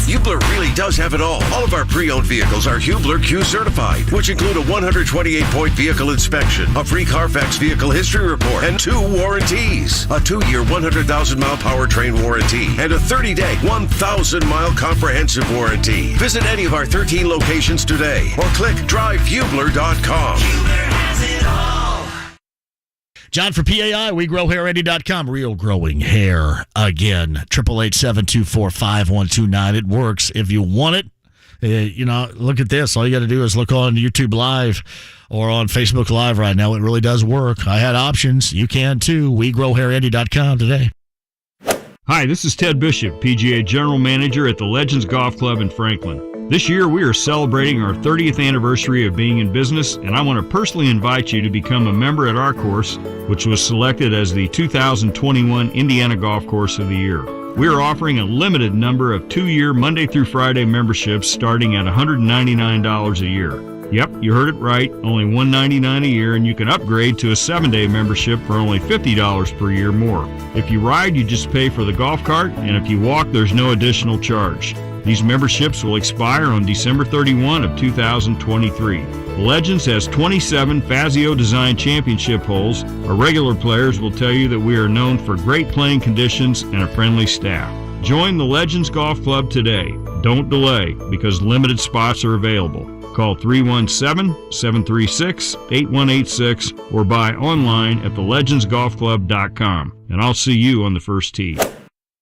Hubler really does have it all. All of our pre-owned vehicles are Hubler Q certified, which include a 128-point vehicle inspection, a free Carfax vehicle history report, and 2 warranties. A 2-year, 100,000-mile powertrain warranty, and a 30-day, 1,000-mile comprehensive warranty. Visit any of our 13 locations today, or click drivehubler.com. Hubler has it all. John for PAI, WeGrowHair80.com. Real growing hair again. 888-724-5129. It works if you want it. Look at this. All you got to do is look on YouTube Live or on Facebook Live right now. It really does work. I had options. You can too. WeGrowHair80.com today. Hi, this is Ted Bishop, PGA General Manager at the Legends Golf Club in Franklin. This year, we are celebrating our 30th anniversary of being in business, and I want to personally invite you to become a member at our course, which was selected as the 2021 Indiana Golf Course of the Year. We are offering a limited number of 2-year Monday through Friday memberships starting at $199 a year. Yep, you heard it right, only $199 a year, and you can upgrade to a 7-day membership for only $50 per year more. If you ride, you just pay for the golf cart, and if you walk, there's no additional charge. These memberships will expire on December 31 of 2023. Legends has 27 Fazio Design Championship holes. Our regular players will tell you that we are known for great playing conditions and a friendly staff. Join the Legends Golf Club today. Don't delay, because limited spots are available. Call 317-736-8186 or buy online at thelegendsgolfclub.com. And I'll see you on the first tee.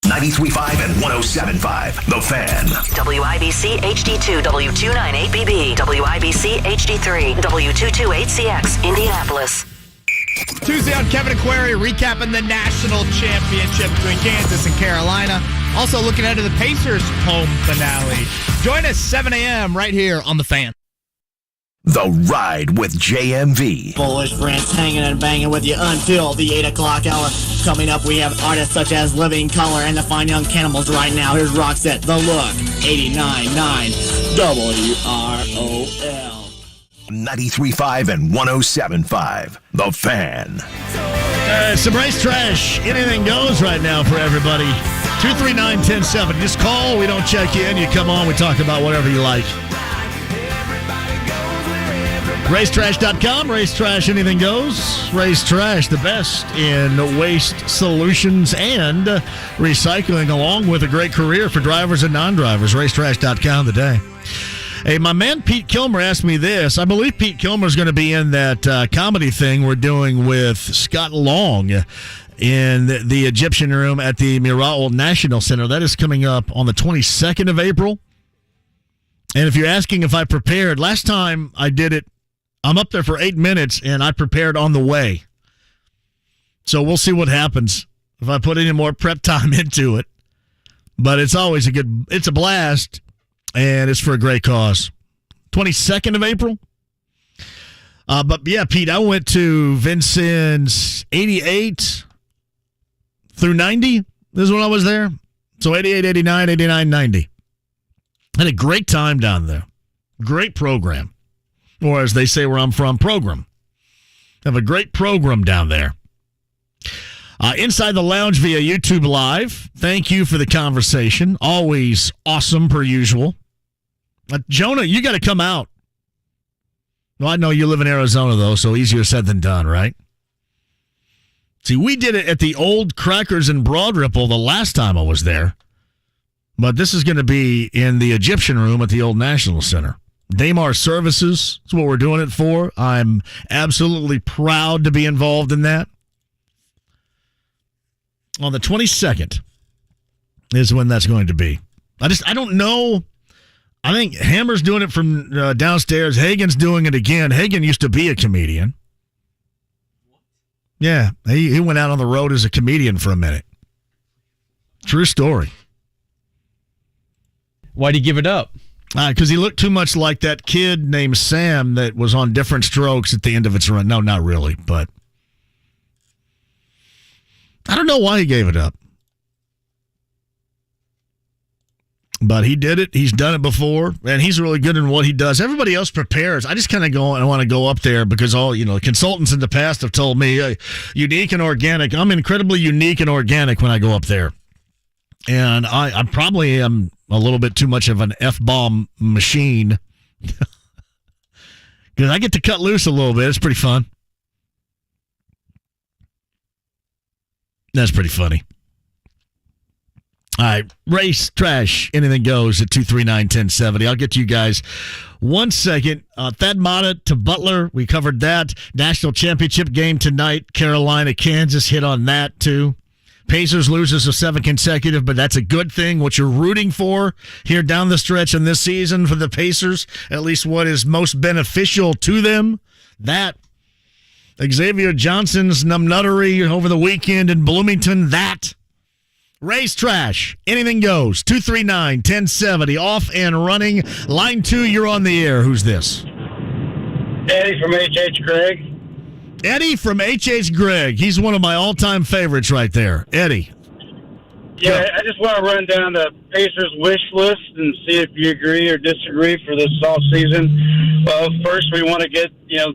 93.5 and 107.5. The Fan. WIBC HD2 W298BB. WIBC HD3 W228CX. Indianapolis. Tuesday on Kevin Aquari recapping the national championship between Kansas and Carolina. Also looking ahead to the Pacers home finale. Join us 7 a.m. right here on The Fan. The Ride with JMV. Bullish Brents hanging and banging with you until the 8 o'clock hour. Coming up, we have artists such as Living Color and the Fine Young Cannibals right now. Here's Roxette, The Look, 89.9 WROL. 93.5 and 107.5. The Fan. Some race trash. Anything goes right now for everybody. 239-1070. Just call. We don't check in. You come on. We talk about whatever you like. Racetrash.com. Race Trash, anything goes. Race Trash, the best in waste solutions and recycling, along with a great career for drivers and non-drivers. Racetrash.com today. Hey, my man Pete Kilmer asked me this. I believe Pete Kilmer's going to be in that comedy thing we're doing with Scott Long in the Egyptian Room at the Miraul National Center. That is coming up on the 22nd of April. And if you're asking if I prepared, last time I did it, I'm up there for 8 minutes, and I prepared on the way. So we'll see what happens if I put any more prep time into it. But it's always it's a blast, and it's for a great cause. 22nd of April? But, yeah, Pete, I went to Vincent's 88 through 90. This is when I was there. So 88, 89, 89, 90. Had a great time down there. Great program. Or as they say where I'm from, program. Have a great program down there. Inside the Lounge via YouTube Live. Thank you for the conversation. Always awesome per usual. Jonah, you got to come out. Well, I know you live in Arizona, though, so easier said than done, right? See, we did it at the old Crackers in Broad Ripple the last time I was there. But this is going to be in the Egyptian Room at the old National Center. Damar Services is what we're doing it for. I'm absolutely proud to be involved in that. On the 22nd is when that's going to be. I don't know. I think Hammer's doing it from downstairs. Hagen's doing it again. Hagen used to be a comedian. Yeah, he went out on the road as a comedian for a minute. True story. Why'd he give it up? Because he looked too much like that kid named Sam that was on Different Strokes at the end of its run. No, not really, but I don't know why he gave it up. But he did it. He's done it before, and he's really good in what he does. Everybody else prepares. I just kind of go and I want to go up there because all consultants in the past have told me unique and organic. I'm incredibly unique and organic when I go up there. And I probably am a little bit too much of an F-bomb machine because I get to cut loose a little bit. It's pretty fun. That's pretty funny. All right, race trash, anything goes at 239-1070. I'll get to you guys 1 second. Thad Matta to Butler, we covered that. National championship game tonight. Carolina, Kansas hit on that too. Pacers loses a 7 consecutive, but that's a good thing. What you're rooting for here down the stretch in this season for the Pacers, at least what is most beneficial to them, that Xavier Johnson's numbnuttery over the weekend in Bloomington, that race trash, anything goes. 239-1070, off and running. Line 2, you're on the air. Who's this? Eddie from H.H. Gregg. Eddie from H.H. Gregg. He's one of my all-time favorites right there. Eddie. Yeah, I just want to run down the Pacers wish list and see if you agree or disagree for this offseason. Well, first we want to get,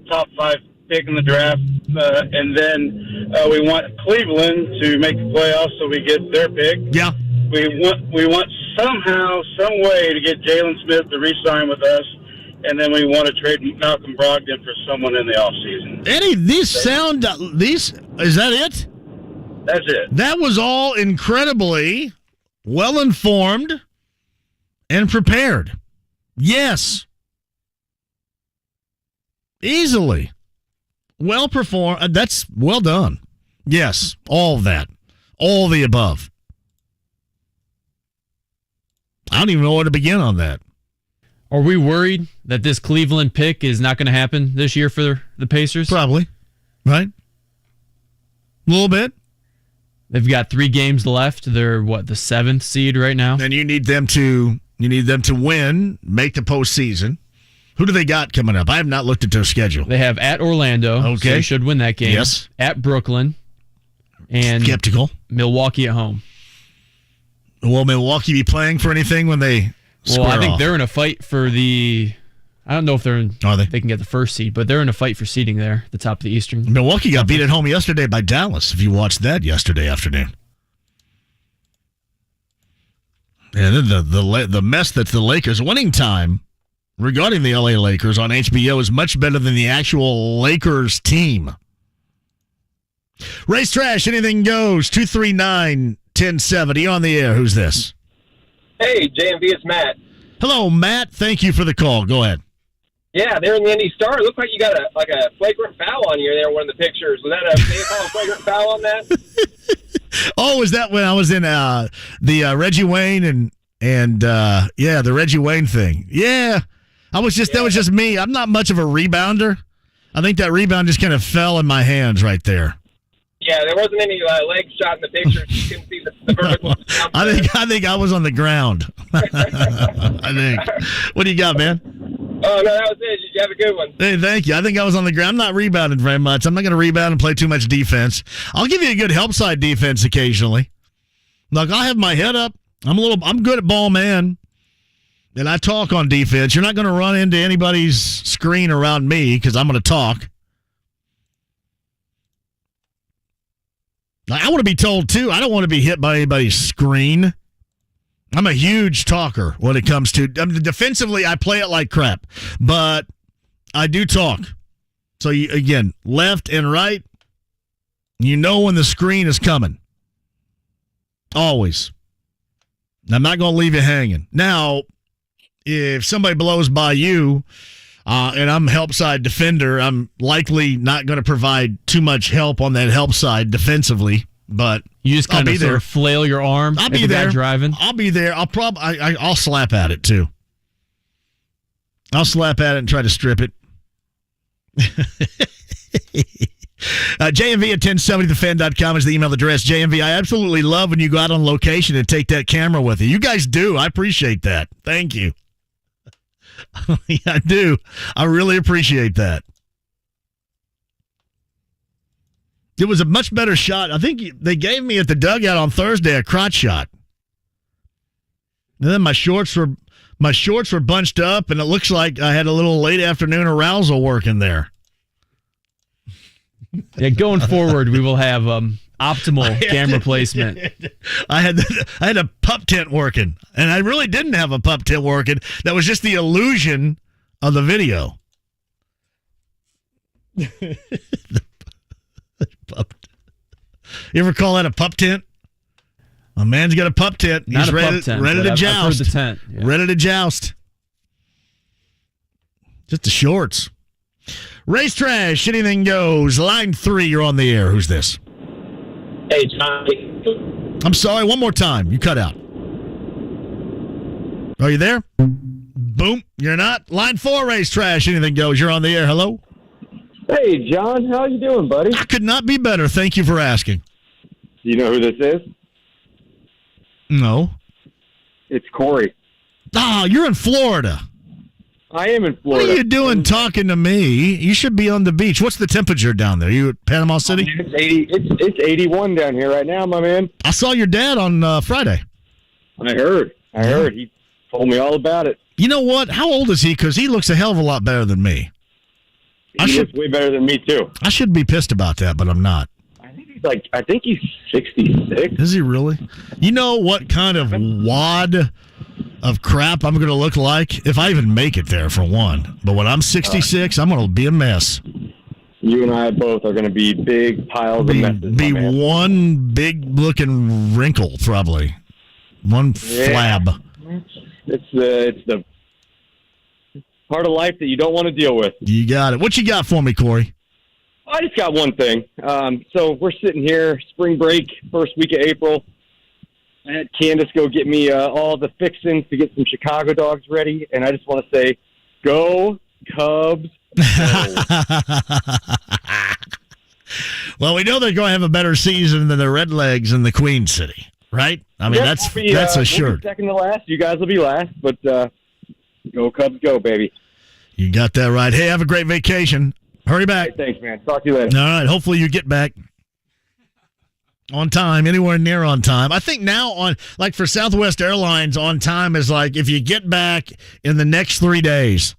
top 5 pick in the draft, and then we want Cleveland to make the playoffs so we get their pick. Yeah. We want somehow, some way to get Jalen Smith to re-sign with us. And then we want to trade Malcolm Brogdon for someone in the offseason. Eddie, is that it? That's it. That was all incredibly well-informed and prepared. Yes. Easily. Well-performed. That's well done. Yes, all of that. All the above. I don't even know where to begin on that. Are we worried that this Cleveland pick is not going to happen this year for the Pacers? Probably. Right? A little bit. They've got 3 games left. They're the 7th seed right now. And you need them to win, make the postseason. Who do they got coming up? I have not looked at their schedule. They have at Orlando. Okay. So they should win that game. Yes. At Brooklyn. And skeptical. Milwaukee at home. Will Milwaukee be playing for anything when they square I think off? they're in a fight for the... I don't know if they can get the first seed, but they're in a fight for seeding there, the top of the Eastern. Milwaukee got beat at home yesterday by Dallas, if you watched that yesterday afternoon. And then the mess that's the Lakers winning time regarding the LA Lakers on HBO is much better than the actual Lakers team. Race Trash, anything goes. 239-1070 on the air. Who's this? Hey, JMV, it's Matt. Hello, Matt. Thank you for the call. Go ahead. Yeah, they're in the IndyStar. It looked like you got a flagrant foul on you there in one of the pictures. Was that they call a flagrant foul on that? Oh, was that when I was in the Reggie Wayne and the Reggie Wayne thing? Yeah, that was just me. I'm not much of a rebounder. I think that rebound just kind of fell in my hands right there. Yeah, there wasn't any leg shot in the pictures. You couldn't see the vertical. I think I was on the ground. I think. What do you got, man? Oh, no, that was it. You have a good one. Hey, thank you. I think I was on the ground. I'm not rebounding very much. I'm not going to rebound and play too much defense. I'll give you a good help side defense occasionally. Look, I'll have my head up. I'm good at ball man, and I talk on defense. You're not going to run into anybody's screen around me because I'm going to talk. I want to be told, too, I don't want to be hit by anybody's screen. I'm a huge talker when it comes to defensively, I play it like crap, but I do talk. So, again, left and right, you know when the screen is coming. Always. I'm not going to leave you hanging. Now, if somebody blows by you and I'm help side defender, I'm likely not going to provide too much help on that help side defensively. But you just kind of sort of flail your arm. I'll be there. Driving. I'll be there. I'll slap at it too. I'll slap at it and try to strip it. JMV at 1070thefan.com is the email address. JMV, I absolutely love when you go out on location and take that camera with you. You guys do. I appreciate that. Thank you. Yeah, I do. I really appreciate that. It was a much better shot. I think they gave me at the dugout on Thursday a crotch shot. And then my shorts were bunched up, and it looks like I had a little late afternoon arousal working there. Yeah, going forward, we will have optimal camera placement. I had a pup tent working, and I really didn't have a pup tent working. That was just the illusion of the video. You ever call that a pup tent? A man's got a pup tent. He's ready to joust. I've heard the tent. Yeah. Ready to joust. Just the shorts. Race Trash, anything goes. Line 3, you're on the air. Who's this? Hey, Johnny. I'm sorry, one more time. You cut out. Are you there? Boom. You're not. Line 4, Race Trash, anything goes. You're on the air. Hello? Hey, John. How you doing, buddy? I could not be better. Thank you for asking. Do you know who this is? No. It's Corey. You're in Florida. I am in Florida. What are you doing talking to me? You should be on the beach. What's the temperature down there? You at Panama City? It's 80. It's 81 down here right now, my man. I saw your dad on Friday. I heard. He told me all about it. You know what? How old is he? Because he looks a hell of a lot better than me. He looks way better than me, too. I should be pissed about that, but I'm not. I think he's 66. Is he really? You know what kind of wad of crap I'm going to look like? If I even make it there, for one. But when I'm 66, I'm going to be a mess. You and I both are going to be big piles of messes. Be one big-looking wrinkle, probably. One flab. It's the part of life that you don't want to deal with. You got it. What you got for me, Corey? I just got one thing. So we're sitting here, spring break, first week of April. I had Candace go get me all the fixings to get some Chicago dogs ready, and I just want to say, go Cubs. Go. Well, we know they're going to have a better season than the Redlegs in the Queen City, right? I mean, that's assured. We'll be second to last. You guys will be last, but go Cubs, go, baby. You got that right. Hey, have a great vacation. Hurry back. Hey, thanks, man. Talk to you later. All right. Hopefully you get back on time, anywhere near on time. I think now for Southwest Airlines, on time is like if you get back in the next 3 days.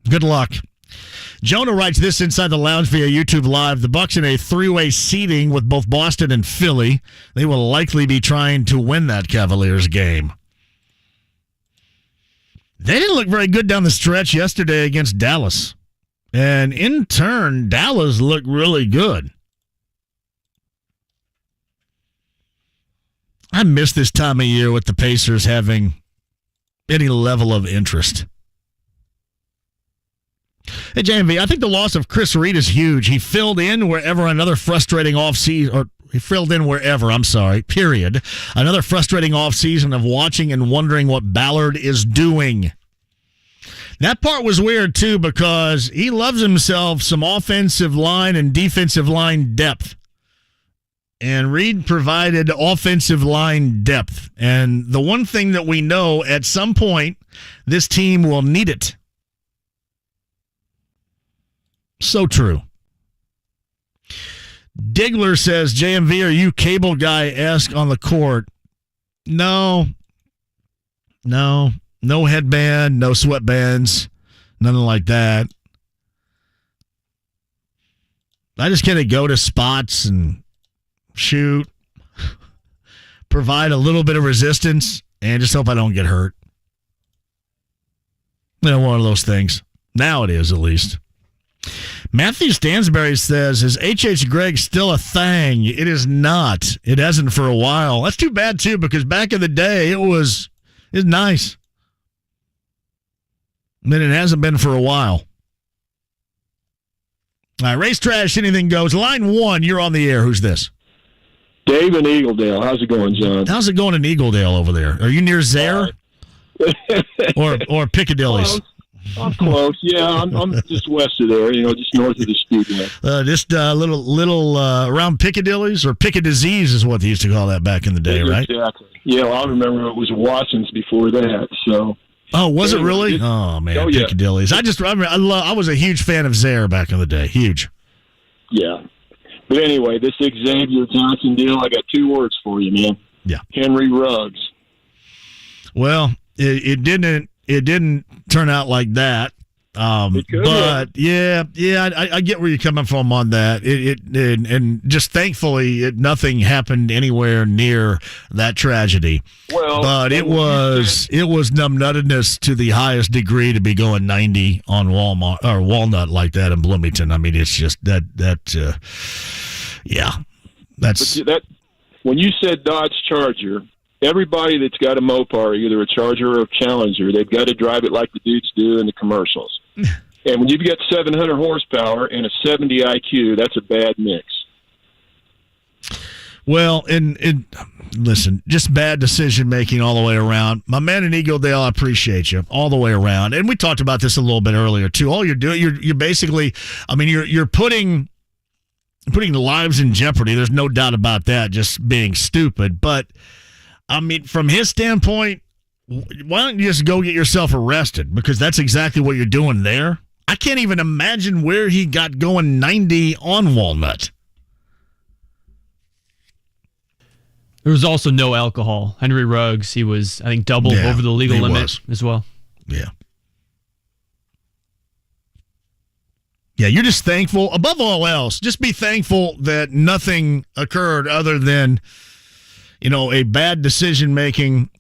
Good luck. Jonah writes this inside the lounge via YouTube Live. The Bucs in a three-way seeding with both Boston and Philly. They will likely be trying to win that Cavaliers game. They didn't look very good down the stretch yesterday against Dallas. And in turn, Dallas looked really good. I miss this time of year with the Pacers having any level of interest. Hey, JMV, I think the loss of Chris Reed is huge. He filled in wherever another frustrating offseason, or he filled in wherever, period. Another frustrating offseason of watching and wondering what Ballard is doing. That part was weird, too, because he loves himself some offensive line and defensive line depth. And Reed provided offensive line depth. And the one thing that we know, at some point, this team will need it. So true. Diggler says, JMV, are you cable guy-esque on the court? No headband, no sweatbands, nothing like that. I just kind of go to spots and shoot, provide a little bit of resistance, and just hope I don't get hurt. One of those things. Now it is, at least. Matthew Stansberry says, is H.H. Gregg still a thing? It is not. It hasn't for a while. That's too bad, too, because back in the day, it was nice. And it hasn't been for a while. All right, Race Trash, anything goes. Line 1, you're on the air. Who's this? Dave in Eagledale. How's it going, John? How's it going in Eagledale over there? Are you near Zare? or Piccadilly's? I'm close. Yeah, I'm just west of there, just north of the Speedway. Just little around Piccadilly's, or Piccadisease is what they used to call that back in the day, right? Exactly. Yeah, well, I remember it was Watson's before that, so... Oh, was it really? Oh, man, yeah. Piccadilly's. I was a huge fan of Zare back in the day. Huge. Yeah. But anyway, this Xavier Johnson deal, I got 2 words for you, man. Yeah. Henry Ruggs. Well, it didn't turn out like that. But yeah, I get where you're coming from on that. And just thankfully, nothing happened anywhere near that tragedy. Well, but it was numbnuttedness to the highest degree to be going 90 on Walnut like that in Bloomington. I mean, it's just that. Yeah, that's that. When you said Dodge Charger, everybody that's got a Mopar, either a Charger or a Challenger, they've got to drive it like the dudes do in the commercials. And when you've got 700 horsepower and a 70 IQ, that's a bad mix. Well, and listen, just bad decision-making all the way around. My man in Eagledale, I appreciate you all the way around. And we talked about this a little bit earlier, too. All you're doing, you're basically, I mean, you're putting lives in jeopardy. There's no doubt about that, just being stupid. But, I mean, from his standpoint, why don't you just go get yourself arrested? Because that's exactly what you're doing there. I can't even imagine where he got going 90 on Walnut. There was also no alcohol. Henry Ruggs, he was, I think, double over the legal limit as well. Yeah. Yeah, you're just thankful. Above all else, just be thankful that nothing occurred other than, a bad decision-making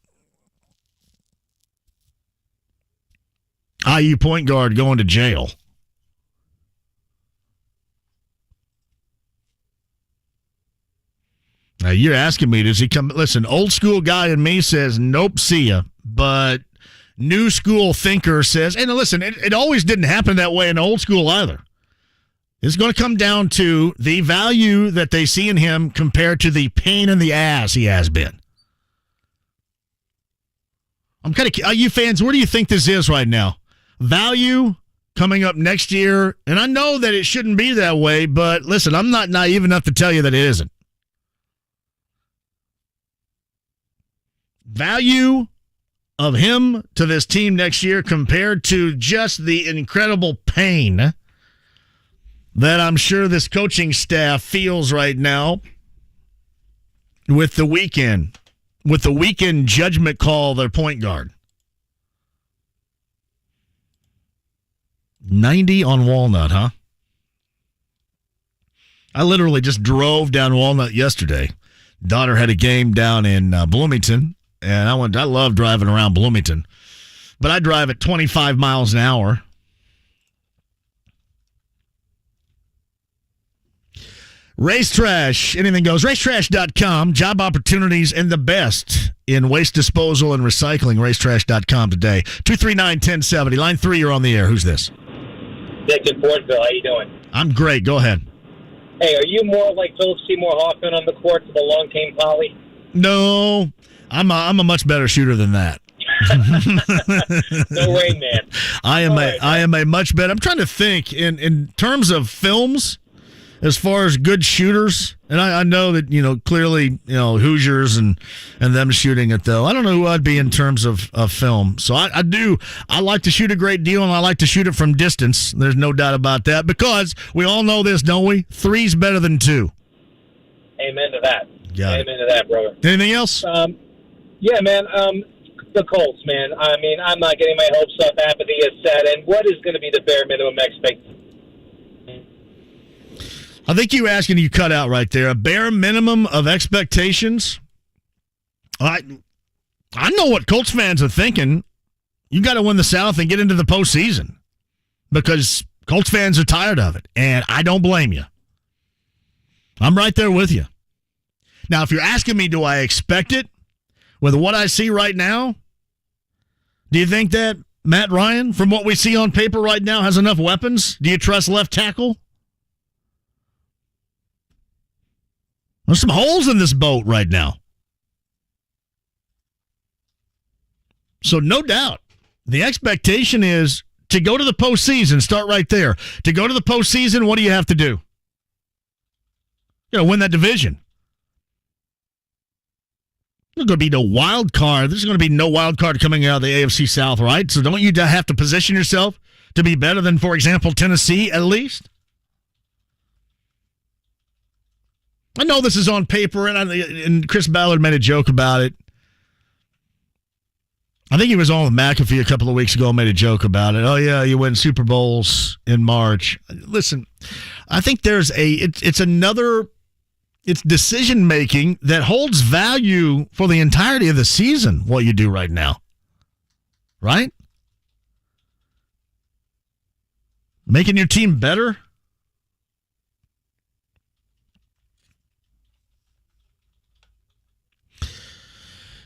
IU point guard going to jail. Now, you're asking me, does he come? Listen, old school guy in me says, nope, see ya. But new school thinker says, and listen, it always didn't happen that way in old school either. It's going to come down to the value that they see in him compared to the pain in the ass he has been. I'm kind of, you fans, where do you think this is right now? Value coming up next year, and I know that it shouldn't be that way, but listen, I'm not naive enough to tell you that it isn't. Value of him to this team next year compared to just the incredible pain that I'm sure this coaching staff feels right now with the weekend judgment call their point guard. 90 on Walnut, huh? I literally just drove down Walnut yesterday. Daughter had a game down in Bloomington, and I love driving around Bloomington, but I drive at 25 miles an hour. Race Trash, anything goes. Racetrash.com, job opportunities and the best in waste disposal and recycling. Racetrash.com today. 239-1070. Line 3, you're on the air. Who's this? Dick in Portville. How you doing? I'm great. Go ahead. Hey, are you more like Philip Seymour Hoffman on the court for the long game poly? No, I'm a much better shooter than that. No way, man. I am a much better. I'm trying to think in terms of films. As far as good shooters, and I know that, clearly, Hoosiers and them shooting it, though. I don't know who I'd be in terms of film. So I like to shoot a great deal, and I like to shoot it from distance. There's no doubt about that, because we all know this, don't we? 3's better than 2. Amen to that. Got it. Amen to that, brother. Anything else? Yeah, man. The Colts, man. I mean, I'm not getting my hopes up. Apathy is set. And what is going to be the bare minimum expectation? I think you asking, you cut out right there. A bare minimum of expectations. I know what Colts fans are thinking. You got to win the South and get into the postseason, because Colts fans are tired of it, and I don't blame you. I'm right there with you. Now, if you're asking me, do I expect it with what I see right now? Do you think that Matt Ryan, from what we see on paper right now, has enough weapons? Do you trust left tackle? There's some holes in this boat right now. So no doubt, the expectation is to go to the postseason. Start right there. To go to the postseason, what do you have to do? Win that division. There's going to be no wild card. There's going to be no wild card coming out of the AFC South, right? So don't you have to position yourself to be better than, for example, Tennessee at least? I know this is on paper, and Chris Ballard made a joke about it. I think he was on with McAfee a couple of weeks ago and made a joke about it. Oh, yeah, you win Super Bowls in March. Listen, I think it's decision-making that holds value for the entirety of the season, what you do right now. Right? Making your team better?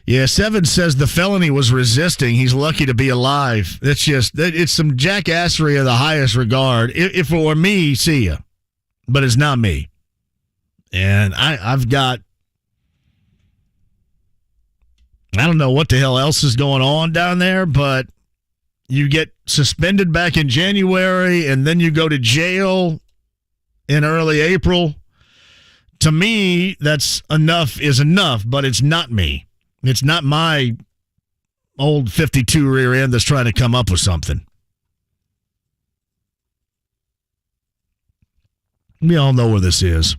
Yeah, Seven says the felony was resisting. He's lucky to be alive. It's some jackassery of the highest regard. If it were me, see ya. But it's not me. And I don't know what the hell else is going on down there, but you get suspended back in January, and then you go to jail in early April. To me, that's enough is enough, but it's not me. It's not my old 52 rear end that's trying to come up with something. We all know where this is.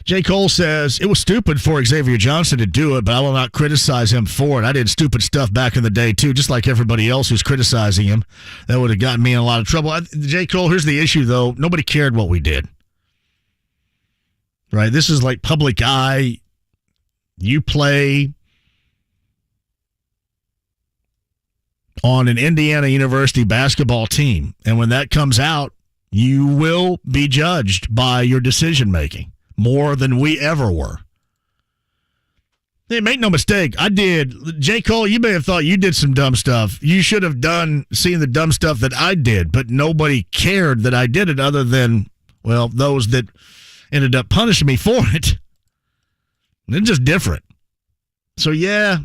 J. Cole says, it was stupid for Xavier Johnson to do it, but I will not criticize him for it. I did stupid stuff back in the day, too, just like everybody else who's criticizing him. That would have gotten me in a lot of trouble. J. Cole, here's the issue, though. Nobody cared what we did. Right? This is like public eye. You play on an Indiana University basketball team, and when that comes out, you will be judged by your decision-making more than we ever were. Hey, make no mistake, I did. J. Cole, you may have thought you did some dumb stuff. You should have seen the dumb stuff that I did, but nobody cared that I did it other than, well, those that ended up punishing me for it. They're just different. So, yeah,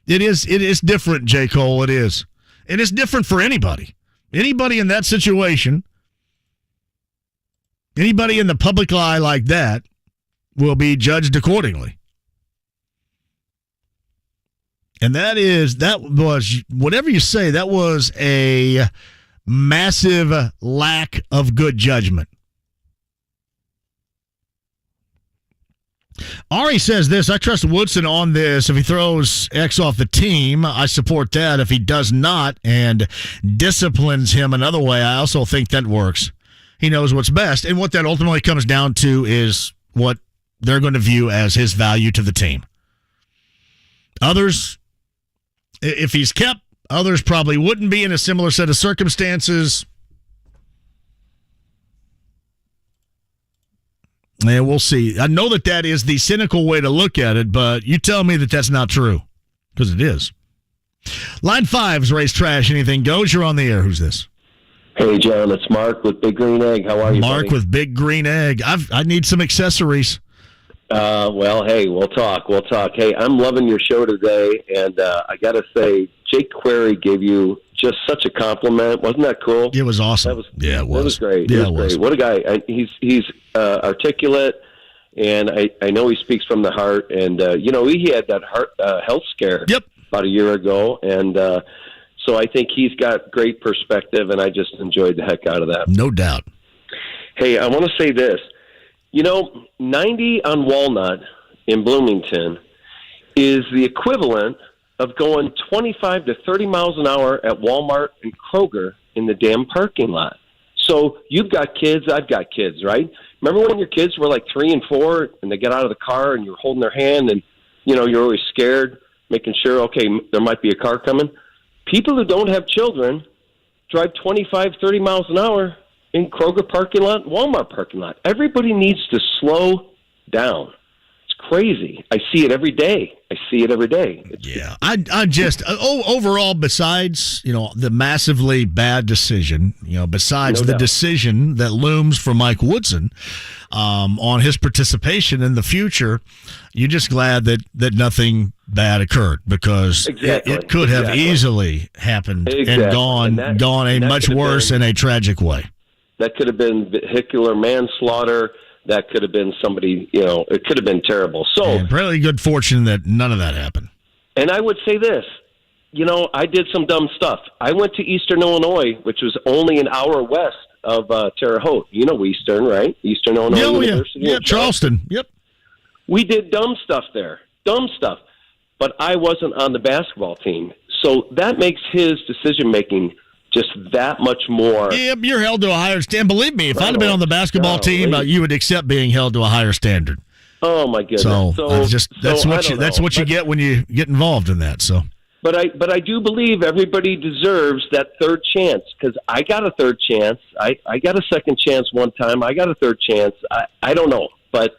it is different, J. Cole, it is. And it's different for anybody. Anybody in that situation, anybody in the public eye like that will be judged accordingly. And that was, whatever you say, that was a massive lack of good judgment. Ari says this, I trust Woodson on this. If he throws X off the team, I support that. If he does not and disciplines him another way, I also think that works. He knows what's best. And what that ultimately comes down to is what they're going to view as his value to the team. Others, if he's kept, others probably wouldn't be in a similar set of circumstances. And we'll see. I know that is the cynical way to look at it, but you tell me that that's not true, because it is. Line 5's Race Trash. Anything goes. You're on the air. Who's this? Hey, John. It's Mark with Big Green Egg. How are you, Mark buddy? with Big Green Egg. I need some accessories. Well, hey, we'll talk. Hey, I'm loving your show today, and I got to say, Jake Query gave you just such a compliment. Wasn't that cool? It was awesome. It was. That was great. Yeah, it was great. What a guy. He's articulate, and I know he speaks from the heart. And, he had that health scare about a year ago, and so I think he's got great perspective, and I just enjoyed the heck out of that. No doubt. Hey, I want to say this. 90 on Walnut in Bloomington is the equivalent of going 25 to 30 miles an hour at Walmart and Kroger in the damn parking lot. So you've got kids, I've got kids, right? Remember when your kids were like 3 and 4 and they get out of the car and you're holding their hand and, you're always scared, making sure, okay, there might be a car coming? People who don't have children drive 25, 30 miles an hour in Kroger parking lot, Walmart parking lot. Everybody needs to slow down. It's crazy. I see it every day. I just overall, besides the massively bad decision, besides the decision that looms for Mike Woodson on his participation in the future, you're just glad that nothing bad occurred, because it could have easily happened and gone a much worse and a tragic way. That could have been vehicular manslaughter. That could have been somebody, it could have been terrible. So, and really good fortune that none of that happened. And I would say this, I did some dumb stuff. I went to Eastern Illinois, which was only an hour west of Terre Haute. You know Eastern, right? Eastern Illinois University. Yeah, Charleston. Yep. We did dumb stuff there. But I wasn't on the basketball team. So that makes his decision-making just that much more. Yeah, you're held to a higher standard. Believe me, if I'd have been on the basketball team, you would accept being held to a higher standard. Oh my goodness! That's what you get when you get involved in that. So, but I do believe everybody deserves that third chance, because I got a third chance. I got a second chance one time. I got a third chance. I don't know, but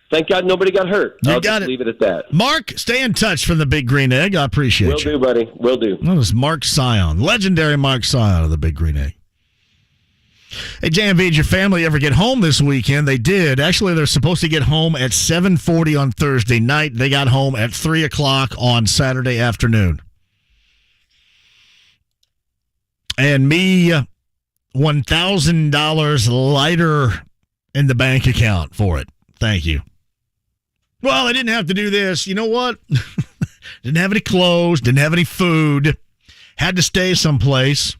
thank God nobody got hurt. I'll just leave it at that. Mark, stay in touch from the Big Green Egg. I appreciate you. Will do, buddy. Will do. That was Mark Sion, legendary Mark Sion of the Big Green Egg. Hey, JMV, did your family ever get home this weekend? They did. Actually, they're supposed to get home at 7:40 on Thursday night. They got home at 3 o'clock on Saturday afternoon. And me, $1,000 lighter in the bank account for it. Thank you. Well, I didn't have to do this. You know what? Didn't have any clothes, didn't have any food, had to stay someplace.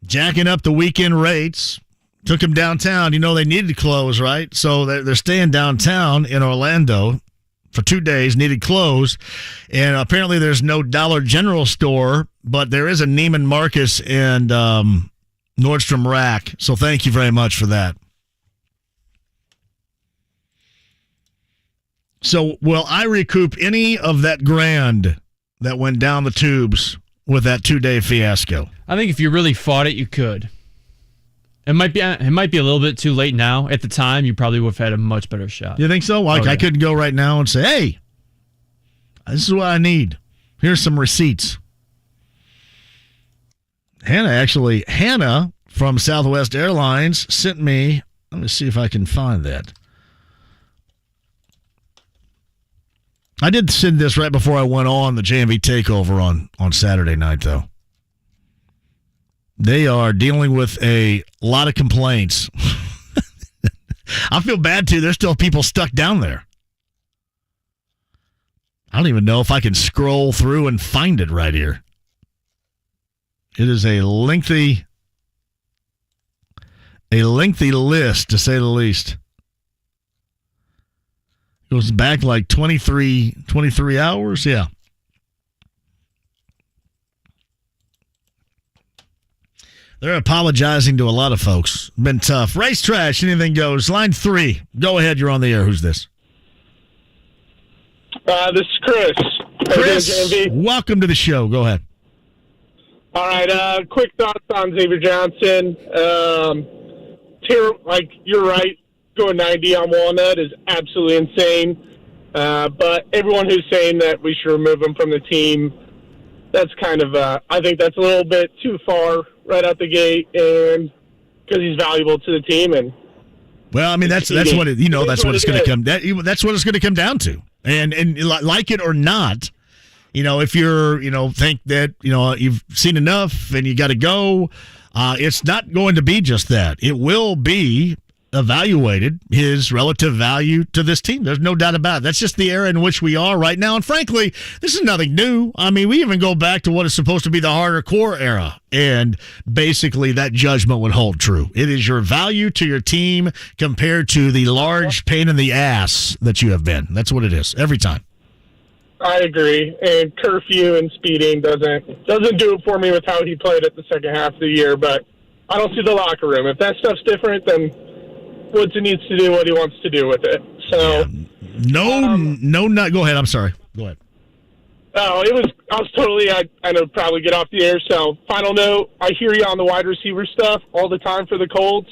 Jacking up the weekend rates. Took them downtown. They needed clothes, right? So they're staying downtown in Orlando for 2 days, needed clothes. And apparently there's no Dollar General store, but there is a Neiman Marcus and Nordstrom Rack. So thank you very much for that. So will I recoup any of that grand that went down the tubes with that 2-day fiasco? I think if you really fought it, you could. It might be a little bit too late now. At the time, you probably would have had a much better shot. You think so? I couldn't go right now and say, hey, this is what I need. Here's some receipts. Hannah from Southwest Airlines sent me, let me see if I can find that. I did send this right before I went on the JMV takeover on Saturday night, though. They are dealing with a lot of complaints. I feel bad, too. There's still people stuck down there. I don't even know if I can scroll through and find it right here. It is a lengthy list, to say the least. It goes back like 23 hours, yeah. They're apologizing to a lot of folks. Been tough. Race trash, anything goes. Line 3. Go ahead, you're on the air. Who's this? This is Chris. Chris, welcome to the show. Go ahead. All right, quick thoughts on Xavier Johnson. You're right, going 90 on Walnut is absolutely insane. But everyone who's saying that we should remove him from the team, that's kind of, I think that's a little bit too far right out the gate, and because he's valuable to the team. And well, I mean, that's what it, that's what it's going to come. That's what it's going to come down to. And like it or not, if you're, think that, you've seen enough and you got to go, it's not going to be just that. It will be evaluated, his relative value to this team. There's no doubt about it. That's just the era in which we are right now. And frankly, this is nothing new. I mean, we even go back to what is supposed to be the harder core era. And basically that judgment would hold true. It is your value to your team compared to the large pain in the ass that you have been. That's what it is every time. I agree. And curfew and speeding doesn't do it for me with how he played at the second half of the year. But I don't see the locker room. If that stuff's different, then Woodson needs to do what he wants to do with it. So not. Go ahead. I'm sorry. Go ahead. Oh, I was totally. I know probably get off the air. So final note. I hear you on the wide receiver stuff all the time for the Colts.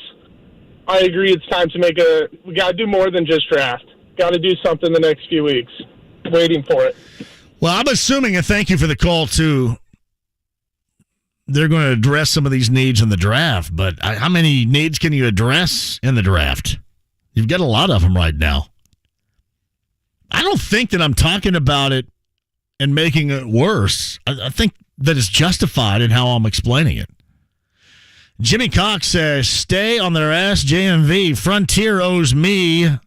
I agree. It's time to we got to do more than just draft. Got to do something the next few weeks. Waiting for it. Well, I'm assuming, and thank you for the call too, they're going to address some of these needs in the draft, but how many needs can you address in the draft? You've got a lot of them right now. I don't think that I'm talking about it and making it worse. I think that it's justified in how I'm explaining it. Jimmy Cox says, stay on their ass, JMV. Frontier owes me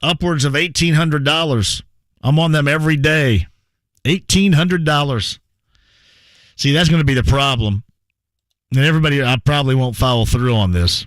upwards of $1,800. I'm on them every day. $1,800. See, that's going to be the problem. And everybody, I probably won't follow through on this.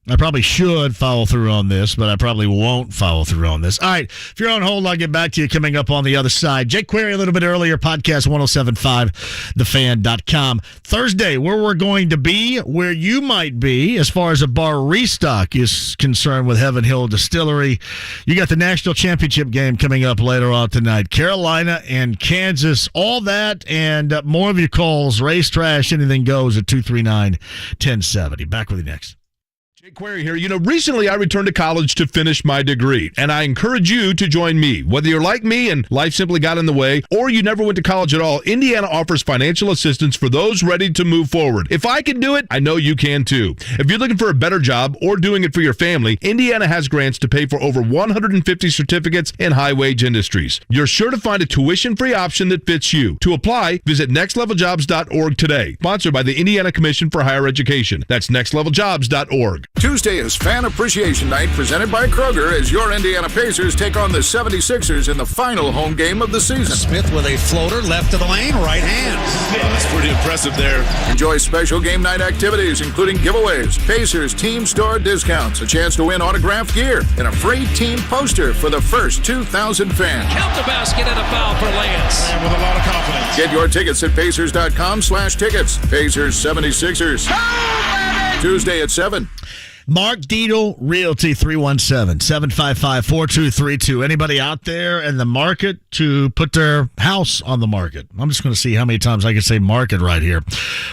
I probably should follow through on this, but I probably won't follow through on this. All right, if you're on hold, I'll get back to you coming up on the other side. Jake Query a little bit earlier, podcast 1075thefan.com. Thursday, where we're going to be, where you might be as far as a bar restock is concerned with Heaven Hill Distillery. You got the national championship game coming up later on tonight. Carolina and Kansas, all that and more of your calls. Race trash, anything goes at 239-1070. Back with you next. Jake Query here. Recently I returned to college to finish my degree, and I encourage you to join me. Whether you're like me and life simply got in the way, or you never went to college at all, Indiana offers financial assistance for those ready to move forward. If I can do it, I know you can too. If you're looking for a better job or doing it for your family, Indiana has grants to pay for over 150 certificates in high-wage industries. You're sure to find a tuition-free option that fits you. To apply, visit nextleveljobs.org today. Sponsored by the Indiana Commission for Higher Education. That's nextleveljobs.org. Tuesday is Fan Appreciation Night presented by Kroger as your Indiana Pacers take on the 76ers in the final home game of the season. Smith with a floater left of the lane, right hand. That's pretty impressive there. Enjoy special game night activities including giveaways, Pacers team store discounts, a chance to win autographed gear, and a free team poster for the first 2,000 fans. Count the basket and a foul for Lance. And with a lot of confidence. Get your tickets at Pacers.com/tickets. Pacers 76ers. Tuesday at 7. Mark Dietel, Realty, 317-755-4232. Anybody out there in the market to put their house on the market? I'm just going to see how many times I can say market right here.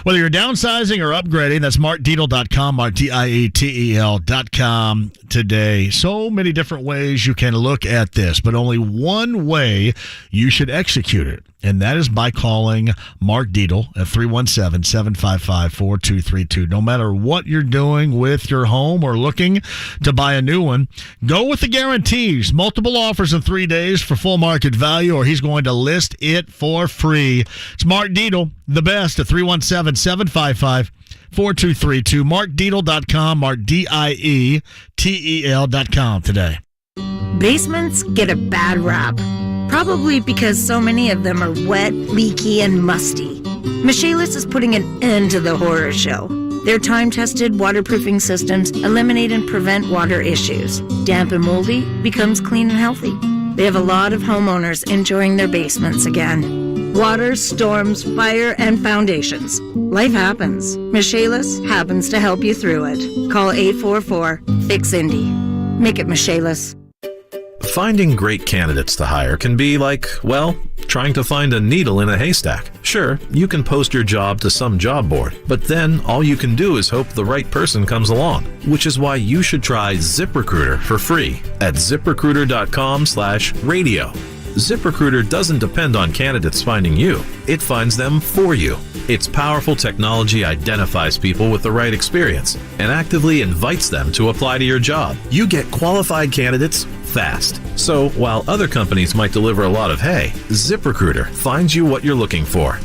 Whether you're downsizing or upgrading, that's markdietel.com, markdietel.com today. So many different ways you can look at this, but only one way you should execute it. And that is by calling Mark Dietel at 317-755-4232. No matter what you're doing with your home or looking to buy a new one, go with the guarantees. Multiple offers in 3 days for full market value, or he's going to list it for free. It's Mark Dietel, the best, at 317-755-4232. MarkDietel.com, MarkDietel.com today. Basements get a bad rap, probably because so many of them are wet, leaky, and musty. Michaelis is putting an end to the horror show. Their time-tested waterproofing systems eliminate and prevent water issues. Damp and moldy becomes clean and healthy. They have a lot of homeowners enjoying their basements again. Water, storms, fire, and foundations. Life happens. Michaelis happens to help you through it. Call 844-FIX-INDY. Make it Michaelis. Finding great candidates to hire can be like, well, trying to find a needle in a haystack. Sure, you can post your job to some job board, but then all you can do is hope the right person comes along, which is why you should try ZipRecruiter for free at ZipRecruiter.com/radio. ZipRecruiter doesn't depend on candidates finding you. It finds them for you. Its powerful technology identifies people with the right experience and actively invites them to apply to your job. You get qualified candidates fast. So while other companies might deliver a lot of hay, ZipRecruiter finds you what you're looking for.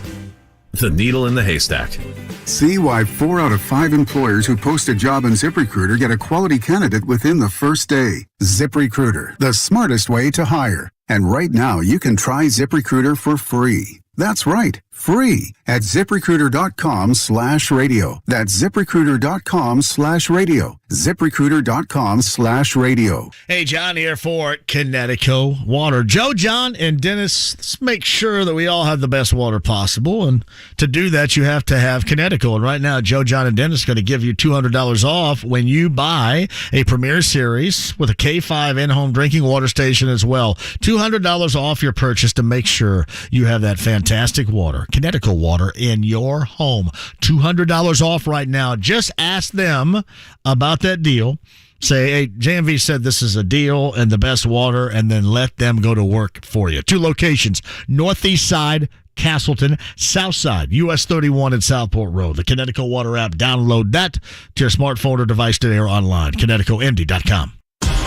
The needle in the haystack. See why 4 out of 5 employers who post a job in ZipRecruiter get a quality candidate within the first day. ZipRecruiter, the smartest way to hire. And right now, you can try ZipRecruiter for free. That's right, free at ZipRecruiter.com/radio. That's ZipRecruiter.com/radio. ZipRecruiter.com/radio. Hey, John here for Connecticut Water. Joe, John, and Dennis, let's make sure that we all have the best water possible. And to do that, you have to have Connecticut. And right now, Joe, John, and Dennis are going to give you $200 off when you buy a Premier Series with a K5 in-home drinking water station as well. $200 off your purchase to make sure you have that fantastic water. Connecticut Water in your home. $200 off right now. Just ask them about that deal. Say, hey, JMV said this is a deal and the best water, and then let them go to work for you. 2 locations, Northeast Side, Castleton, South Side, US 31 and Southport Road. The Connecticut Water app, download that to your smartphone or device today or online. ConnecticutIndy.com.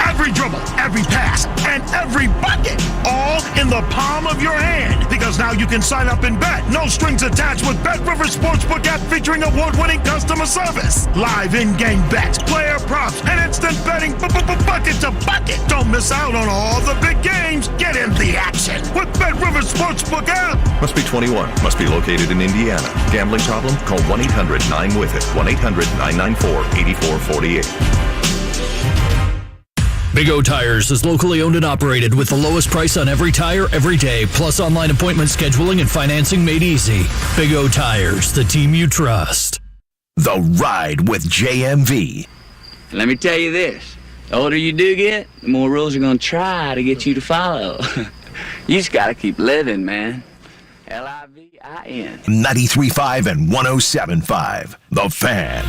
Every dribble, every pass, and every bucket, all in the palm of your hand. Because now you can sign up and bet. No strings attached with Bet Rivers Sportsbook app featuring award-winning customer service. Live in-game bets, player props, and instant betting bucket to bucket. Don't miss out on all the big games. Get in the action with Bet Rivers Sportsbook app. Must be 21. Must be located in Indiana. Gambling problem? Call 1-800-9-WITH-IT. 1-800-994-8448. Big O Tires is locally owned and operated with the lowest price on every tire every day, plus online appointment scheduling and financing made easy. Big O Tires, the team you trust. The Ride with JMV. Let me tell you this. The older you do get, the more rules are going to try to get you to follow. You just got to keep living, man. LIVIN. 93.5 and 107.5. The Fan.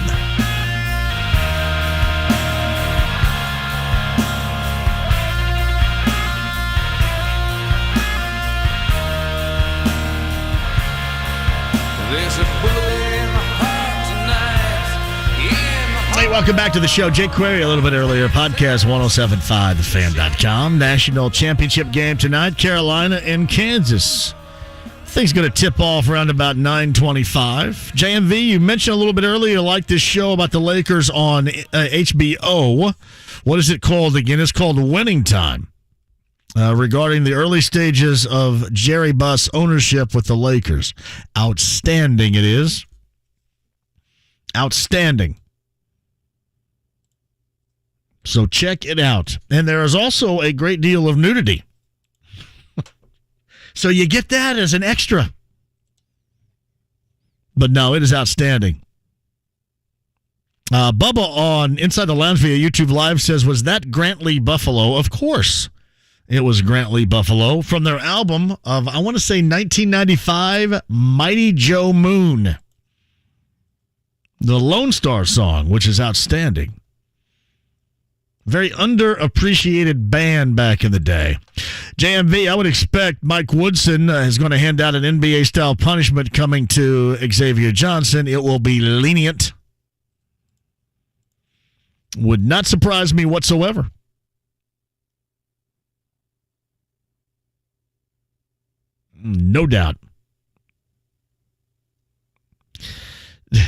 Hey, welcome back to the show. Jake Query a little bit earlier. Podcast 1075thefan.com. National championship game tonight. Carolina and Kansas. Thing's going to tip off around about 9:25. JMV, you mentioned a little bit earlier, like this show about the Lakers on HBO. What is it called again? It's called Winning Time. Regarding the early stages of Jerry Buss ownership with the Lakers. Outstanding it is. Outstanding. So check it out. And there is also a great deal of nudity. So you get that as an extra. But no, it is outstanding. Bubba on Inside the Lounge via YouTube Live says, was that Grantley Buffalo? Of course. It was Grantley Buffalo from their album of, I want to say, 1995, Mighty Joe Moon. The Lone Star song, which is outstanding. Very underappreciated band back in the day. JMV, I would expect Mike Woodson is going to hand out an NBA-style punishment coming to Xavier Johnson. It will be lenient. Would not surprise me whatsoever. No doubt.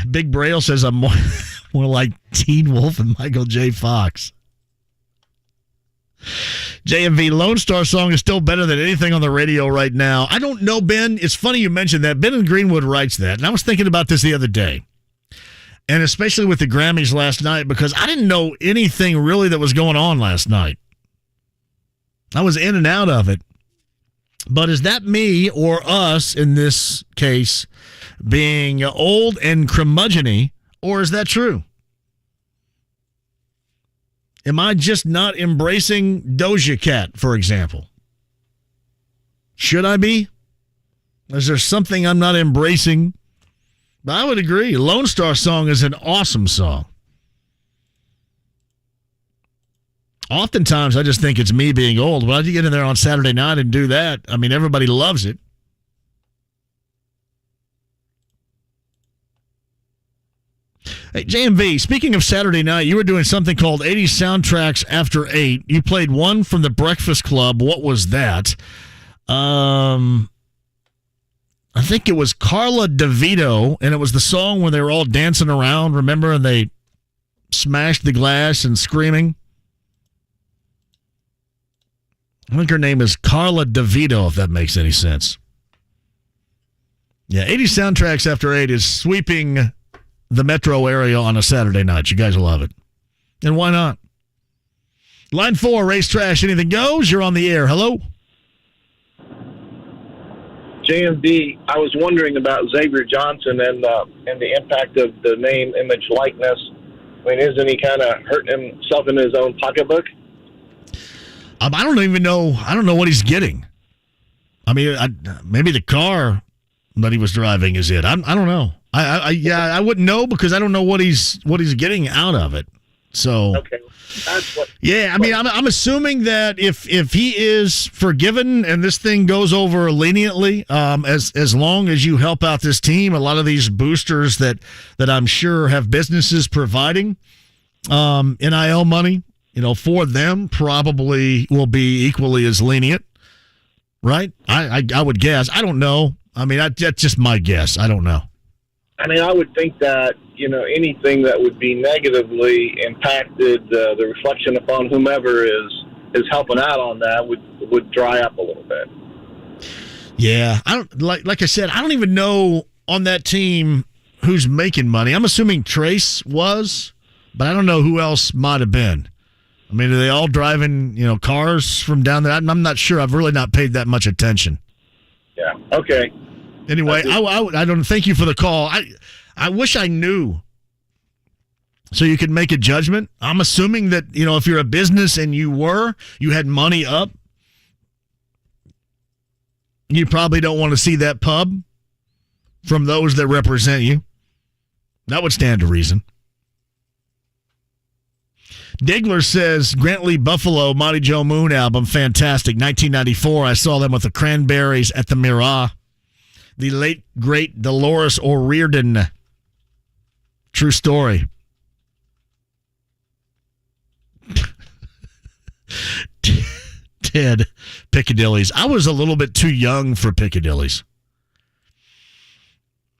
Big Braille says I'm more like Teen Wolf and Michael J. Fox. JMV, Lone Star song is still better than anything on the radio right now. I don't know, Ben. It's funny you mentioned that. Ben in Greenwood writes that. And I was thinking about this the other day. And especially with the Grammys last night, because I didn't know anything really that was going on last night. I was in and out of it. But is that me or us, in this case, being old and curmudgeon-y, or is that true? Am I just not embracing Doja Cat, for example? Should I be? Is there something I'm not embracing? But I would agree. Lone Star song is an awesome song. Oftentimes, I just think it's me being old. When I get in there on Saturday night and do that, I mean, everybody loves it. Hey, JMV, speaking of Saturday night, you were doing something called 80 Soundtracks After 8. You played one from the Breakfast Club. What was that? I think it was Carla DeVito, and it was the song where they were all dancing around, remember? And they smashed the glass and screaming. I think her name is Carla DeVito, if that makes any sense. Yeah, 80 Soundtracks After 8 is sweeping the metro area on a Saturday night. You guys will love it. And why not? Line 4, Race Trash, anything goes. You're on the air. Hello? JMV, I was wondering about Xavier Johnson and the impact of the name, image, likeness. I mean, isn't he kind of hurting himself in his own pocketbook? I don't even know. I don't know what he's getting. I mean, maybe the car that he was driving is it. I don't know. I wouldn't know because I don't know what he's getting out of it. So okay, that's what. Yeah, I mean, I'm assuming that if he is forgiven and this thing goes over leniently, as long as you help out this team, a lot of these boosters that I'm sure have businesses providing NIL money, for them probably will be equally as lenient, right? I would guess. I don't know. I mean, that's just my guess. I don't know. I mean, I would think that, anything that would be negatively impacted, the reflection upon whomever is helping out on that would dry up a little bit. Yeah. I don't like I said, I don't even know on that team who's making money. I'm assuming Trace was, but I don't know who else might have been. I mean, are they all driving, cars from down there? I'm not sure. I've really not paid that much attention. Yeah. Okay. Anyway, I don't thank you for the call. I wish I knew so you could make a judgment. I'm assuming that, if you're a business and you had money up, you probably don't want to see that pub from those that represent you. That would stand to reason. Digler says, Grantley Buffalo, Mighty Joe Moon album, fantastic. 1994, I saw them with the Cranberries at the Mirage. The late, great Dolores O'Riordan. True story. Ted, Piccadilly's. I was a little bit too young for Piccadilly's.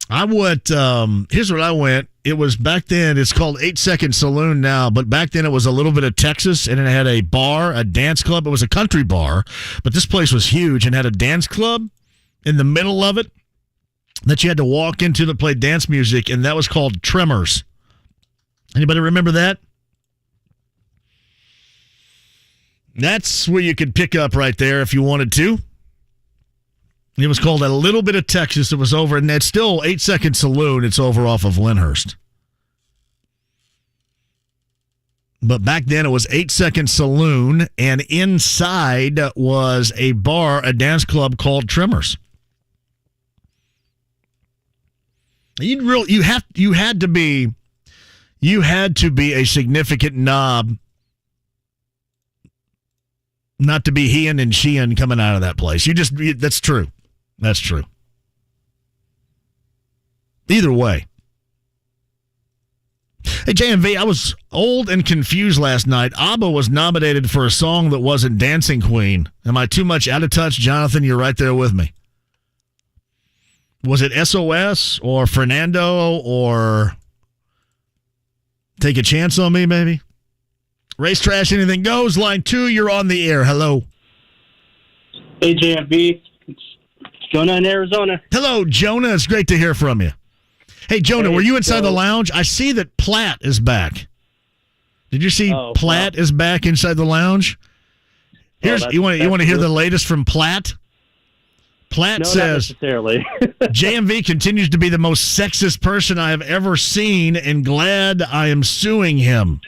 I went, here's what I went. It was back then, it's called 8 Second Saloon now, but back then it was a little bit of Texas, and it had a bar, a dance club. It was a country bar, but this place was huge and had a dance club in the middle of it that you had to walk into to play dance music, and that was called Tremors. Anybody remember that? That's where you could pick up right there if you wanted to. It was called A Little Bit of Texas. It was over, and it's still 8 Second Saloon. It's over off of Lyndhurst. But back then it was 8 Second Saloon, and inside was a bar, a dance club called Tremors. You had to be a significant knob not to be heeing and sheeing coming out of that place. That's true. That's true. Either way. Hey, JMV, I was old and confused last night. ABBA was nominated for a song that wasn't Dancing Queen. Am I too much out of touch? Jonathan, you're right there with me. Was it SOS or Fernando or Take a Chance on Me, maybe? Race Trash, anything goes. Line 2, you're on the air. Hello. Hey, JMV. It's Jonah in Arizona. Hello, Jonah. It's great to hear from you. Hey, Jonah, were you inside the lounge? I see that Platt is back. Did you see Platt is back inside the lounge? You want to hear the latest from Platt? Platt says, not necessarily. JMV continues to be the most sexist person I have ever seen and glad I am suing him.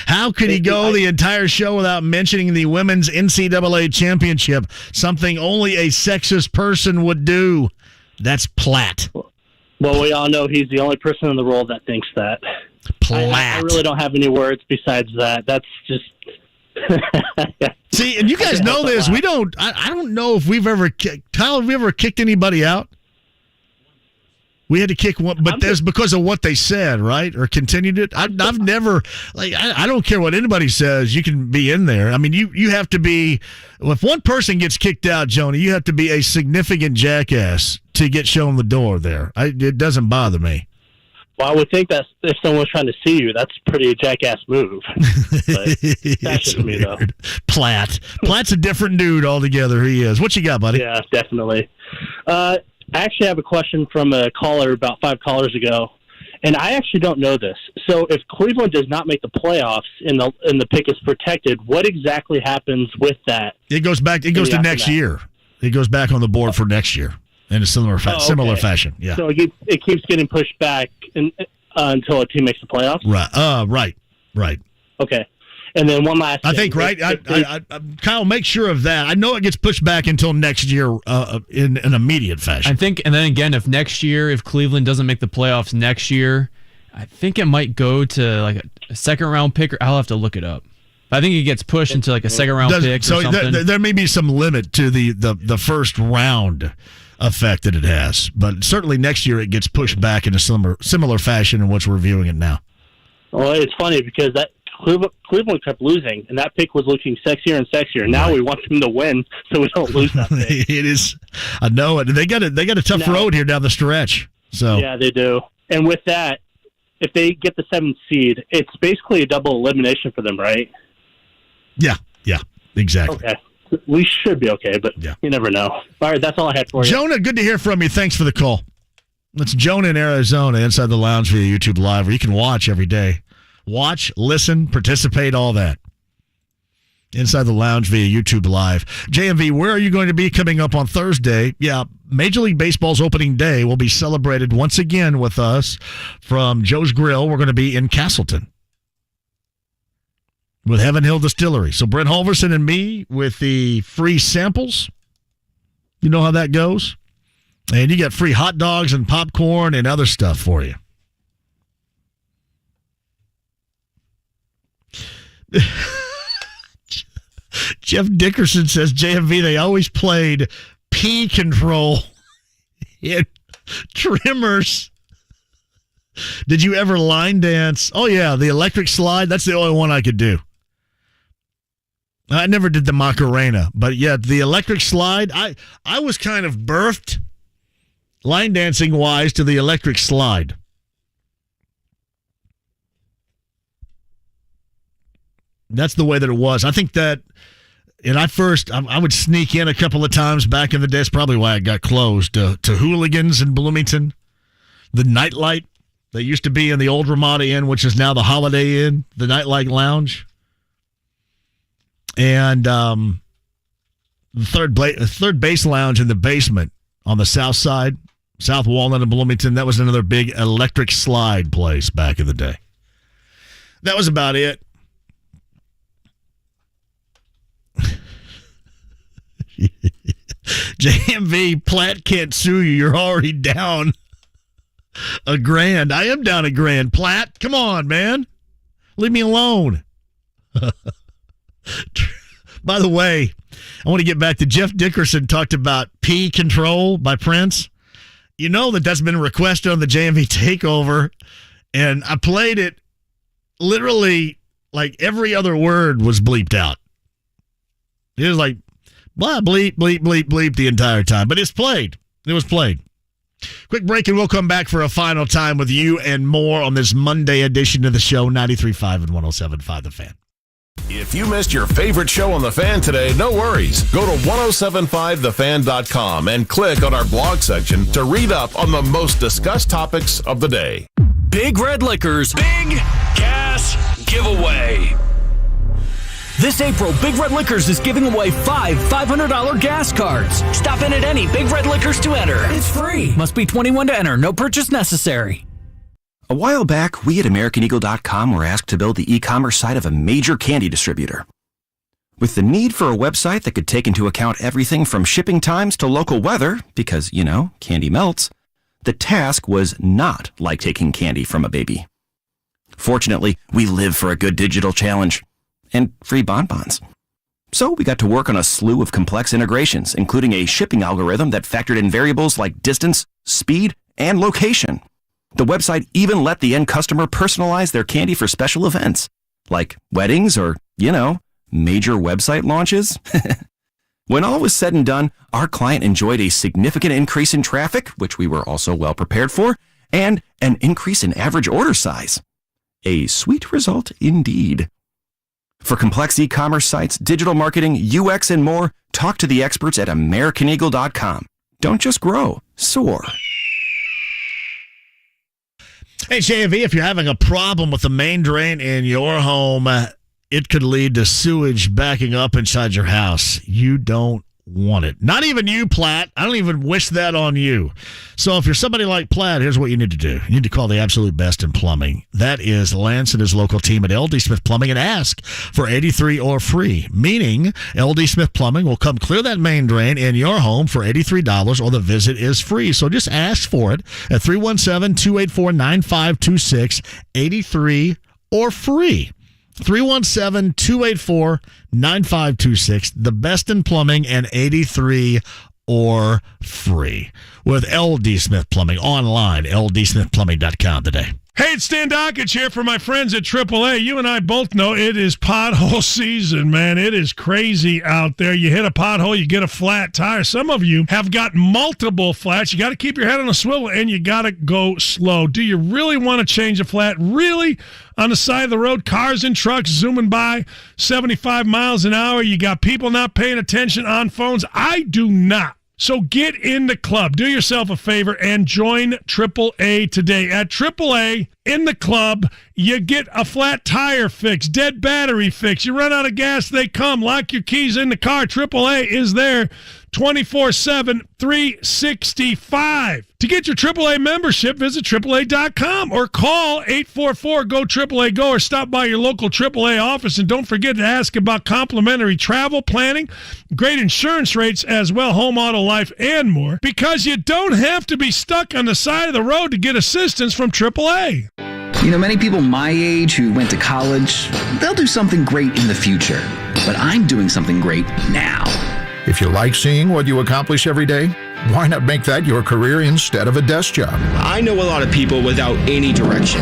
How could he go the entire show without mentioning the women's NCAA championship, something only a sexist person would do? That's Platt. Well, we all know he's the only person in the world that thinks that. Platt. I really don't have any words besides that. That's just... See, and you guys know this. We don't... I don't know if we've ever... Tyler, have we ever kicked anybody out? We had to kick one, but that's because of what they said, right? Or continued it. I've never, I don't care what anybody says. You can be in there. I mean, you have to be. Well, if one person gets kicked out, Jonah, you have to be a significant jackass to get shown the door there. It doesn't bother me. Well, I would think that if someone's trying to see you, that's a pretty jackass move. But that's just me, though. Platt's a different dude altogether. He is. What you got, buddy? Yeah, definitely. I actually have a question from a caller about 5 callers ago, and I actually don't know this. So if Cleveland does not make the playoffs and the pick is protected, what exactly happens with that? It goes back. It goes to next year. It goes back on the board for next year in a similar fashion. Yeah. So it keeps getting pushed back until a team makes the playoffs? Right. Okay. And then one last thing. I think, right? Kyle, make sure of that. I know it gets pushed back until next year in an immediate fashion. I think, and then again, if Cleveland doesn't make the playoffs next year, I think it might go to like a second-round pick. I'll have to look it up. I think it gets pushed into like a second-round pick or something. There may be some limit to the first round effect that it has. But certainly next year it gets pushed back in a similar fashion in which we're viewing it now. Well, it's funny because that Cleveland kept losing, and that pick was looking sexier and sexier. Now we want them to win, so we don't lose that pick. It is. I know it. They got a tough road here down the stretch. So yeah, they do. And with that, if they get the 7th seed, it's basically a double elimination for them, right? Yeah, exactly. Okay. We should be okay, but you never know. All right, that's all I had for you. Jonah, good to hear from you. Thanks for the call. That's Jonah in Arizona, inside the lounge via YouTube Live, where you can watch every day. Watch, listen, participate, all that. Inside the lounge via YouTube Live. JMV, where are you going to be coming up on Thursday? Yeah, Major League Baseball's opening day will be celebrated once again with us from Joe's Grill. We're going to be in Castleton with Heaven Hill Distillery. So Brent Holverson and me with the free samples. You know how that goes? And you got free hot dogs and popcorn and other stuff for you. Jeff Dickerson says, JMV, they always played P Control in Trimmers. Did you ever line dance? Oh, yeah, the electric slide. That's the only one I could do. I never did the Macarena, but yeah, the electric slide, I was kind of birthed line dancing wise to the electric slide. That's the way that it was. I think that, and I would sneak in a couple of times back in the day. That's probably why it got closed, to Hooligans in Bloomington, the Nightlight that used to be in the old Ramada Inn, which is now the Holiday Inn, the Nightlight Lounge. And the third base lounge in the basement on the south side, South Walnut and Bloomington, that was another big electric slide place back in the day. That was about it. JMV, Platt can't sue you. You're already down $1,000. I am down $1,000. Platt, come on, man. Leave me alone. By the way, I want to get back to Jeff Dickerson talked about P Control by Prince. You know that's been requested on the JMV Takeover, and I played it literally like every other word was bleeped out. It was like blah, bleep, bleep, bleep, bleep the entire time, but it's played. It was played. Quick break, and we'll come back for a final time with you and more on this Monday edition of the show, 93.5 and 107.5 The Fan. If you missed your favorite show on The Fan today, no worries. Go to 1075thefan.com and click on our blog section to read up on the most discussed topics of the day. Big Red Liquor's Big Gas Giveaway. This April, Big Red Liquors is giving away 5 $500 gas cards. Stop in at any Big Red Liquors to enter. It's free. Must be 21 to enter. No purchase necessary. A while back, we at AmericanEagle.com were asked to build the e-commerce site of a major candy distributor. With the need for a website that could take into account everything from shipping times to local weather, because, candy melts, the task was not like taking candy from a baby. Fortunately, we live for a good digital challenge. And free bonbons. So we got to work on a slew of complex integrations, including a shipping algorithm that factored in variables like distance, speed, and location. The website even let the end customer personalize their candy for special events, like weddings or, major website launches. When all was said and done, our client enjoyed a significant increase in traffic, which we were also well prepared for, and an increase in average order size. A sweet result indeed. For complex e-commerce sites, digital marketing, UX, and more, talk to the experts at AmericanEagle.com. Don't just grow, soar. Hey, JMV, if you're having a problem with the main drain in your home, it could lead to sewage backing up inside your house. You don't want it. Not even you, Platt. I don't even wish that on you. So if you're somebody like Platt, here's what you need to do. You need to call the absolute best in plumbing. That is Lance and his local team at LD Smith Plumbing, and ask for 83 or free, meaning LD Smith Plumbing will come clear that main drain in your home for $83 or the visit is free. So just ask for it at 317-284-9526, 83 or free. 317-284-9526. The best in plumbing, and 83 or free. With LD Smith Plumbing online, ldsmithplumbing.com today. Hey, it's Stan Dockich here for my friends at AAA. You and I both know it is pothole season, man. It is crazy out there. You hit a pothole, you get a flat tire. Some of you have got multiple flats. You got to keep your head on a swivel, and you got to go slow. Do you really want to change a flat? Really? On the side of the road, cars and trucks zooming by 75 miles an hour. You got people not paying attention on phones. I do not. So get in the club. Do yourself a favor and join AAA today. At AAA, in the club, you get a flat tire fix, dead battery fix. You run out of gas, they come. Lock your keys in the car. AAA is there 24/7, 365. To get your AAA membership, visit AAA.com or call 844-GO-AAA-GO or stop by your local AAA office. And don't forget to ask about complimentary travel planning, great insurance rates as well, home, auto, life, and more, because you don't have to be stuck on the side of the road to get assistance from AAA. Many people my age who went to college, they'll do something great in the future. But I'm doing something great now. If you like seeing what you accomplish every day, why not make that your career instead of a desk job? I know a lot of people without any direction.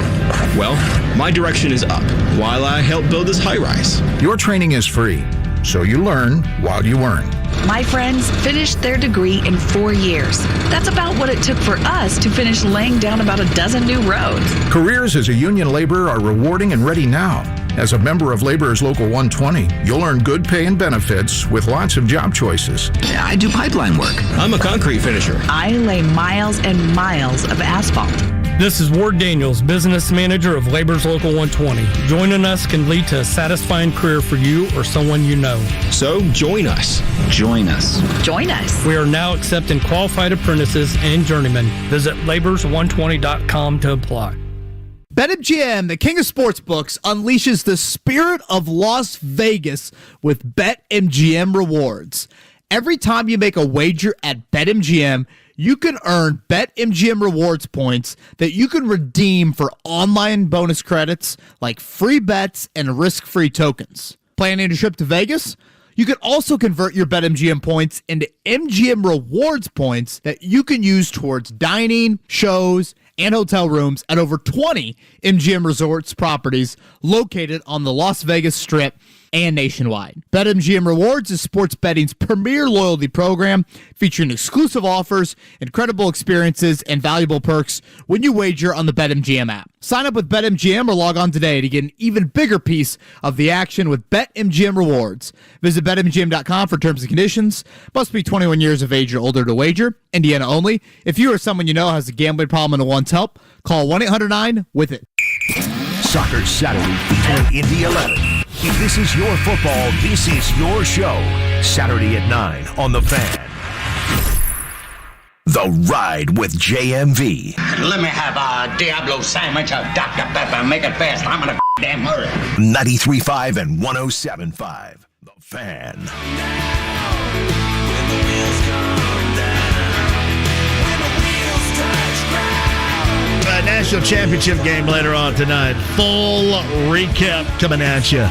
Well, my direction is up while I help build this high-rise. Your training is free, so you learn while you earn. My friends finished their degree in 4 years. That's about what it took for us to finish laying down about a dozen new roads. Careers as a union laborer are rewarding and ready now. As a member of Laborers Local 120, you'll earn good pay and benefits with lots of job choices. I do pipeline work. I'm a concrete finisher. I lay miles and miles of asphalt. This is Ward Daniels, business manager of Laborers Local 120. Joining us can lead to a satisfying career for you or someone you know. So join us. Join us. Join us. We are now accepting qualified apprentices and journeymen. Visit labors120.com to apply. BetMGM, the king of sportsbooks, unleashes the spirit of Las Vegas with BetMGM rewards. Every time you make a wager at BetMGM, you can earn BetMGM rewards points that you can redeem for online bonus credits like free bets and risk-free tokens. Planning a trip to Vegas? You can also convert your BetMGM points into MGM rewards points that you can use towards dining, shows, and hotel rooms at over 20 MGM Resorts properties located on the Las Vegas Strip and nationwide. BetMGM Rewards is sports betting's premier loyalty program featuring exclusive offers, incredible experiences, and valuable perks when you wager on the BetMGM app. Sign up with BetMGM or log on today to get an even bigger piece of the action with BetMGM Rewards. Visit BetMGM.com for terms and conditions. Must be 21 years of age or older to wager. Indiana only. If you or someone you know has a gambling problem and wants help, call 1-800-9-WITH-IT. Soccer Saturday featuring Indy 11. If this is your football, this is your show. Saturday at 9 on The Fan. The Ride with JMV. Let me have a Diablo sandwich of Dr. Pepper. Make it fast. I'm in a damn hurry. 93.5 and 107.5. The Fan. National championship game later on tonight. Full recap coming at you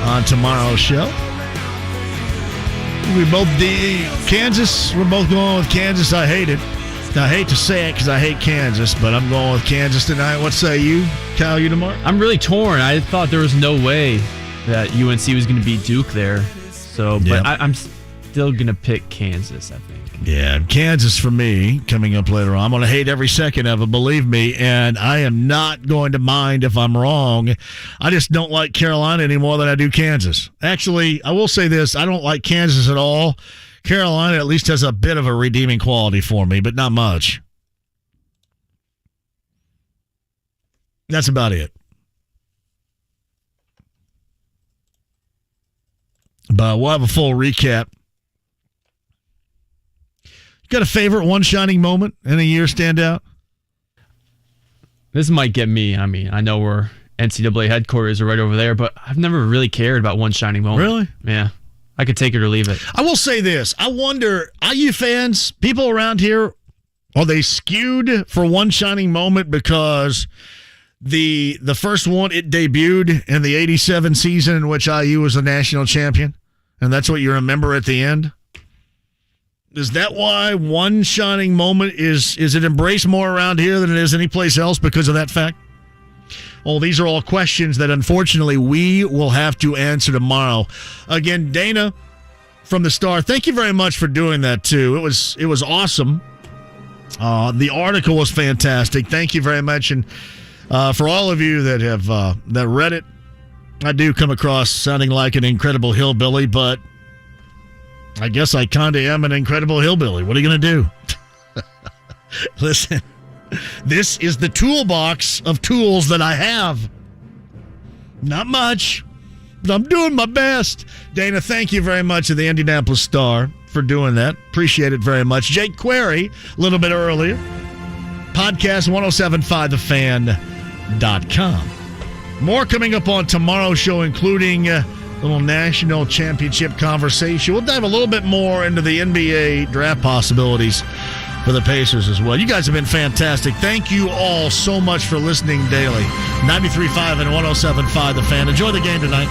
on tomorrow's show. We're both Kansas. We're both going with Kansas. I hate it. I hate to say it because I hate Kansas, but I'm going with Kansas tonight. What say you, Kyle? You tomorrow? I'm really torn. I thought there was no way that UNC was going to beat Duke there. So, but yeah. I'm still going to pick Kansas, I think. Yeah, Kansas for me coming up later on. I'm going to hate every second of it, believe me, and I am not going to mind if I'm wrong. I just don't like Carolina any more than I do Kansas. Actually, I will say this. I don't like Kansas at all. Carolina at least has a bit of a redeeming quality for me, but not much. That's about it. But we'll have a full recap. Got a favorite one shining moment in a year stand out? This might get me. I mean, I know we're NCAA headquarters are right over there, but I've never really cared about one shining moment. Really? Yeah. I could take it or leave it. I will say this. I wonder, IU fans, people around here, are they skewed for one shining moment because the first one, it debuted in the 87 season in which IU was a national champion, and that's what you remember at the end? Is that why one shining moment is it embraced more around here than it is anyplace else because of that fact? Well, these are all questions that unfortunately we will have to answer tomorrow. Again, Dana from the Star, thank you very much for doing that too. It was awesome. The article was fantastic. Thank you very much, and for all of you that have that read it, I do come across sounding like an incredible hillbilly, but I guess I kind of am an incredible hillbilly. What are you going to do? Listen, this is the toolbox of tools that I have. Not much, but I'm doing my best. Dana, thank you very much to the Indianapolis Star for doing that. Appreciate it very much. Jake Query, a little bit earlier. Podcast 1075thefan.com. More coming up on tomorrow's show, including little national championship conversation. We'll dive a little bit more into the NBA draft possibilities for the Pacers as well. You guys have been fantastic. Thank you all so much for listening daily. 93.5 and 107.5 The Fan. Enjoy the game tonight.